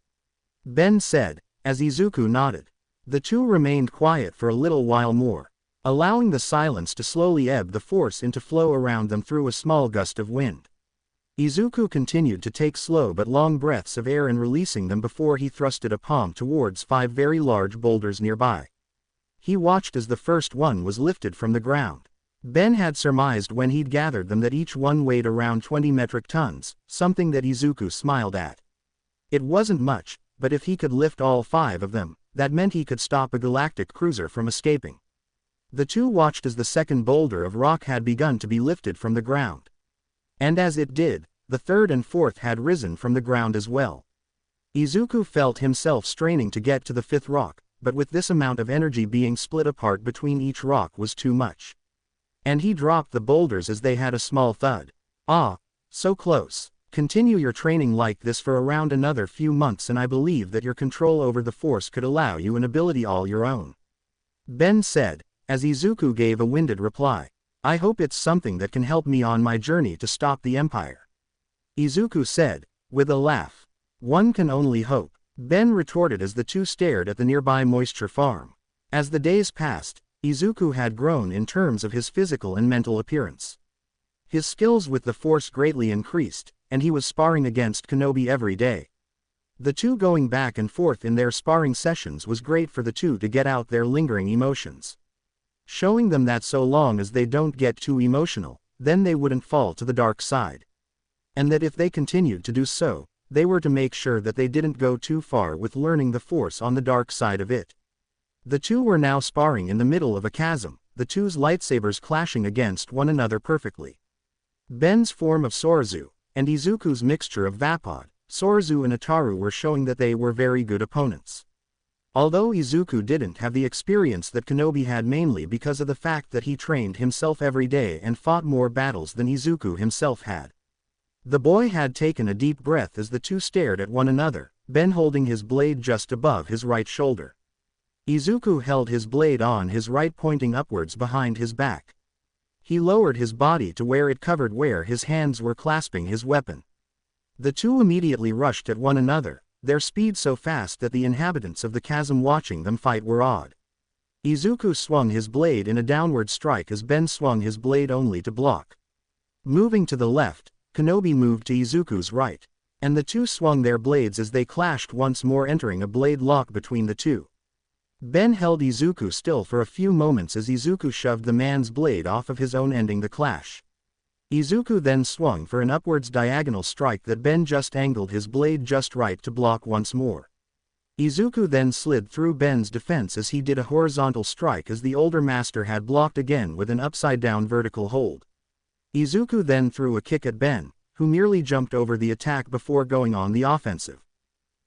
Ben said, as Izuku nodded. The two remained quiet for a little while more, allowing the silence to slowly ebb the Force into flow around them through a small gust of wind. Izuku continued to take slow but long breaths of air and releasing them before he thrusted a palm towards 5 very large boulders nearby. He watched as the first one was lifted from the ground. Ben had surmised when he'd gathered them that each one weighed around 20 metric tons, something that Izuku smiled at. It wasn't much, but if he could lift all 5 of them, that meant he could stop a galactic cruiser from escaping. The two watched as the second boulder of rock had begun to be lifted from the ground. And as it did, the third and fourth had risen from the ground as well. Izuku felt himself straining to get to the 5th rock, but with this amount of energy being split apart between each rock was too much. And he dropped the boulders as they had a small thud. Ah, so close. Continue your training like this for around another few months and I believe that your control over the Force could allow you an ability all your own. Ben said, as Izuku gave a winded reply. I hope it's something that can help me on my journey to stop the Empire. Izuku said, with a laugh. One can only hope. Ben retorted as the two stared at the nearby moisture farm. As the days passed, Izuku had grown in terms of his physical and mental appearance. His skills with the Force greatly increased, and he was sparring against Kenobi every day. The two going back and forth in their sparring sessions was great for the two to get out their lingering emotions. Showing them that so long as they don't get too emotional, then they wouldn't fall to the dark side. And that if they continued to do so, they were to make sure that they didn't go too far with learning the Force on the dark side of it. The two were now sparring in the middle of a chasm, the two's lightsabers clashing against one another perfectly. Ben's form of Sorazu, and Izuku's mixture of Vapod, Sorazu and Ataru were showing that they were very good opponents. Although Izuku didn't have the experience that Kenobi had mainly because of the fact that he trained himself every day and fought more battles than Izuku himself had. The boy had taken a deep breath as the two stared at one another, Ben holding his blade just above his right shoulder. Izuku held his blade on his right pointing upwards behind his back. He lowered his body to where it covered where his hands were clasping his weapon. The two immediately rushed at one another, their speed so fast that the inhabitants of the chasm watching them fight were awed. Izuku swung his blade in a downward strike as Ben swung his blade only to block. Moving to the left, Kenobi moved to Izuku's right, and the two swung their blades as they clashed once more entering a blade lock between the two. Ben held Izuku still for a few moments as Izuku shoved the man's blade off of his own ending the clash. Izuku then swung for an upwards diagonal strike that Ben just angled his blade just right to block once more. Izuku then slid through Ben's defense as he did a horizontal strike as the older master had blocked again with an upside-down vertical hold. Izuku then threw a kick at Ben, who merely jumped over the attack before going on the offensive.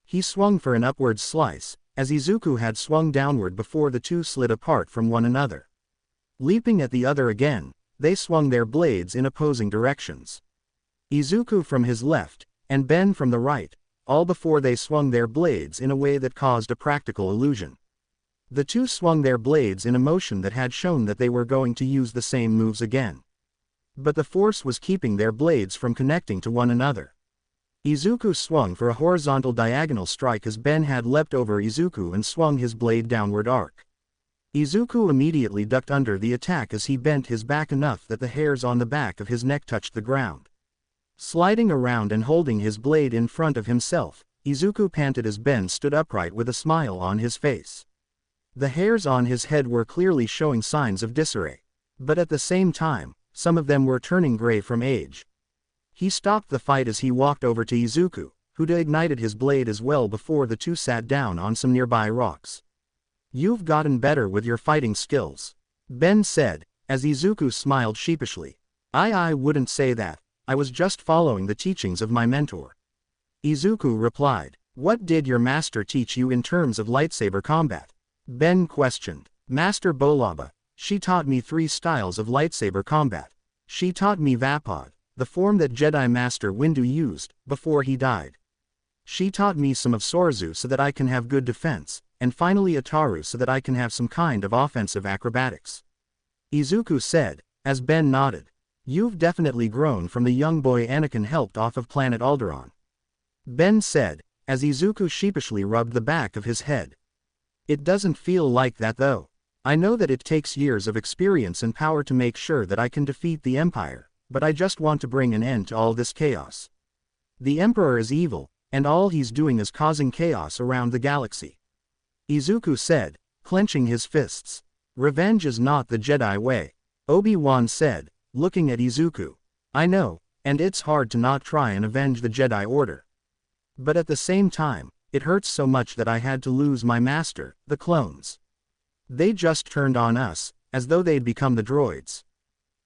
He swung for an upward slice, as Izuku had swung downward before the two slid apart from one another. Leaping at the other again, they swung their blades in opposing directions. Izuku from his left, and Ben from the right, all before they swung their blades in a way that caused a practical illusion. The two swung their blades in a motion that had shown that they were going to use the same moves again. But the force was keeping their blades from connecting to one another. Izuku swung for a horizontal diagonal strike as Ben had leapt over Izuku and swung his blade downward arc. Izuku immediately ducked under the attack as he bent his back enough that the hairs on the back of his neck touched the ground. Sliding around and holding his blade in front of himself, Izuku panted as Ben stood upright with a smile on his face. The hairs on his head were clearly showing signs of disarray. But at the same time, some of them were turning gray from age. He stopped the fight as he walked over to Izuku, who'd ignited his blade as well before the two sat down on some nearby rocks. "You've gotten better with your fighting skills," Ben said, as Izuku smiled sheepishly. I wouldn't say that. I was just following the teachings of my mentor." Izuku replied. "What did your master teach you in terms of lightsaber combat?" Ben questioned. "Master Bolaba. She taught me 3 styles of lightsaber combat. She taught me Vapod, the form that Jedi Master Windu used, before he died. She taught me some of Sorzu so that I can have good defense, and finally Ataru so that I can have some kind of offensive acrobatics." Izuku said, as Ben nodded. "You've definitely grown from the young boy Anakin helped off of planet Alderaan," Ben said, as Izuku sheepishly rubbed the back of his head. "It doesn't feel like that though. I know that it takes years of experience and power to make sure that I can defeat the Empire, but I just want to bring an end to all this chaos. The Emperor is evil, and all he's doing is causing chaos around the galaxy," Izuku said, clenching his fists. "Revenge is not the Jedi way," Obi-Wan said, looking at Izuku. "I know, and it's hard to not try and avenge the Jedi Order. But at the same time, it hurts so much that I had to lose my master, the clones. They just turned on us, as though they'd become the droids,"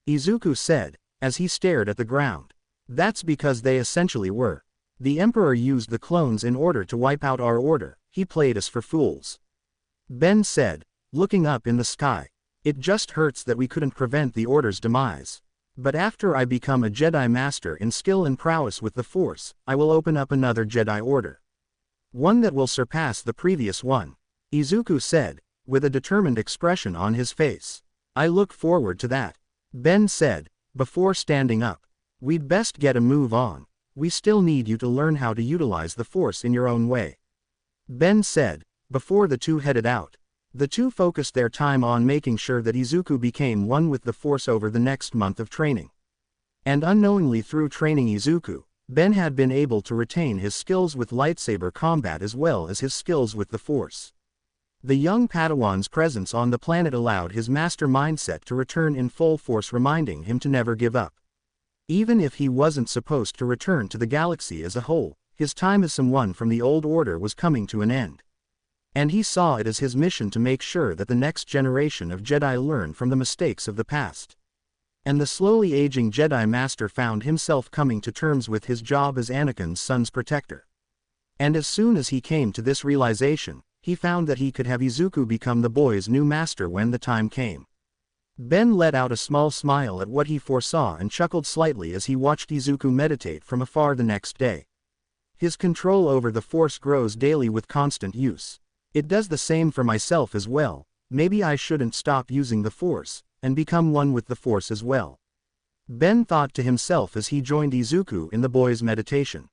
Izuku said, as he stared at the ground. "That's because they essentially were. The Emperor used the clones in order to wipe out our order. He played us for fools," Ben said, looking up in the sky. "It just hurts that we couldn't prevent the Order's demise. But after I become a Jedi Master in skill and prowess with the Force, I will open up another Jedi Order. One that will surpass the previous one," Izuku said, with a determined expression on his face. "I look forward to that," Ben said, before standing up. "We'd best get a move on. We still need you to learn how to utilize the Force in your own way," Ben said, before the two headed out. The two focused their time on making sure that Izuku became one with the Force over the next month of training. And unknowingly through training Izuku, Ben had been able to retain his skills with lightsaber combat as well as his skills with the Force. The young Padawan's presence on the planet allowed his master mindset to return in full force, reminding him to never give up. Even if he wasn't supposed to return to the galaxy as a whole, his time as someone from the old order was coming to an end. And he saw it as his mission to make sure that the next generation of Jedi learn from the mistakes of the past. And the slowly aging Jedi Master found himself coming to terms with his job as Anakin's son's protector. And as soon as he came to this realization, he found that he could have Izuku become the boy's new master when the time came. Ben let out a small smile at what he foresaw and chuckled slightly as he watched Izuku meditate from afar the next day. His control over the Force grows daily with constant use. It does the same for myself as well. Maybe I shouldn't stop using the Force, and become one with the Force as well, Ben thought to himself as he joined Izuku in the boy's meditation.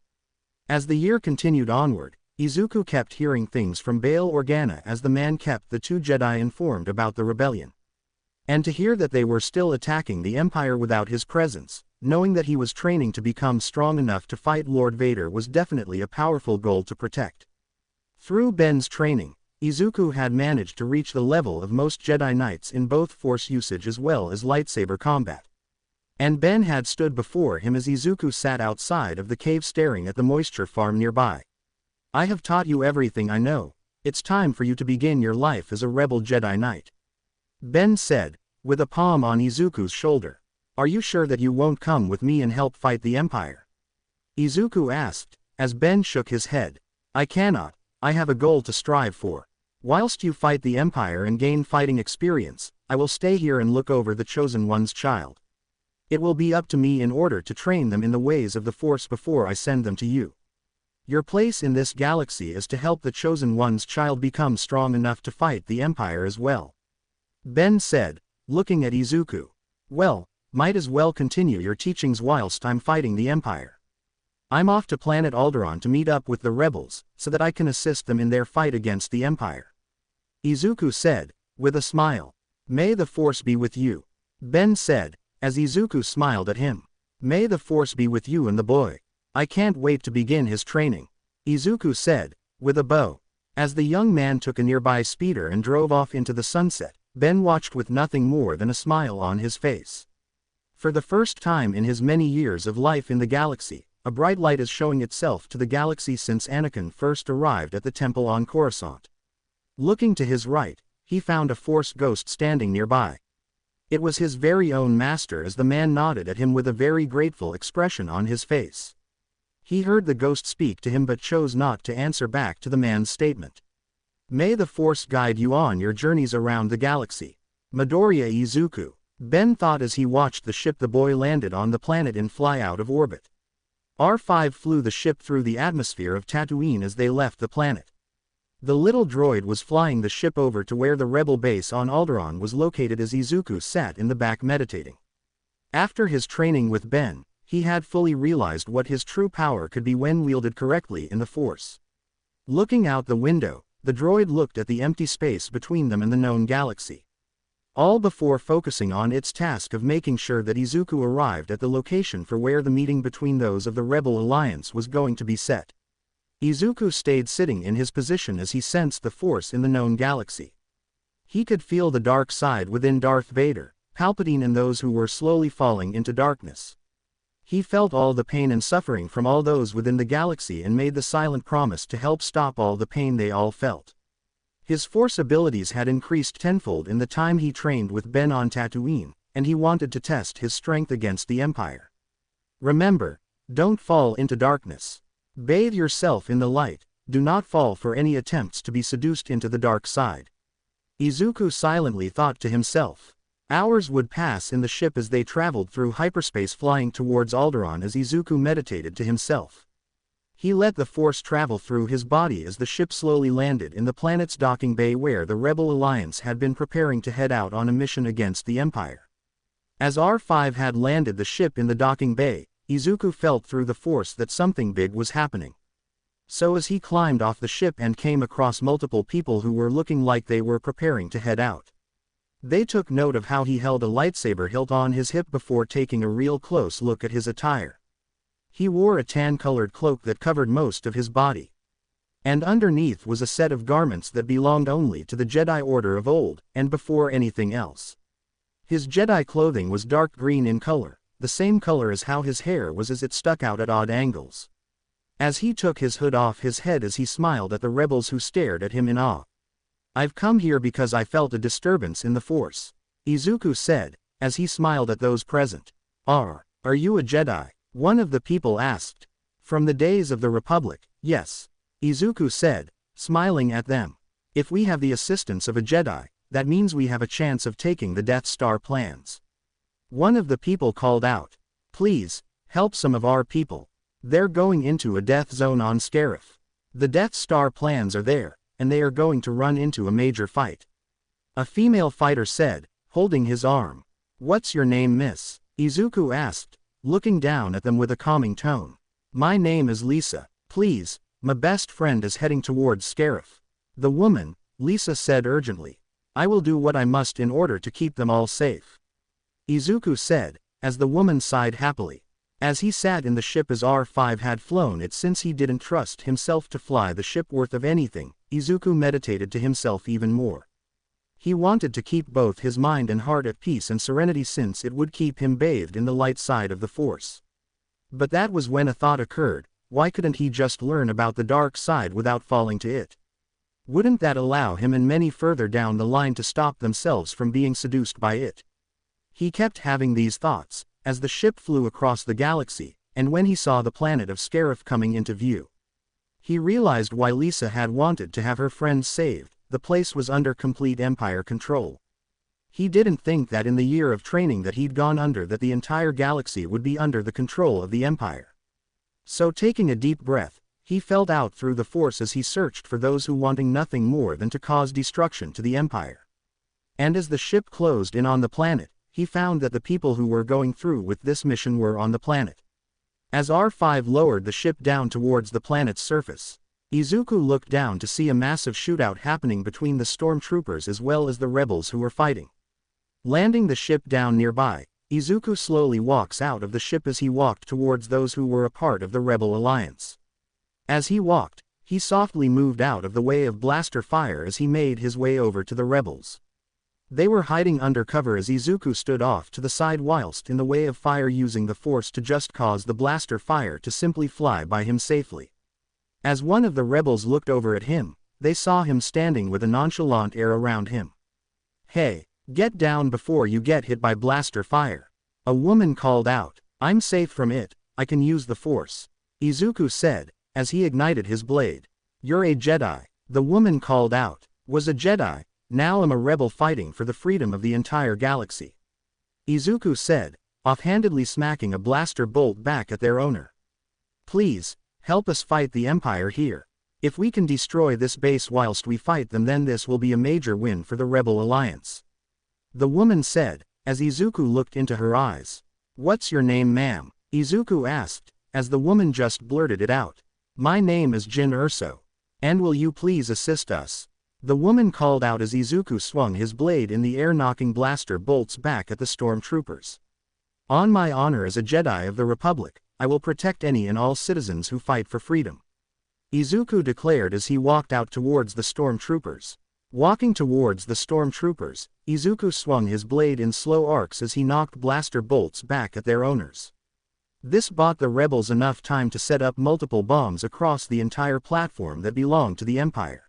As the year continued onward, Izuku kept hearing things from Bail Organa as the man kept the two Jedi informed about the rebellion. And to hear that they were still attacking the Empire without his presence, knowing that he was training to become strong enough to fight Lord Vader, was definitely a powerful goal to protect. Through Ben's training, Izuku had managed to reach the level of most Jedi Knights in both Force usage as well as lightsaber combat. And Ben had stood before him as Izuku sat outside of the cave staring at the moisture farm nearby. "I have taught you everything I know," It's time for you to begin your life as a rebel Jedi Knight. Ben said, with a palm on Izuku's shoulder. Are you sure that you won't come with me and help fight the Empire? Izuku asked, as Ben shook his head. I cannot. I have a goal to strive for. Whilst you fight the Empire and gain fighting experience, I will stay here and look over the Chosen One's child. It will be up to me in order to train them in the ways of the Force before I send them to you. Your place in this galaxy is to help the Chosen One's child become strong enough to fight the Empire as well. Ben said, looking at Izuku. Well, might as well continue your teachings whilst I'm fighting the Empire. I'm off to planet Alderaan to meet up with the rebels, so that I can assist them in their fight against the Empire. Izuku said, with a smile. May the Force be with you. Ben said, as Izuku smiled at him. May the Force be with you and the boy. I can't wait to begin his training. Izuku said, with a bow. As the young man took a nearby speeder and drove off into the sunset, Ben watched with nothing more than a smile on his face. For the first time in his many years of life in the galaxy, a bright light is showing itself to the galaxy since Anakin first arrived at the temple on Coruscant. Looking to his right, he found a Force ghost standing nearby. It was his very own master as the man nodded at him with a very grateful expression on his face. He heard the ghost speak to him but chose not to answer back to the man's statement. May the Force guide you on your journeys around the galaxy. Midoriya Izuku, Ben thought as he watched the ship the boy landed on the planet and fly out of orbit. R5 flew the ship through the atmosphere of Tatooine as they left the planet. The little droid was flying the ship over to where the rebel base on Alderaan was located as Izuku sat in the back meditating. After his training with Ben, he had fully realized what his true power could be when wielded correctly in the Force. Looking out the window, the droid looked at the empty space between them and the known galaxy. All before focusing on its task of making sure that Izuku arrived at the location for where the meeting between those of the Rebel Alliance was going to be set. Izuku stayed sitting in his position as he sensed the Force in the known galaxy. He could feel the dark side within Darth Vader, Palpatine and those who were slowly falling into darkness. He felt all the pain and suffering from all those within the galaxy and made the silent promise to help stop all the pain they all felt. His Force abilities had increased tenfold in the time he trained with Ben on Tatooine, and he wanted to test his strength against the Empire. Remember, don't fall into darkness. Bathe yourself in the light, do not fall for any attempts to be seduced into the dark side. Izuku silently thought to himself. Hours would pass in the ship as they traveled through hyperspace flying towards Alderaan as Izuku meditated to himself. He let the Force travel through his body as the ship slowly landed in the planet's docking bay where the Rebel Alliance had been preparing to head out on a mission against the Empire. As R5 had landed the ship in the docking bay, Izuku felt through the Force that something big was happening. So as he climbed off the ship and came across multiple people who were looking like they were preparing to head out. They took note of how he held a lightsaber hilt on his hip before taking a real close look at his attire. He wore a tan-colored cloak that covered most of his body. And underneath was a set of garments that belonged only to the Jedi Order of old, and before anything else. His Jedi clothing was dark green in color, the same color as how his hair was as it stuck out at odd angles. As he took his hood off his head as he smiled at the rebels who stared at him in awe. I've come here because I felt a disturbance in the Force, Izuku said, as he smiled at those present. Are you a Jedi? One of the people asked. From the days of the Republic, yes, Izuku said, smiling at them. If we have the assistance of a Jedi, that means we have a chance of taking the Death Star plans. One of the people called out. Please, help some of our people. They're going into a death zone on Scarif. The Death Star plans are there, and they are going to run into a major fight. A female fighter said, holding his arm. What's your name, miss? Izuku asked, looking down at them with a calming tone. My name is Lisa. Please, my best friend is heading towards Scarif. The woman, Lisa said urgently. I will do what I must in order to keep them all safe. Izuku said, as the woman sighed happily. As he sat in the ship as R5 had flown it since he didn't trust himself to fly the ship worth of anything, Izuku meditated to himself even more. He wanted to keep both his mind and heart at peace and serenity since it would keep him bathed in the light side of the Force. But that was when a thought occurred, why couldn't he just learn about the dark side without falling to it? Wouldn't that allow him and many further down the line to stop themselves from being seduced by it? He kept having these thoughts, as the ship flew across the galaxy, and when he saw the planet of Scarif coming into view. He realized why Lisa had wanted to have her friends saved. The place was under complete Empire control. He didn't think that in the year of training that he'd gone under that the entire galaxy would be under the control of the Empire. So taking a deep breath, he felt out through the Force as he searched for those who wanting nothing more than to cause destruction to the Empire. And as the ship closed in on the planet, he found that the people who were going through with this mission were on the planet. As R5 lowered the ship down towards the planet's surface, Izuku looked down to see a massive shootout happening between the stormtroopers as well as the rebels who were fighting. Landing the ship down nearby, Izuku slowly walks out of the ship as he walked towards those who were a part of the Rebel Alliance. As he walked, he softly moved out of the way of blaster fire as he made his way over to the rebels. They were hiding under cover as Izuku stood off to the side whilst in the way of fire using the Force to just cause the blaster fire to simply fly by him safely. As one of the rebels looked over at him, they saw him standing with a nonchalant air around him. "Hey, get down before you get hit by blaster fire," a woman called out. "I'm safe from it, I can use the Force," Izuku said, as he ignited his blade. "You're a Jedi," the woman called out. "Was a Jedi, now I'm a rebel fighting for the freedom of the entire galaxy," Izuku said, offhandedly smacking a blaster bolt back at their owner. "Please, help us fight the Empire here. If we can destroy this base whilst we fight them, then this will be a major win for the Rebel Alliance," the woman said, as Izuku looked into her eyes. "What's your name, ma'am?" Izuku asked, as the woman just blurted it out. "My name is Jin Urso. And will you please assist us?" the woman called out as Izuku swung his blade in the air, knocking blaster bolts back at the stormtroopers. "On my honor as a Jedi of the Republic, I will protect any and all citizens who fight for freedom," Izuku declared as he walked out towards the stormtroopers. Walking towards the stormtroopers, Izuku swung his blade in slow arcs as he knocked blaster bolts back at their owners. This bought the rebels enough time to set up multiple bombs across the entire platform that belonged to the Empire.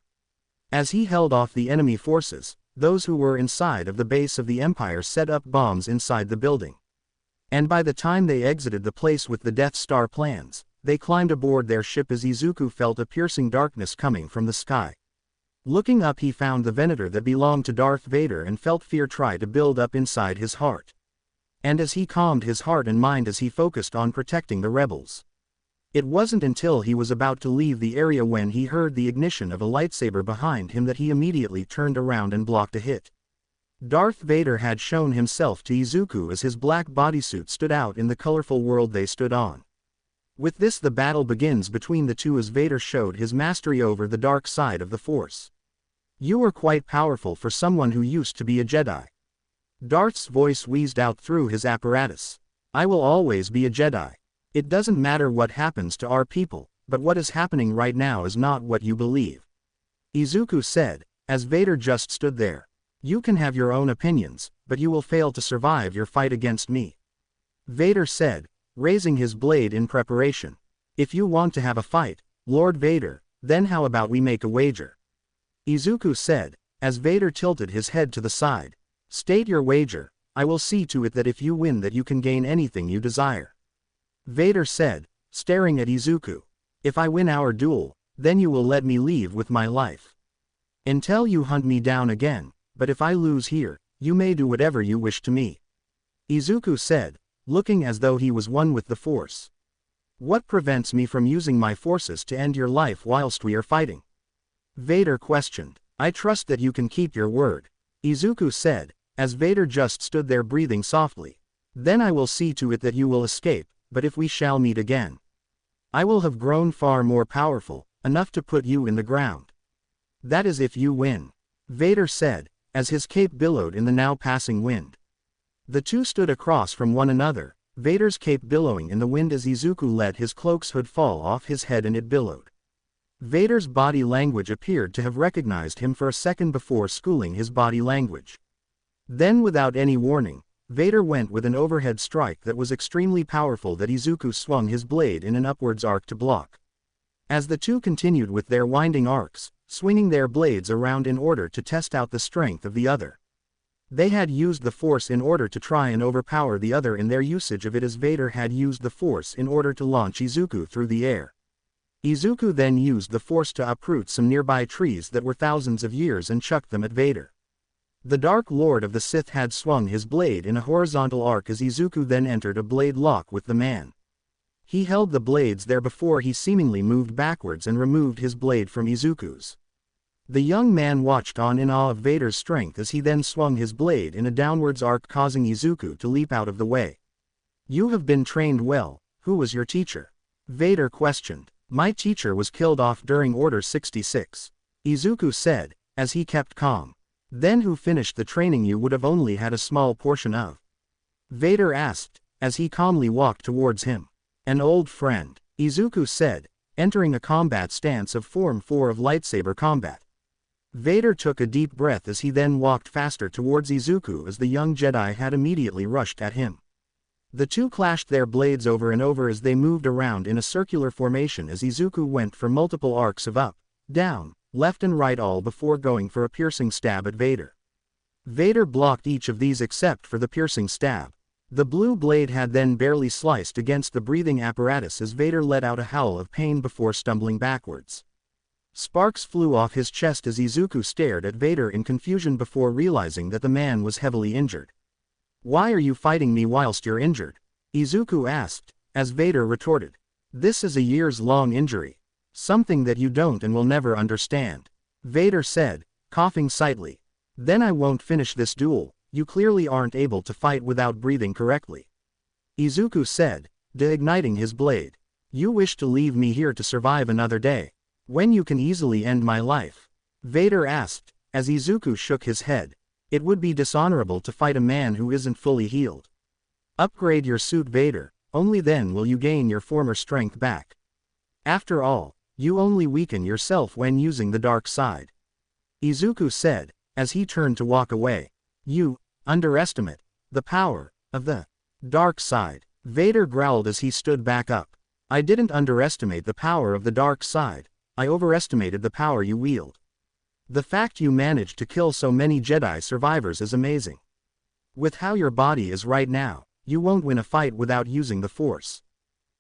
As he held off the enemy forces, those who were inside of the base of the Empire set up bombs inside the building. And by the time they exited the place with the Death Star plans, they climbed aboard their ship as Izuku felt a piercing darkness coming from the sky. Looking up, he found the Venator that belonged to Darth Vader and felt fear try to build up inside his heart. And as he calmed his heart and mind as he focused on protecting the rebels. It wasn't until he was about to leave the area when he heard the ignition of a lightsaber behind him that he immediately turned around and blocked a hit. Darth Vader had shown himself to Izuku as his black bodysuit stood out in the colorful world they stood on. With this, the battle begins between the two as Vader showed his mastery over the dark side of the Force. "You are quite powerful for someone who used to be a Jedi," Darth's voice wheezed out through his apparatus. "I will always be a Jedi. It doesn't matter what happens to our people, but what is happening right now is not what you believe," Izuku said, as Vader just stood there. "You can have your own opinions, but you will fail to survive your fight against me," Vader said, raising his blade in preparation. "If you want to have a fight, Lord Vader, then how about we make a wager?" Izuku said, as Vader tilted his head to the side. "State your wager, I will see to it that if you win that you can gain anything you desire," Vader said, staring at Izuku. "If I win our duel, then you will let me leave with my life. Until you hunt me down again, but if I lose here, you may do whatever you wish to me," Izuku said, looking as though he was one with the Force. "What prevents me from using my forces to end your life whilst we are fighting?" Vader questioned. "I trust that you can keep your word," Izuku said, as Vader just stood there breathing softly. "Then I will see to it that you will escape, but if we shall meet again, I will have grown far more powerful, enough to put you in the ground. That is if you win," Vader said, as his cape billowed in the now passing wind. The two stood across from one another, Vader's cape billowing in the wind as Izuku let his cloak's hood fall off his head and it billowed. Vader's body language appeared to have recognized him for a second before schooling his body language. Then without any warning, Vader went with an overhead strike that was extremely powerful that Izuku swung his blade in an upwards arc to block. As the two continued with their winding arcs, swinging their blades around in order to test out the strength of the other. They had used the Force in order to try and overpower the other in their usage of it, as Vader had used the Force in order to launch Izuku through the air. Izuku then used the Force to uproot some nearby trees that were thousands of years and chucked them at Vader. The Dark Lord of the Sith had swung his blade in a horizontal arc as Izuku then entered a blade lock with the man. He held the blades there before he seemingly moved backwards and removed his blade from Izuku's. The young man watched on in awe of Vader's strength as he then swung his blade in a downwards arc, causing Izuku to leap out of the way. "You have been trained well. Who was your teacher?" Vader questioned. "My teacher was killed off during Order 66. Izuku said, as he kept calm. "Then who finished the training you would have only had a small portion of?" Vader asked, as he calmly walked towards him. "An old friend," Izuku said, entering a combat stance of Form 4 of lightsaber combat. Vader took a deep breath as he then walked faster towards Izuku, as the young Jedi had immediately rushed at him. The two clashed their blades over and over as they moved around in a circular formation as Izuku went for multiple arcs of up, down, left and right, all before going for a piercing stab at Vader. Vader blocked each of these except for the piercing stab. The blue blade had then barely sliced against the breathing apparatus as Vader let out a howl of pain before stumbling backwards. Sparks flew off his chest as Izuku stared at Vader in confusion before realizing that the man was heavily injured. "Why are you fighting me whilst you're injured?" Izuku asked, as Vader retorted. "This is a years-long injury. Something that you don't and will never understand," Vader said, coughing slightly. "Then I won't finish this duel. You clearly aren't able to fight without breathing correctly," Izuku said, deigniting his blade. "You wish to leave me here to survive another day, when you can easily end my life?" Vader asked, as Izuku shook his head. "It would be dishonorable to fight a man who isn't fully healed. Upgrade your suit, Vader, only then will you gain your former strength back. After all, you only weaken yourself when using the dark side," Izuku said, as he turned to walk away. "You underestimate the power of the dark side," Vader growled as he stood back up. "I didn't underestimate the power of the dark side, I overestimated the power you wield. The fact you managed to kill so many Jedi survivors is amazing. With how your body is right now, you won't win a fight without using the Force,"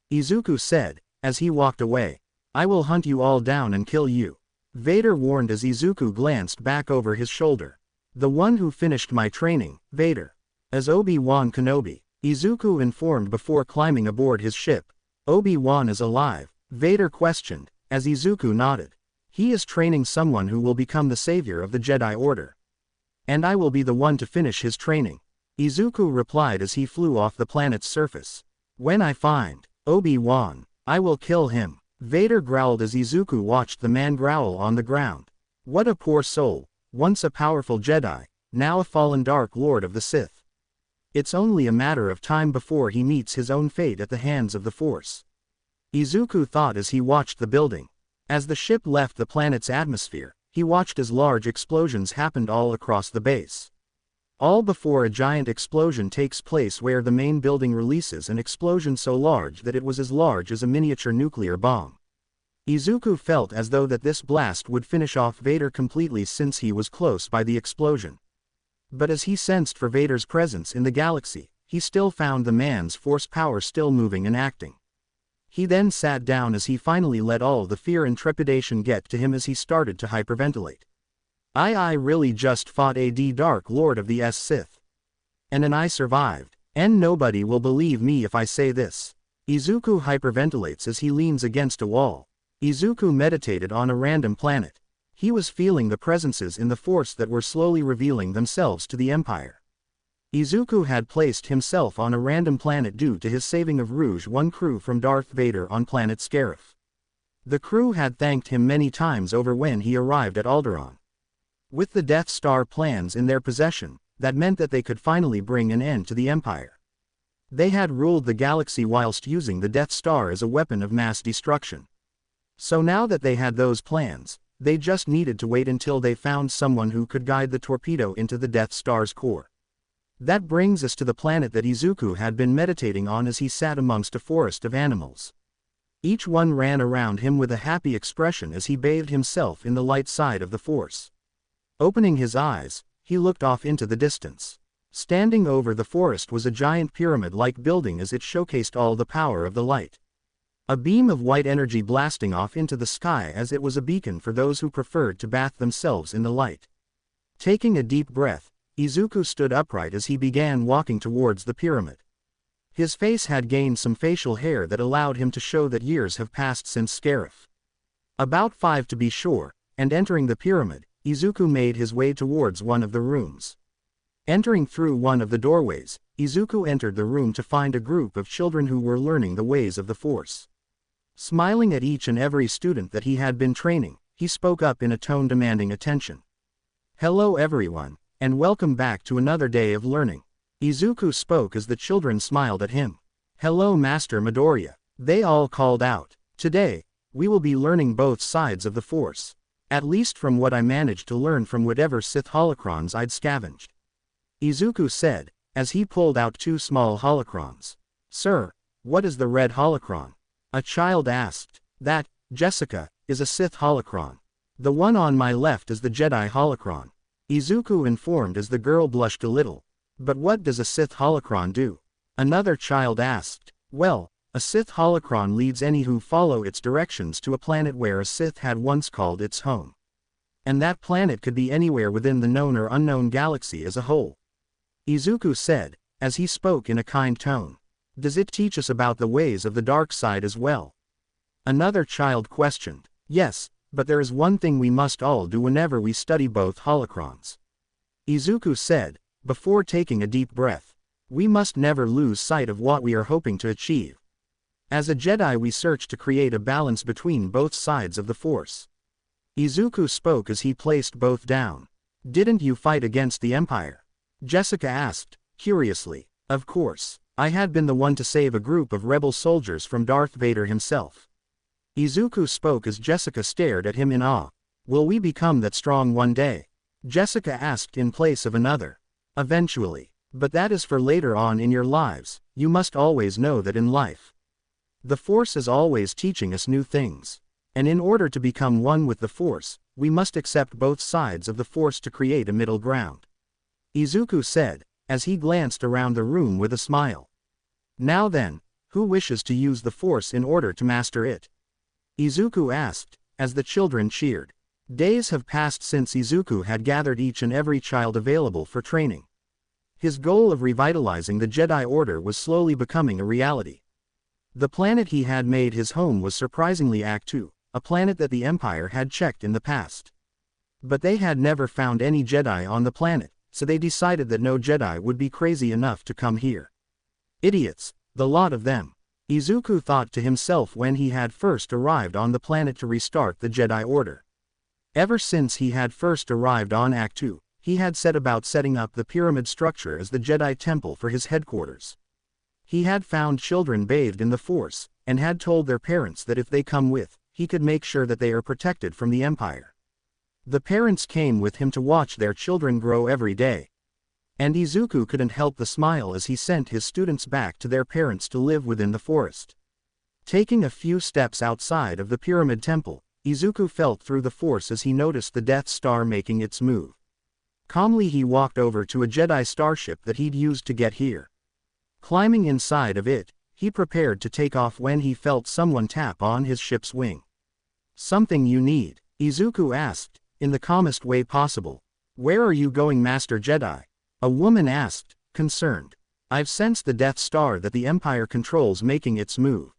Izuku said, as he walked away. "I will hunt you all down and kill you," Vader warned as Izuku glanced back over his shoulder. "The one who finished my training, Vader. As Obi-Wan Kenobi," Izuku informed before climbing aboard his ship. "Obi-Wan is alive?" Vader questioned, as Izuku nodded. "He is training someone who will become the savior of the Jedi Order. And I will be the one to finish his training," Izuku replied as he flew off the planet's surface. "When I find Obi-Wan, I will kill him," Vader growled as Izuku watched the man growl on the ground. What a poor soul, once a powerful Jedi, now a fallen Dark Lord of the Sith. It's only a matter of time before he meets his own fate at the hands of the Force, Izuku thought as he watched the building. As the ship left the planet's atmosphere, he watched as large explosions happened all across the base. All before a giant explosion takes place where the main building releases an explosion so large that it was as large as a miniature nuclear bomb. Izuku felt as though that this blast would finish off Vader completely since he was close by the explosion. But as he sensed for Vader's presence in the galaxy, he still found the man's Force power still moving and acting. He then sat down as he finally let all the fear and trepidation get to him as he started to hyperventilate. I really just fought a Dark Lord of the Sith. And I survived. And nobody will believe me if I say this. Izuku hyperventilates as he leans against a wall. Izuku meditated on a random planet. He was feeling the presences in the Force that were slowly revealing themselves to the Empire. Izuku had placed himself on a random planet due to his saving of Rouge One crew from Darth Vader on planet Scarif. The crew had thanked him many times over when he arrived at Alderaan. With the Death Star plans in their possession, that meant that they could finally bring an end to the Empire. They had ruled the galaxy whilst using the Death Star as a weapon of mass destruction. So now that they had those plans, they just needed to wait until they found someone who could guide the torpedo into the Death Star's core. That brings us to the planet that Izuku had been meditating on as he sat amongst a forest of animals. Each one ran around him with a happy expression as he bathed himself in the light side of the Force. Opening his eyes, he looked off into the distance. Standing over the forest was a giant pyramid-like building as it showcased all the power of the light. A beam of white energy blasting off into the sky as it was a beacon for those who preferred to bathe themselves in the light. Taking a deep breath, Izuku stood upright as he began walking towards the pyramid. His face had gained some facial hair that allowed him to show that years have passed since Scarif. About 5 to be sure, and entering the pyramid, Izuku made his way towards one of the rooms. Entering through one of the doorways, Izuku entered the room to find a group of children who were learning the ways of the Force. Smiling at each and every student that he had been training, he spoke up in a tone demanding attention. "Hello everyone, and welcome back to another day of learning." Izuku spoke as the children smiled at him. "Hello Master Midoriya," they all called out. "Today, we will be learning both sides of the Force. At least from what I managed to learn from whatever Sith holocrons I'd scavenged," Izuku said, as he pulled out 2 small holocrons. "Sir, what is the red holocron?" a child asked. "That, Jessica, is a Sith holocron. The one on my left is the Jedi holocron," Izuku informed as the girl blushed a little. "But what does a Sith holocron do?" another child asked. "Well, a Sith holocron leads any who follow its directions to a planet where a Sith had once called its home. And that planet could be anywhere within the known or unknown galaxy as a whole," Izuku said, as he spoke in a kind tone. "Does it teach us about the ways of the dark side as well?" another child questioned. "Yes, but there is one thing we must all do whenever we study both holocrons," Izuku said, before taking a deep breath. "We must never lose sight of what we are hoping to achieve. As a Jedi we search to create a balance between both sides of the Force." Izuku spoke as he placed both down. "Didn't you fight against the Empire?" Jessica asked, curiously. "Of course. I had been the one to save a group of rebel soldiers from Darth Vader himself." Izuku spoke as Jessica stared at him in awe. "Will we become that strong one day?" Jessica asked in place of another. "Eventually. But that is for later on in your lives. You must always know that in life, the Force is always teaching us new things. And in order to become one with the Force, we must accept both sides of the Force to create a middle ground," Izuku said, as he glanced around the room with a smile. "Now then, who wishes to use the Force in order to master it?" Izuku asked, as the children cheered. Days have passed since Izuku had gathered each and every child available for training. His goal of revitalizing the Jedi Order was slowly becoming a reality. The planet he had made his home was surprisingly Ahch-To, a planet that the Empire had checked in the past. But they had never found any Jedi on the planet, so they decided that no Jedi would be crazy enough to come here. Idiots, the lot of them, Izuku thought to himself when he had first arrived on the planet to restart the Jedi Order. Ever since he had first arrived on Ahch-To, he had set about setting up the pyramid structure as the Jedi Temple for his headquarters. He had found children bathed in the Force, and had told their parents that if they come with, he could make sure that they are protected from the Empire. The parents came with him to watch their children grow every day. And Izuku couldn't help but smile as he sent his students back to their parents to live within the forest. Taking a few steps outside of the Pyramid Temple, Izuku felt through the Force as he noticed the Death Star making its move. Calmly he walked over to a Jedi starship that he'd used to get here. Climbing inside of it, he prepared to take off when he felt someone tap on his ship's wing. "Something you need?" Izuku asked, in the calmest way possible. "Where are you going, Master Jedi?" a woman asked, concerned. "I've sensed the Death Star that the Empire controls making its move.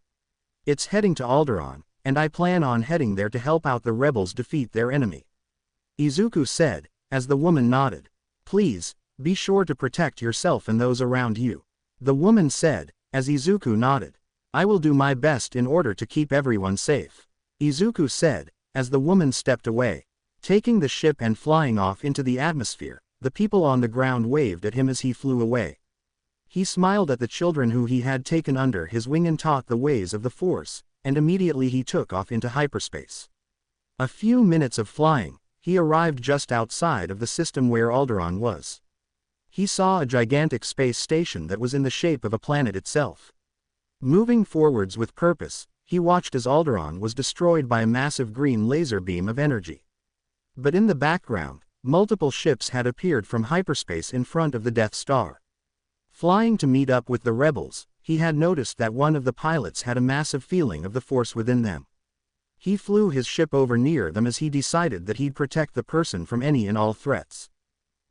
It's heading to Alderaan, and I plan on heading there to help out the rebels defeat their enemy," Izuku said, as the woman nodded. "Please, be sure to protect yourself and those around you," the woman said, as Izuku nodded. "I will do my best in order to keep everyone safe," Izuku said, as the woman stepped away. Taking the ship and flying off into the atmosphere, the people on the ground waved at him as he flew away. He smiled at the children who he had taken under his wing and taught the ways of the Force, and immediately he took off into hyperspace. A few minutes of flying, he arrived just outside of the system where Alderaan was. He saw a gigantic space station that was in the shape of a planet itself. Moving forwards with purpose, He watched as Alderaan was destroyed by a massive green laser beam of energy. But in the background, multiple ships had appeared from hyperspace in front of the Death Star. Flying to meet up with the rebels, he had noticed that one of the pilots had a massive feeling of the Force within them. He flew his ship over near them as he decided that he'd protect the person from any and all threats.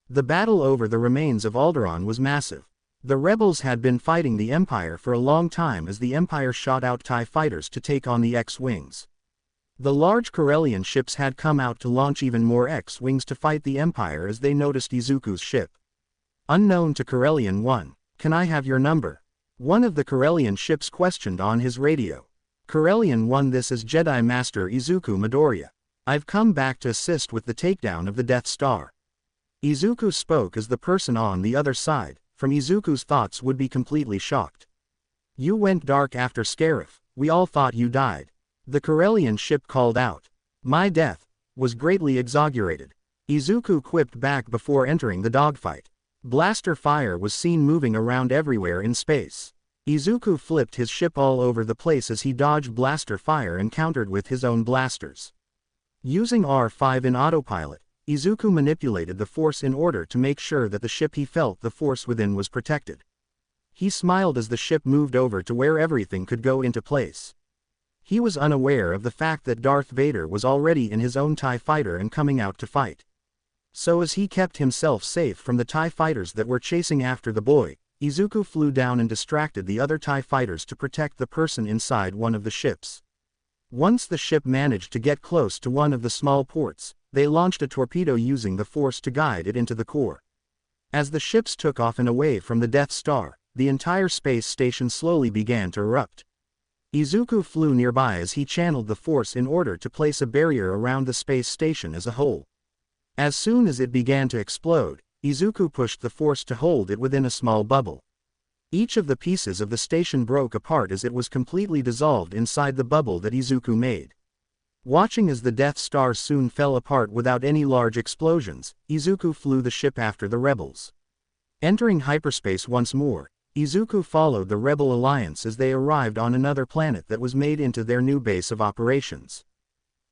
The battle over the remains of Alderaan was massive. The rebels had been fighting the Empire for a long time as the Empire shot out TIE fighters to take on the X-Wings. The large Corellian ships had come out to launch even more X-Wings to fight the Empire as they noticed Izuku's ship. Unknown to Corellian 1, "Can I have your number?" One of the Corellian ships questioned on his radio. Corellian 1, "This is Jedi Master Izuku Midoriya. I've come back to assist with the takedown of the Death Star." Izuku spoke as the person on the other side, from Izuku's thoughts, would be completely shocked. "You went dark after Scarif. We all thought you died." The Corellian ship called out. "My death was greatly exaggerated," Izuku quipped back before entering the dogfight. Blaster fire was seen moving around everywhere in space. Izuku flipped his ship all over the place as he dodged blaster fire and countered with his own blasters. Using R5 in autopilot, Izuku manipulated the Force in order to make sure that the ship he felt the Force within was protected. He smiled as the ship moved over to where everything could go into place. He was unaware of the fact that Darth Vader was already in his own TIE fighter and coming out to fight. So as he kept himself safe from the TIE fighters that were chasing after the boy, Izuku flew down and distracted the other TIE fighters to protect the person inside one of the ships. Once the ship managed to get close to one of the small ports, they launched a torpedo using the Force to guide it into the core. As the ships took off and away from the Death Star, the entire space station slowly began to erupt. Izuku flew nearby as he channeled the Force in order to place a barrier around the space station as a whole. As soon as it began to explode, Izuku pushed the Force to hold it within a small bubble. Each of the pieces of the station broke apart as it was completely dissolved inside the bubble that Izuku made. Watching as the Death Star soon fell apart without any large explosions, Izuku flew the ship after the rebels. Entering hyperspace once more, Izuku followed the Rebel Alliance as they arrived on another planet that was made into their new base of operations.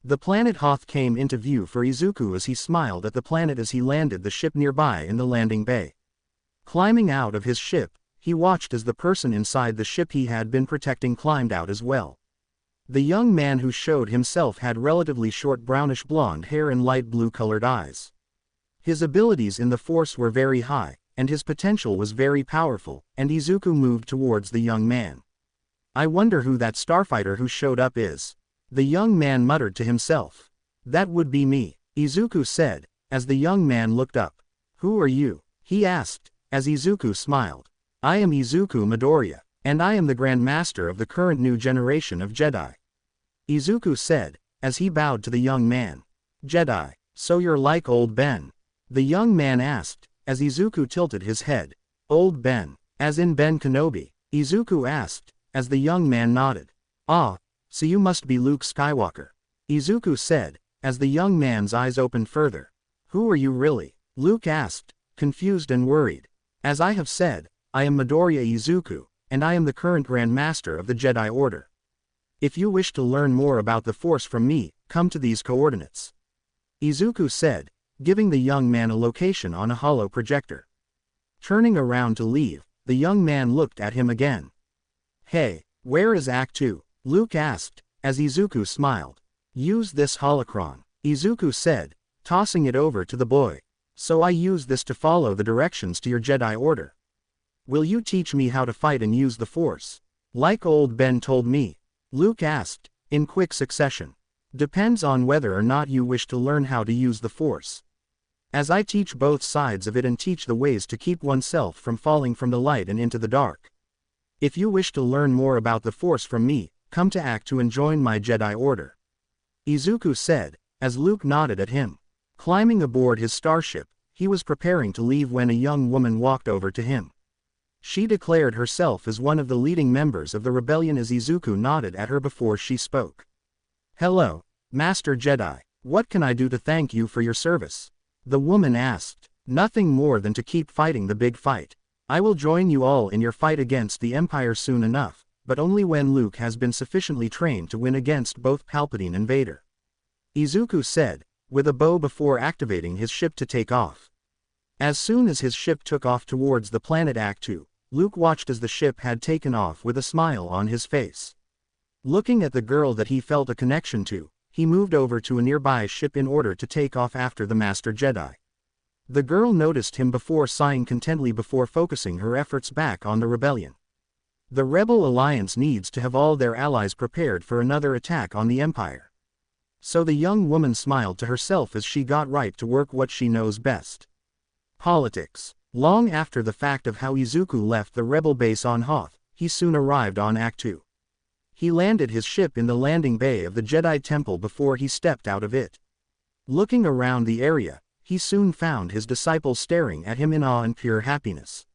The planet Hoth came into view for Izuku as he smiled at the planet as he landed the ship nearby in the landing bay. Climbing out of his ship, he watched as the person inside the ship he had been protecting climbed out as well. The young man who showed himself had relatively short brownish blonde hair and light blue-colored eyes. His abilities in the Force were very high, and his potential was very powerful, and Izuku moved towards the young man. "I wonder who that starfighter who showed up is," the young man muttered to himself. "That would be me," Izuku said, as the young man looked up. "Who are you?" he asked, as Izuku smiled. "I am Izuku Midoriya, and I am the Grand Master of the current new generation of Jedi," Izuku said, as he bowed to the young man. "Jedi, so you're like old Ben?" the young man asked, as Izuku tilted his head. "Old Ben, as in Ben Kenobi?" Izuku asked, as the young man nodded. "Ah, so you must be Luke Skywalker," Izuku said, as the young man's eyes opened further. "Who are you really?" Luke asked, confused and worried. "As I have said, I am Midoriya Izuku, and I am the current Grand Master of the Jedi Order. If you wish to learn more about the Force from me, come to these coordinates," Izuku said, giving the young man a location on a holo projector. Turning around to leave, the young man looked at him again. "Hey, where is Act 2? Luke asked, as Izuku smiled. "Use this holocron," Izuku said, tossing it over to the boy. "So I use this to follow the directions to your Jedi Order. Will you teach me how to fight and use the Force? Like old Ben told me?" Luke asked, in quick succession. "Depends on whether or not you wish to learn how to use the Force. As I teach both sides of it and teach the ways to keep oneself from falling from the light and into the dark. If you wish to learn more about the Force from me, come to Act 2 and join my Jedi Order," Izuku said, as Luke nodded at him. Climbing aboard his starship, he was preparing to leave when a young woman walked over to him. She declared herself as one of the leading members of the rebellion as Izuku nodded at her before she spoke. "Hello, Master Jedi, what can I do to thank you for your service?" the woman asked. "Nothing more than to keep fighting the big fight. I will join you all in your fight against the Empire soon enough, but only when Luke has been sufficiently trained to win against both Palpatine and Vader. Izuku said, with a bow before activating his ship to take off. As soon as his ship took off towards the planet Ahch-To, Luke watched as the ship had taken off with a smile on his face. Looking at the girl that he felt a connection to, he moved over to a nearby ship in order to take off after the Master Jedi. The girl noticed him before sighing contentedly before focusing her efforts back on the rebellion. The Rebel Alliance needs to have all their allies prepared for another attack on the Empire. So the young woman smiled to herself as she got right to work what she knows best. Politics. Long after the fact of how Izuku left the rebel base on Hoth, he soon arrived on Ahch-To. He landed his ship in the landing bay of the Jedi Temple before he stepped out of it. Looking around the area, he soon found his disciples staring at him in awe and pure happiness.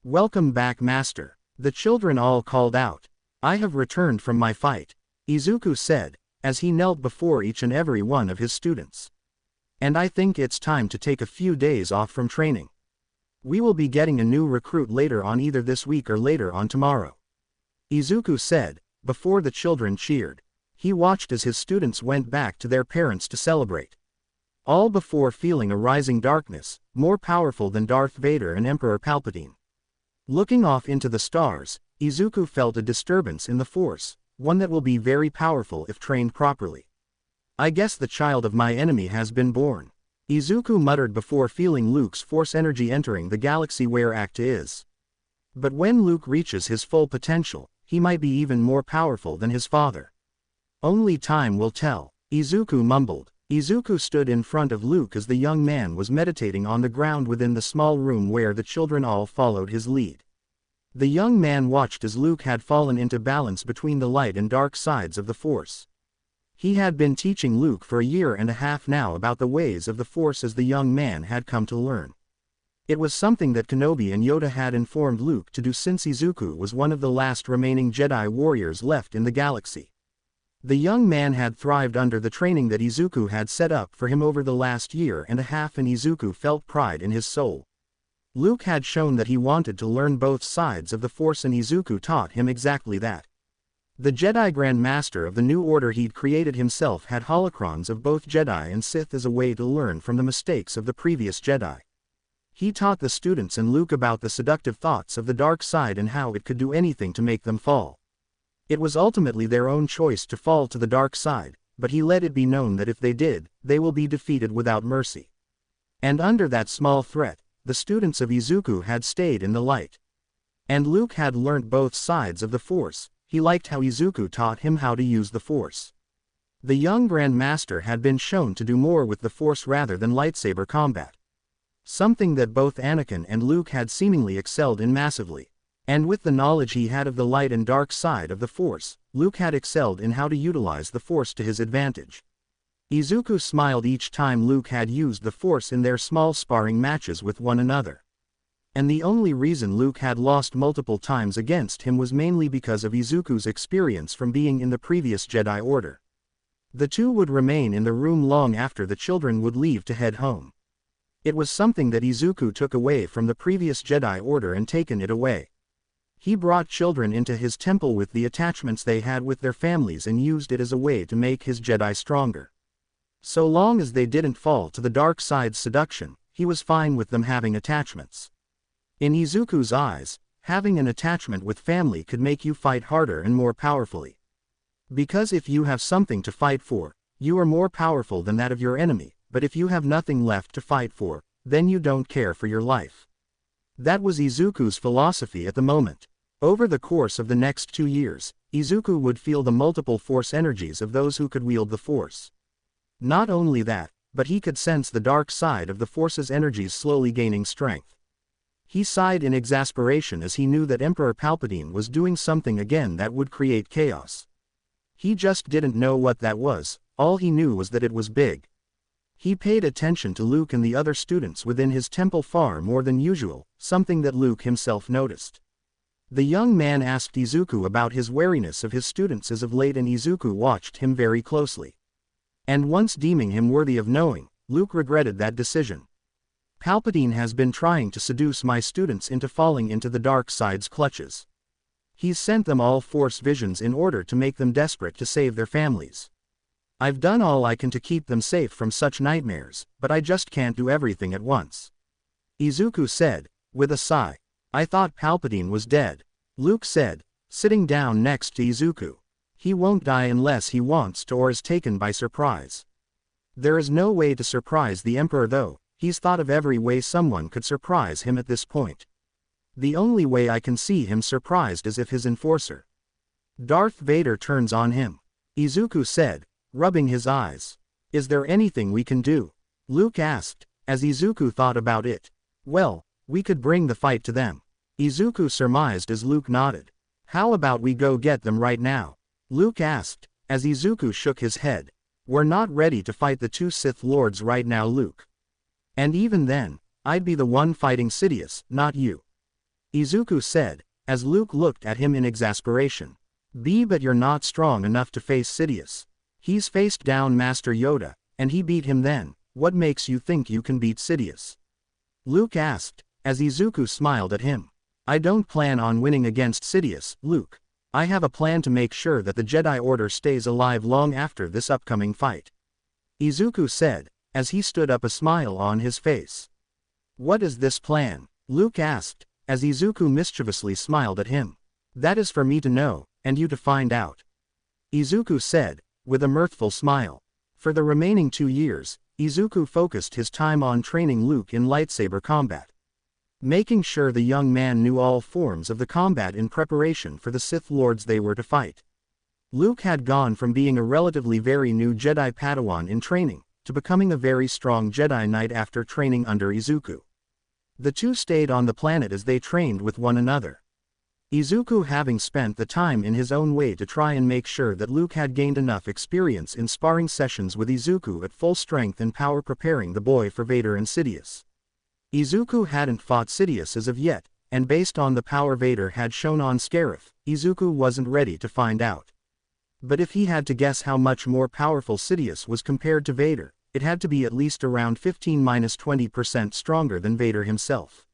"Welcome back, Master," the children all called out. "I have returned from my fight," Izuku said, as he knelt before each and every one of his students. "And I think it's time to take a few days off from training. We will be getting a new recruit later on, either this week or later on tomorrow," Izuku said, before the children cheered. He watched as his students went back to their parents to celebrate. All before feeling a rising darkness, more powerful than Darth Vader and Emperor Palpatine. Looking off into the stars, Izuku felt a disturbance in the Force, one that will be very powerful if trained properly. "I guess the child of my enemy has been born," Izuku muttered before feeling Luke's Force energy entering the galaxy where Ahch-To is. But when Luke reaches his full potential, he might be even more powerful than his father. "Only time will tell," Izuku mumbled. Izuku stood in front of Luke as the young man was meditating on the ground within the small room where the children all followed his lead. The young man watched as Luke had fallen into balance between the light and dark sides of the Force. He had been teaching Luke for a year and a half now about the ways of the Force as the young man had come to learn. It was something that Kenobi and Yoda had informed Luke to do since Izuku was one of the last remaining Jedi warriors left in the galaxy. The young man had thrived under the training that Izuku had set up for him over the last year and a half, and Izuku felt pride in his soul. Luke had shown that he wanted to learn both sides of the Force, and Izuku taught him exactly that. The Jedi Grand Master of the New Order he'd created himself had holocrons of both Jedi and Sith as a way to learn from the mistakes of the previous Jedi. He taught the students and Luke about the seductive thoughts of the dark side and how it could do anything to make them fall. It was ultimately their own choice to fall to the dark side, but he let it be known that if they did, they will be defeated without mercy. And under that small threat, the students of Izuku had stayed in the light. And Luke had learnt both sides of the Force. He liked how Izuku taught him how to use the Force. The young Grand Master had been shown to do more with the Force rather than lightsaber combat. Something that both Anakin and Luke had seemingly excelled in massively. And with the knowledge he had of the light and dark side of the Force, Luke had excelled in how to utilize the Force to his advantage. Izuku smiled each time Luke had used the Force in their small sparring matches with one another. And the only reason Luke had lost multiple times against him was mainly because of Izuku's experience from being in the previous Jedi Order. The two would remain in the room long after the children would leave to head home. It was something that Izuku took away from the previous Jedi Order and taken it away. He brought children into his temple with the attachments they had with their families and used it as a way to make his Jedi stronger. So long as they didn't fall to the dark side's seduction, he was fine with them having attachments. In Izuku's eyes, having an attachment with family could make you fight harder and more powerfully. Because if you have something to fight for, you are more powerful than that of your enemy, but if you have nothing left to fight for, then you don't care for your life. That was Izuku's philosophy at the moment. Over the course of the next 2 years, Izuku would feel the multiple Force energies of those who could wield the Force. Not only that, but he could sense the dark side of the Force's energies slowly gaining strength. He sighed in exasperation as he knew that Emperor Palpatine was doing something again that would create chaos. He just didn't know what that was, all he knew was that it was big. He paid attention to Luke and the other students within his temple far more than usual, something that Luke himself noticed. The young man asked Izuku about his wariness of his students as of late, and Izuku watched him very closely. And once deeming him worthy of knowing, Luke regretted that decision. Palpatine has been trying to seduce my students into falling into the dark side's clutches. He's sent them all Force visions in order to make them desperate to save their families. I've done all I can to keep them safe from such nightmares, but I just can't do everything at once. Izuku said, with a sigh. I thought Palpatine was dead. Luke said, sitting down next to Izuku. He won't die unless he wants to or is taken by surprise. There is no way to surprise the Emperor though. He's thought of every way someone could surprise him at this point. The only way I can see him surprised is if his enforcer, Darth Vader, turns on him. Izuku said, rubbing his eyes. Is there anything we can do? Luke asked, as Izuku thought about it. Well, we could bring the fight to them. Izuku surmised as Luke nodded. How about we go get them right now? Luke asked, as Izuku shook his head. We're not ready to fight the two Sith Lords right now, Luke. And even then, I'd be the one fighting Sidious, not you. Izuku said, as Luke looked at him in exasperation. But you're not strong enough to face Sidious. He's faced down Master Yoda, and he beat him then. What makes you think you can beat Sidious? Luke asked, as Izuku smiled at him. I don't plan on winning against Sidious, Luke. I have a plan to make sure that the Jedi Order stays alive long after this upcoming fight. Izuku said, as he stood up, a smile on his face. What is this plan? Luke asked, as Izuku mischievously smiled at him. That is for me to know, and you to find out. Izuku said, with a mirthful smile. For the remaining 2 years, Izuku focused his time on training Luke in lightsaber combat, making sure the young man knew all forms of the combat in preparation for the Sith Lords they were to fight. Luke had gone from being a relatively very new Jedi Padawan in training, to becoming a very strong Jedi Knight after training under Izuku. The two stayed on the planet as they trained with one another. Izuku having spent the time in his own way to try and make sure that Luke had gained enough experience in sparring sessions with Izuku at full strength and power, preparing the boy for Vader and Sidious. Izuku hadn't fought Sidious as of yet, and based on the power Vader had shown on Scarif, Izuku wasn't ready to find out. But if he had to guess how much more powerful Sidious was compared to Vader, it had to be at least around 15–20% stronger than Vader himself.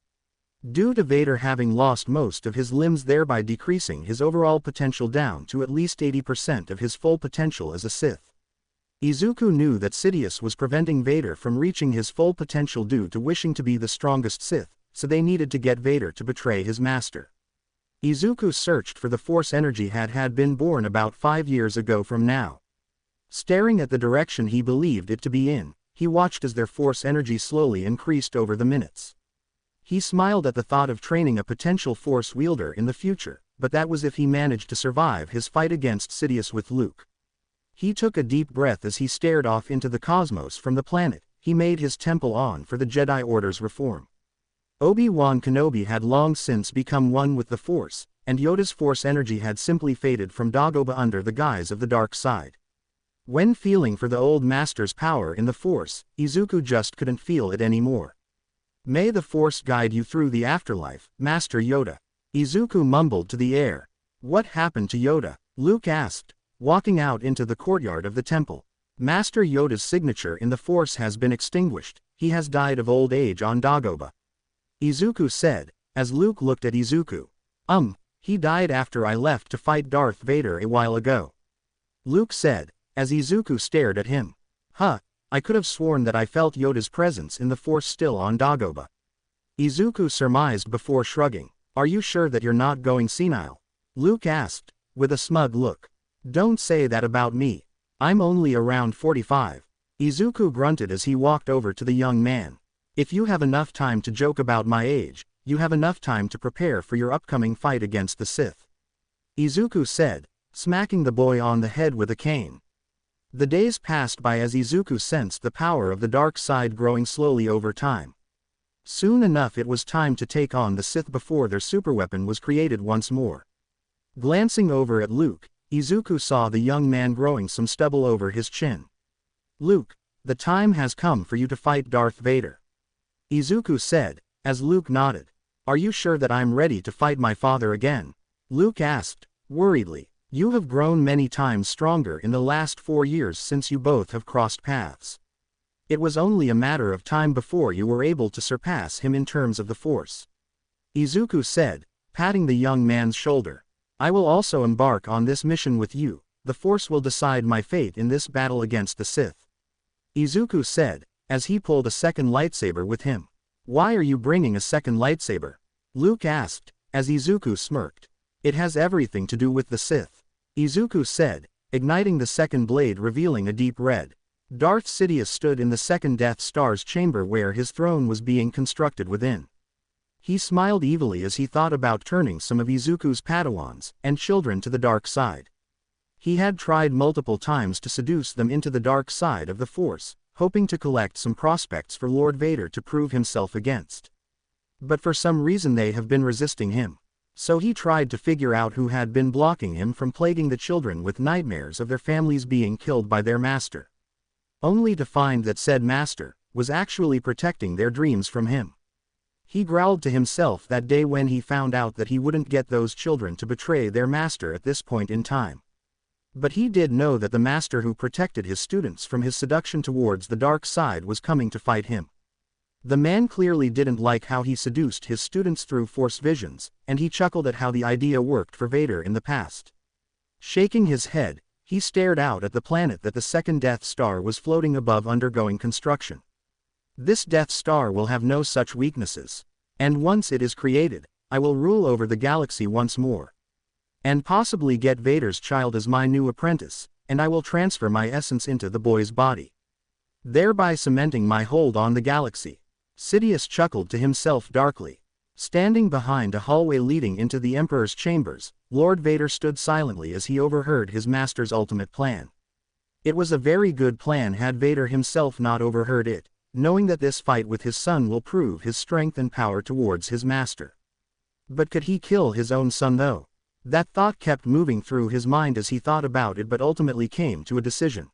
Due to Vader having lost most of his limbs, thereby decreasing his overall potential down to at least 80% of his full potential as a Sith. Izuku knew that Sidious was preventing Vader from reaching his full potential due to wishing to be the strongest Sith, so they needed to get Vader to betray his master. Izuku searched for the Force energy had been born about 5 years ago from now. Staring at the direction he believed it to be in, he watched as their Force energy slowly increased over the minutes. He smiled at the thought of training a potential Force wielder in the future, but that was if he managed to survive his fight against Sidious with Luke. He took a deep breath as he stared off into the cosmos from the planet. He made his temple on for the Jedi Order's reform. Obi-Wan Kenobi had long since become one with the Force, and Yoda's Force energy had simply faded from Dagobah under the guise of the dark side. When feeling for the old master's power in the Force, Izuku just couldn't feel it anymore. May the Force guide you through the afterlife, Master Yoda. Izuku mumbled to the air. What happened to Yoda? Luke asked, walking out into the courtyard of the temple. Master Yoda's signature in the Force has been extinguished. He has died of old age on Dagobah. Izuku said, as Luke looked at Izuku. He died after I left to fight Darth Vader a while ago. Luke said, as Izuku stared at him. I could have sworn that I felt Yoda's presence in the Force still on Dagobah. Izuku surmised before shrugging. Are you sure that you're not going senile? Luke asked, with a smug look. Don't say that about me. I'm only around 45. Izuku grunted as he walked over to the young man. If you have enough time to joke about my age, you have enough time to prepare for your upcoming fight against the Sith. Izuku said, smacking the boy on the head with a cane. The days passed by as Izuku sensed the power of the dark side growing slowly over time. Soon enough it was time to take on the Sith before their superweapon was created once more. Glancing over at Luke, Izuku saw the young man growing some stubble over his chin. Luke, the time has come for you to fight Darth Vader. Izuku said, as Luke nodded. Are you sure that I'm ready to fight my father again? Luke asked, worriedly. You have grown many times stronger in the last 4 years since you both have crossed paths. It was only a matter of time before you were able to surpass him in terms of the Force. Izuku said, patting the young man's shoulder. I will also embark on this mission with you. The Force will decide my fate in this battle against the Sith," Izuku said, as he pulled a second lightsaber with him. "Why are you bringing a second lightsaber?" Luke asked, as Izuku smirked. "It has everything to do with the Sith," Izuku said, igniting the second blade, revealing a deep red. Darth Sidious stood in the second Death Star's chamber where his throne was being constructed within. He smiled evilly as he thought about turning some of Izuku's Padawans and children to the dark side. He had tried multiple times to seduce them into the dark side of the Force, hoping to collect some prospects for Lord Vader to prove himself against. But for some reason they have been resisting him. So he tried to figure out who had been blocking him from plaguing the children with nightmares of their families being killed by their master. Only to find that said master was actually protecting their dreams from him. He growled to himself that day when he found out that he wouldn't get those children to betray their master at this point in time. But he did know that the master who protected his students from his seduction towards the dark side was coming to fight him. The man clearly didn't like how he seduced his students through Force visions, and he chuckled at how the idea worked for Vader in the past. Shaking his head, he stared out at the planet that the second Death Star was floating above undergoing construction. This Death Star will have no such weaknesses. And once it is created, I will rule over the galaxy once more. And possibly get Vader's child as my new apprentice, and I will transfer my essence into the boy's body, thereby cementing my hold on the galaxy. Sidious chuckled to himself darkly. Standing behind a hallway leading into the Emperor's chambers, Lord Vader stood silently as he overheard his master's ultimate plan. It was a very good plan had Vader himself not overheard it, knowing that this fight with his son will prove his strength and power towards his master. But could he kill his own son though? That thought kept moving through his mind as he thought about it, but ultimately came to a decision.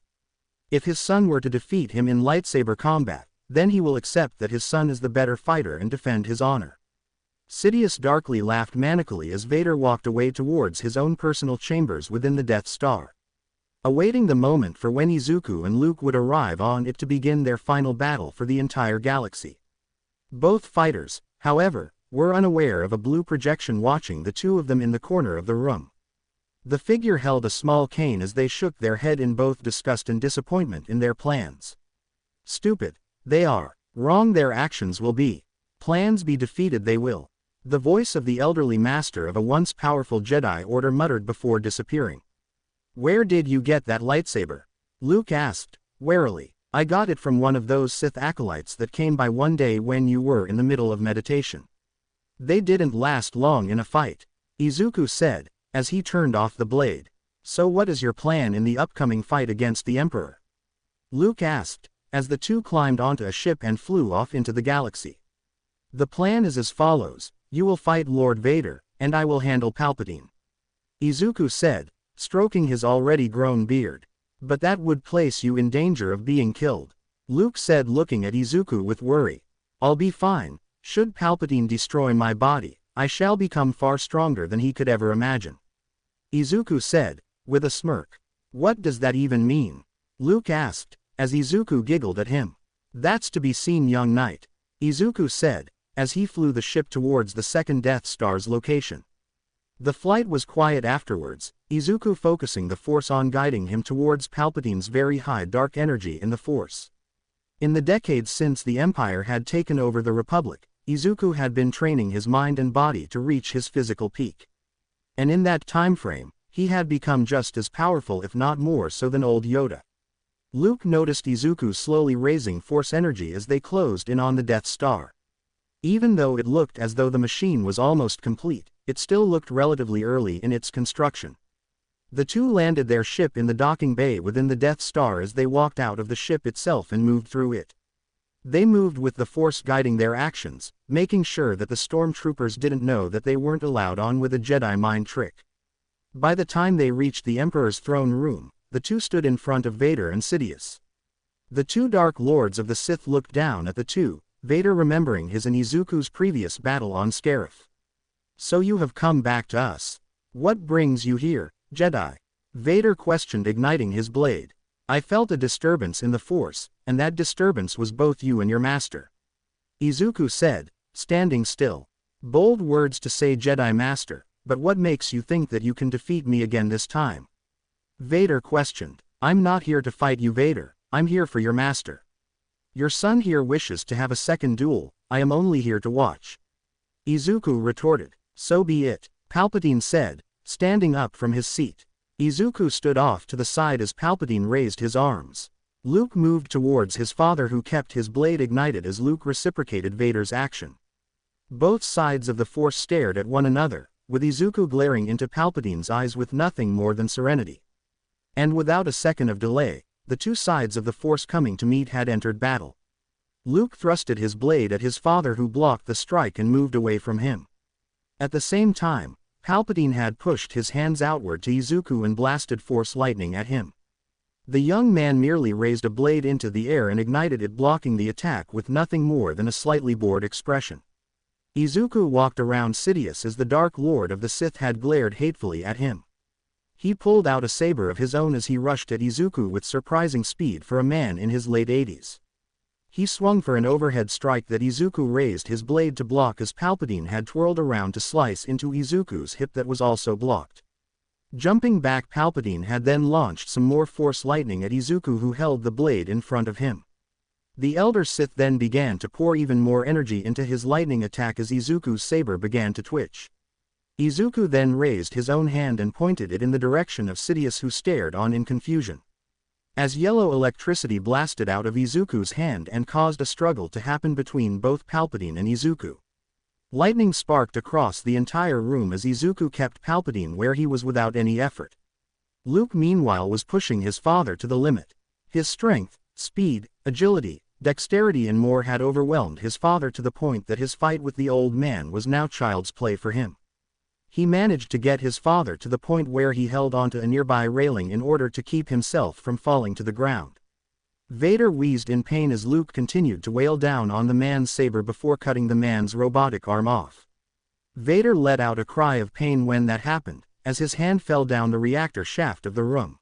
If his son were to defeat him in lightsaber combat, then he will accept that his son is the better fighter and defend his honor. Sidious darkly laughed manically as Vader walked away towards his own personal chambers within the Death Star, awaiting the moment for when Izuku and Luke would arrive on it to begin their final battle for the entire galaxy. Both fighters, however, were unaware of a blue projection watching the two of them in the corner of the room. The figure held a small cane as they shook their head in both disgust and disappointment in their plans. Stupid. They are. Wrong their actions will be. Plans be defeated they will. The voice of the elderly master of a once powerful Jedi Order muttered before disappearing. Where did you get that lightsaber? Luke asked, warily. I got it from one of those Sith acolytes that came by one day when you were in the middle of meditation. They didn't last long in a fight, Izuku said, as he turned off the blade. So what is your plan in the upcoming fight against the Emperor? Luke asked, as the two climbed onto a ship and flew off into the galaxy. The plan is as follows: you will fight Lord Vader, and I will handle Palpatine, Izuku said, stroking his already grown beard. But that would place you in danger of being killed, Luke said, looking at Izuku with worry. I'll be fine. Should Palpatine destroy my body, I shall become far stronger than he could ever imagine, Izuku said, with a smirk. What does that even mean? Luke asked, as Izuku giggled at him. That's to be seen, young knight, Izuku said, as he flew the ship towards the second Death Star's location. The flight was quiet afterwards, Izuku focusing the Force on guiding him towards Palpatine's very high dark energy in the Force. In the decades since the Empire had taken over the Republic, Izuku had been training his mind and body to reach his physical peak. And in that time frame, he had become just as powerful, if not more so, than old Yoda. Luke noticed Izuku slowly raising Force energy as they closed in on the Death Star. Even though it looked as though the machine was almost complete, it still looked relatively early in its construction. The two landed their ship in the docking bay within the Death Star as they walked out of the ship itself and moved through it. They moved with the Force guiding their actions, making sure that the stormtroopers didn't know that they weren't allowed on with a Jedi mind trick. By the time they reached the Emperor's throne room, the two stood in front of Vader and Sidious. The two Dark Lords of the Sith looked down at the two, Vader remembering his and Izuku's previous battle on Scarif. So you have come back to us. What brings you here, Jedi? Vader questioned, igniting his blade. I felt a disturbance in the Force, and that disturbance was both you and your master, Izuku said, standing still. Bold words to say, Jedi Master, but what makes you think that you can defeat me again this time? Vader questioned. I'm not here to fight you, Vader, I'm here for your master. Your son here wishes to have a second duel, I am only here to watch. Izuku retorted. So be it, Palpatine said, standing up from his seat. Izuku stood off to the side as Palpatine raised his arms. Luke moved towards his father, who kept his blade ignited as Luke reciprocated Vader's action. Both sides of the Force stared at one another, with Izuku glaring into Palpatine's eyes with nothing more than serenity. And without a second of delay, the two sides of the Force coming to meet had entered battle. Luke thrusted his blade at his father, who blocked the strike and moved away from him. At the same time, Palpatine had pushed his hands outward to Izuku and blasted Force lightning at him. The young man merely raised a blade into the air and ignited it, blocking the attack with nothing more than a slightly bored expression. Izuku walked around Sidious as the Dark Lord of the Sith had glared hatefully at him. He pulled out a saber of his own as he rushed at Izuku with surprising speed for a man in his late 80s. He swung for an overhead strike that Izuku raised his blade to block as Palpatine had twirled around to slice into Izuku's hip that was also blocked. Jumping back, Palpatine had then launched some more Force lightning at Izuku, who held the blade in front of him. The Elder Sith then began to pour even more energy into his lightning attack as Izuku's saber began to twitch. Izuku then raised his own hand and pointed it in the direction of Sidious, who stared on in confusion. As yellow electricity blasted out of Izuku's hand and caused a struggle to happen between both Palpatine and Izuku. Lightning sparked across the entire room as Izuku kept Palpatine where he was without any effort. Luke meanwhile was pushing his father to the limit. His strength, speed, agility, dexterity and more had overwhelmed his father to the point that his fight with the old man was now child's play for him. He managed to get his father to the point where he held onto a nearby railing in order to keep himself from falling to the ground. Vader wheezed in pain as Luke continued to wail down on the man's saber before cutting the man's robotic arm off. Vader let out a cry of pain when that happened, as his hand fell down the reactor shaft of the room.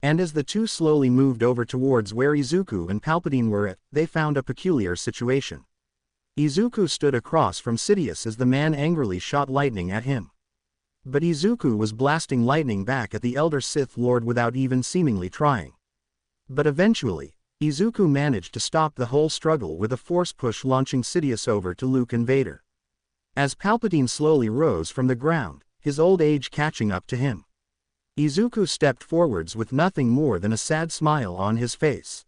And as the two slowly moved over towards where Izuku and Palpatine were at, they found a peculiar situation. Izuku stood across from Sidious as the man angrily shot lightning at him. But Izuku was blasting lightning back at the Elder Sith Lord without even seemingly trying. But eventually, Izuku managed to stop the whole struggle with a force push, launching Sidious over to Luke and Vader. As Palpatine slowly rose from the ground, his old age catching up to him, Izuku stepped forwards with nothing more than a sad smile on his face.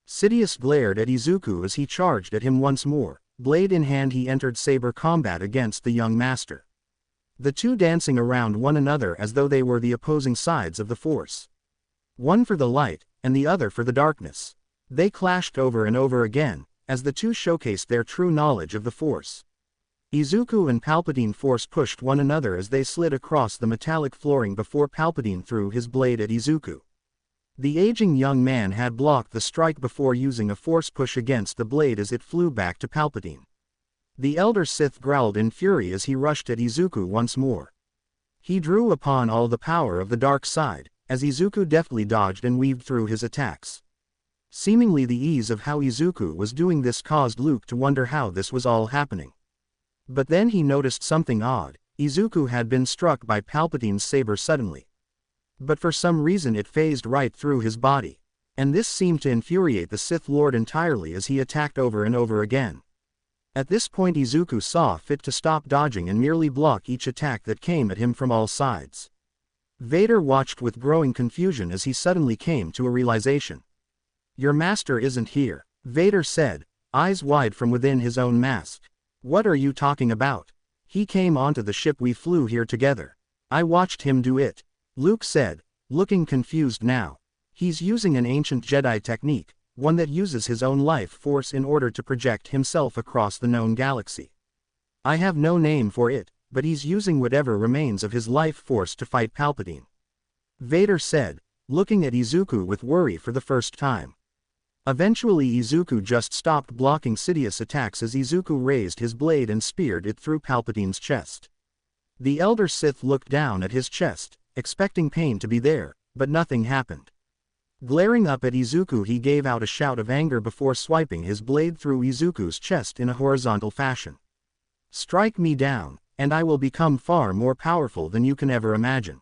Sidious glared at Izuku as he charged at him once more. Blade in hand, he entered saber combat against the young master. The two dancing around one another as though they were the opposing sides of the Force. One for the light, and the other for the darkness. They clashed over and over again, as the two showcased their true knowledge of the Force. Izuku and Palpatine force pushed one another as they slid across the metallic flooring before Palpatine threw his blade at Izuku. The aging young man had blocked the strike before using a force push against the blade as it flew back to Palpatine. The Elder Sith growled in fury as he rushed at Izuku once more. He drew upon all the power of the dark side, as Izuku deftly dodged and weaved through his attacks. Seemingly the ease of how Izuku was doing this caused Luke to wonder how this was all happening. But then he noticed something odd. Izuku had been struck by Palpatine's saber suddenly. But for some reason it phased right through his body. And this seemed to infuriate the Sith Lord entirely as he attacked over and over again. At this point Izuku saw fit to stop dodging and merely block each attack that came at him from all sides. Vader watched with growing confusion as he suddenly came to a realization. "Your master isn't here," Vader said, eyes wide from within his own mask. "What are you talking about? He came onto the ship we flew here together. I watched him do it," Luke said, looking confused now. "He's using an ancient Jedi technique, one that uses his own life force in order to project himself across the known galaxy. I have no name for it, but he's using whatever remains of his life force to fight Palpatine," Vader said, looking at Izuku with worry for the first time. Eventually Izuku just stopped blocking Sidious attacks as Izuku raised his blade and speared it through Palpatine's chest. The Elder Sith looked down at his chest, expecting pain to be there, but nothing happened. Glaring up at Izuku, he gave out a shout of anger before swiping his blade through Izuku's chest in a horizontal fashion. "Strike me down," and I will become far more powerful than you can ever imagine."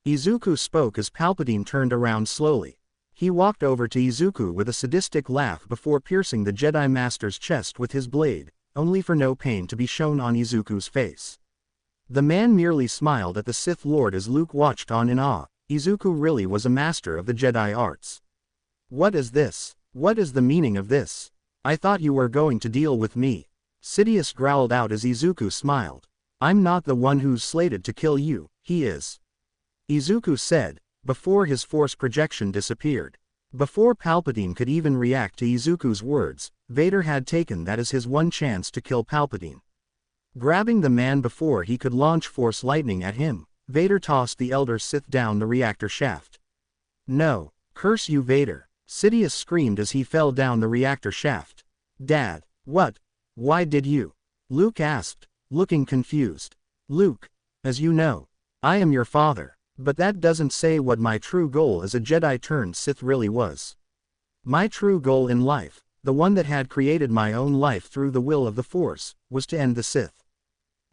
Izuku spoke as Palpatine turned around slowly. He walked over to Izuku with a sadistic laugh before piercing the Jedi Master's chest with his blade, only for no pain to be shown on Izuku's face. The man merely smiled at the Sith Lord as Luke watched on in awe. Izuku really was a master of the Jedi arts. "What is this? What is the meaning of this? I thought you were going to deal with me." Sidious growled out as Izuku smiled. "I'm not the one who's slated to kill you, he is," Izuku said, before his force projection disappeared. Before Palpatine could even react to Izuku's words, Vader had taken that as his one chance to kill Palpatine. Grabbing the man before he could launch Force Lightning at him, Vader tossed the Elder Sith down the reactor shaft. "No, curse you, Vader," Sidious screamed as he fell down the reactor shaft. "Dad, what? Why did you?" Luke asked, looking confused. "Luke, as you know, I am your father. But that doesn't say what my true goal as a Jedi turned Sith really was. My true goal in life, the one that had created my own life through the will of the Force, was to end the Sith,"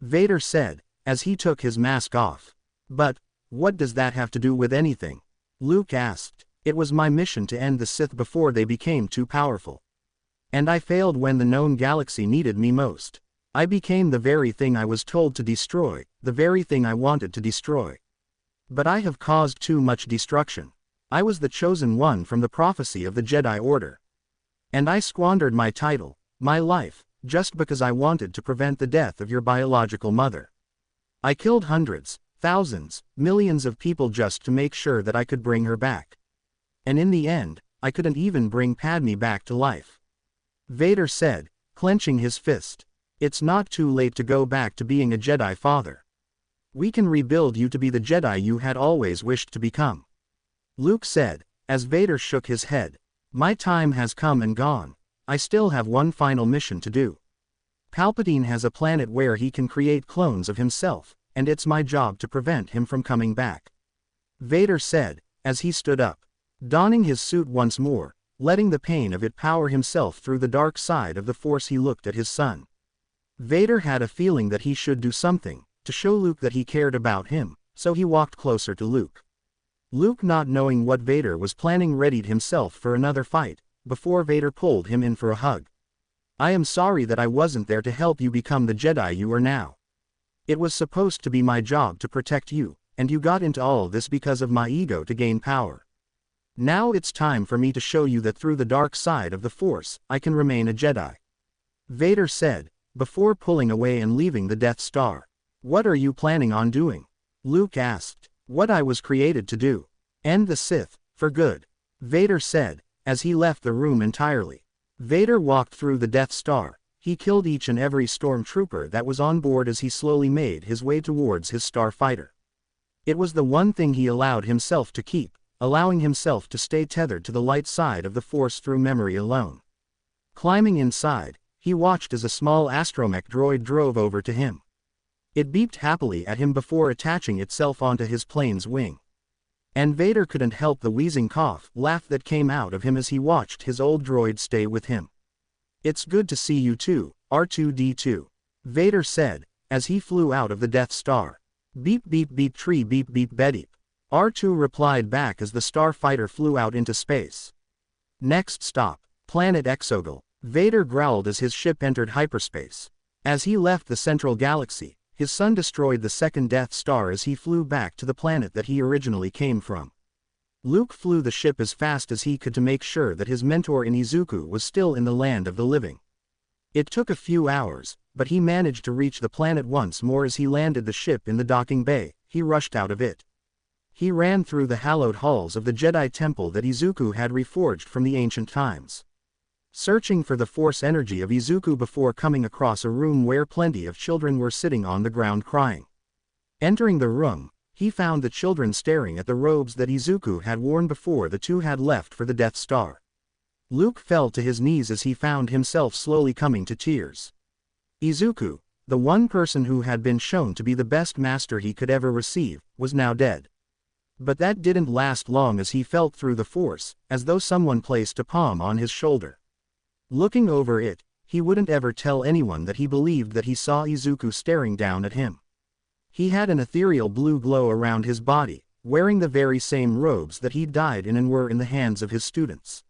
Vader said, as he took his mask off. "But, what does that have to do with anything?" Luke asked. "It was my mission to end the Sith before they became too powerful. And I failed when the known galaxy needed me most. I became the very thing I was told to destroy, the very thing I wanted to destroy. But I have caused too much destruction. I was the chosen one from the prophecy of the Jedi Order. And I squandered my title, my life, just because I wanted to prevent the death of your biological mother. I killed hundreds, thousands, millions of people just to make sure that I could bring her back. And in the end, I couldn't even bring Padme back to life," Vader said, clenching his fist. "It's not too late to go back to being a Jedi father. We can rebuild you to be the Jedi you had always wished to become," Luke said, as Vader shook his head. "My time has come and gone. I still have one final mission to do. Palpatine has a planet where he can create clones of himself, and it's my job to prevent him from coming back," Vader said, as he stood up. Donning his suit once more, letting the pain of it power himself through the dark side of the Force, he looked at his son. Vader had a feeling that he should do something to show Luke that he cared about him, so he walked closer to Luke. Luke, not knowing what Vader was planning, readied himself for another fight, before Vader pulled him in for a hug. "I am sorry that I wasn't there to help you become the Jedi you are now. It was supposed to be my job to protect you, and you got into all this because of my ego to gain power. Now it's time for me to show you that through the dark side of the Force, I can remain a Jedi," Vader said, before pulling away and leaving the Death Star. "What are you planning on doing?" Luke asked. "What I was created to do. End the Sith, for good," Vader said, as he left the room entirely. Vader walked through the Death Star. He killed each and every stormtrooper that was on board as he slowly made his way towards his starfighter. It was the one thing he allowed himself to keep, allowing himself to stay tethered to the light side of the Force through memory alone. Climbing inside, he watched as a small astromech droid drove over to him. It beeped happily at him before attaching itself onto his plane's wing. And Vader couldn't help the wheezing laugh that came out of him as he watched his old droid stay with him. "It's good to see you too, R2-D2, Vader said, as he flew out of the Death Star. "Beep beep beep tree beep beep bedeep," R2 replied back as the starfighter flew out into space. "Next stop, planet Exile," Vader growled as his ship entered hyperspace. As he left the central galaxy, his son destroyed the second Death Star as he flew back to the planet that he originally came from. Luke flew the ship as fast as he could to make sure that his mentor in Izuku was still in the land of the living. It took a few hours, but he managed to reach the planet once more. As he landed the ship in the docking bay, he rushed out of it. He ran through the hallowed halls of the Jedi Temple that Izuku had reforged from the ancient times, searching for the Force energy of Izuku before coming across a room where plenty of children were sitting on the ground crying. Entering the room, he found the children staring at the robes that Izuku had worn before the two had left for the Death Star. Luke fell to his knees as he found himself slowly coming to tears. Izuku, the one person who had been shown to be the best master he could ever receive, was now dead. But that didn't last long as he felt through the Force, as though someone placed a palm on his shoulder. Looking over it, He wouldn't ever tell anyone that he believed that he saw Izuku staring down at him. He had an ethereal blue glow around his body, wearing the very same robes that he'd died in and were in the hands of his students.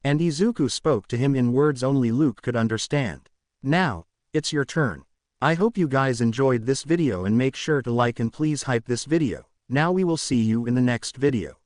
And Izuku spoke to him in words only Luke could understand. Now, it's your turn. I hope you guys enjoyed this video and make sure to like and please hype this video. Now we will see you in the next video.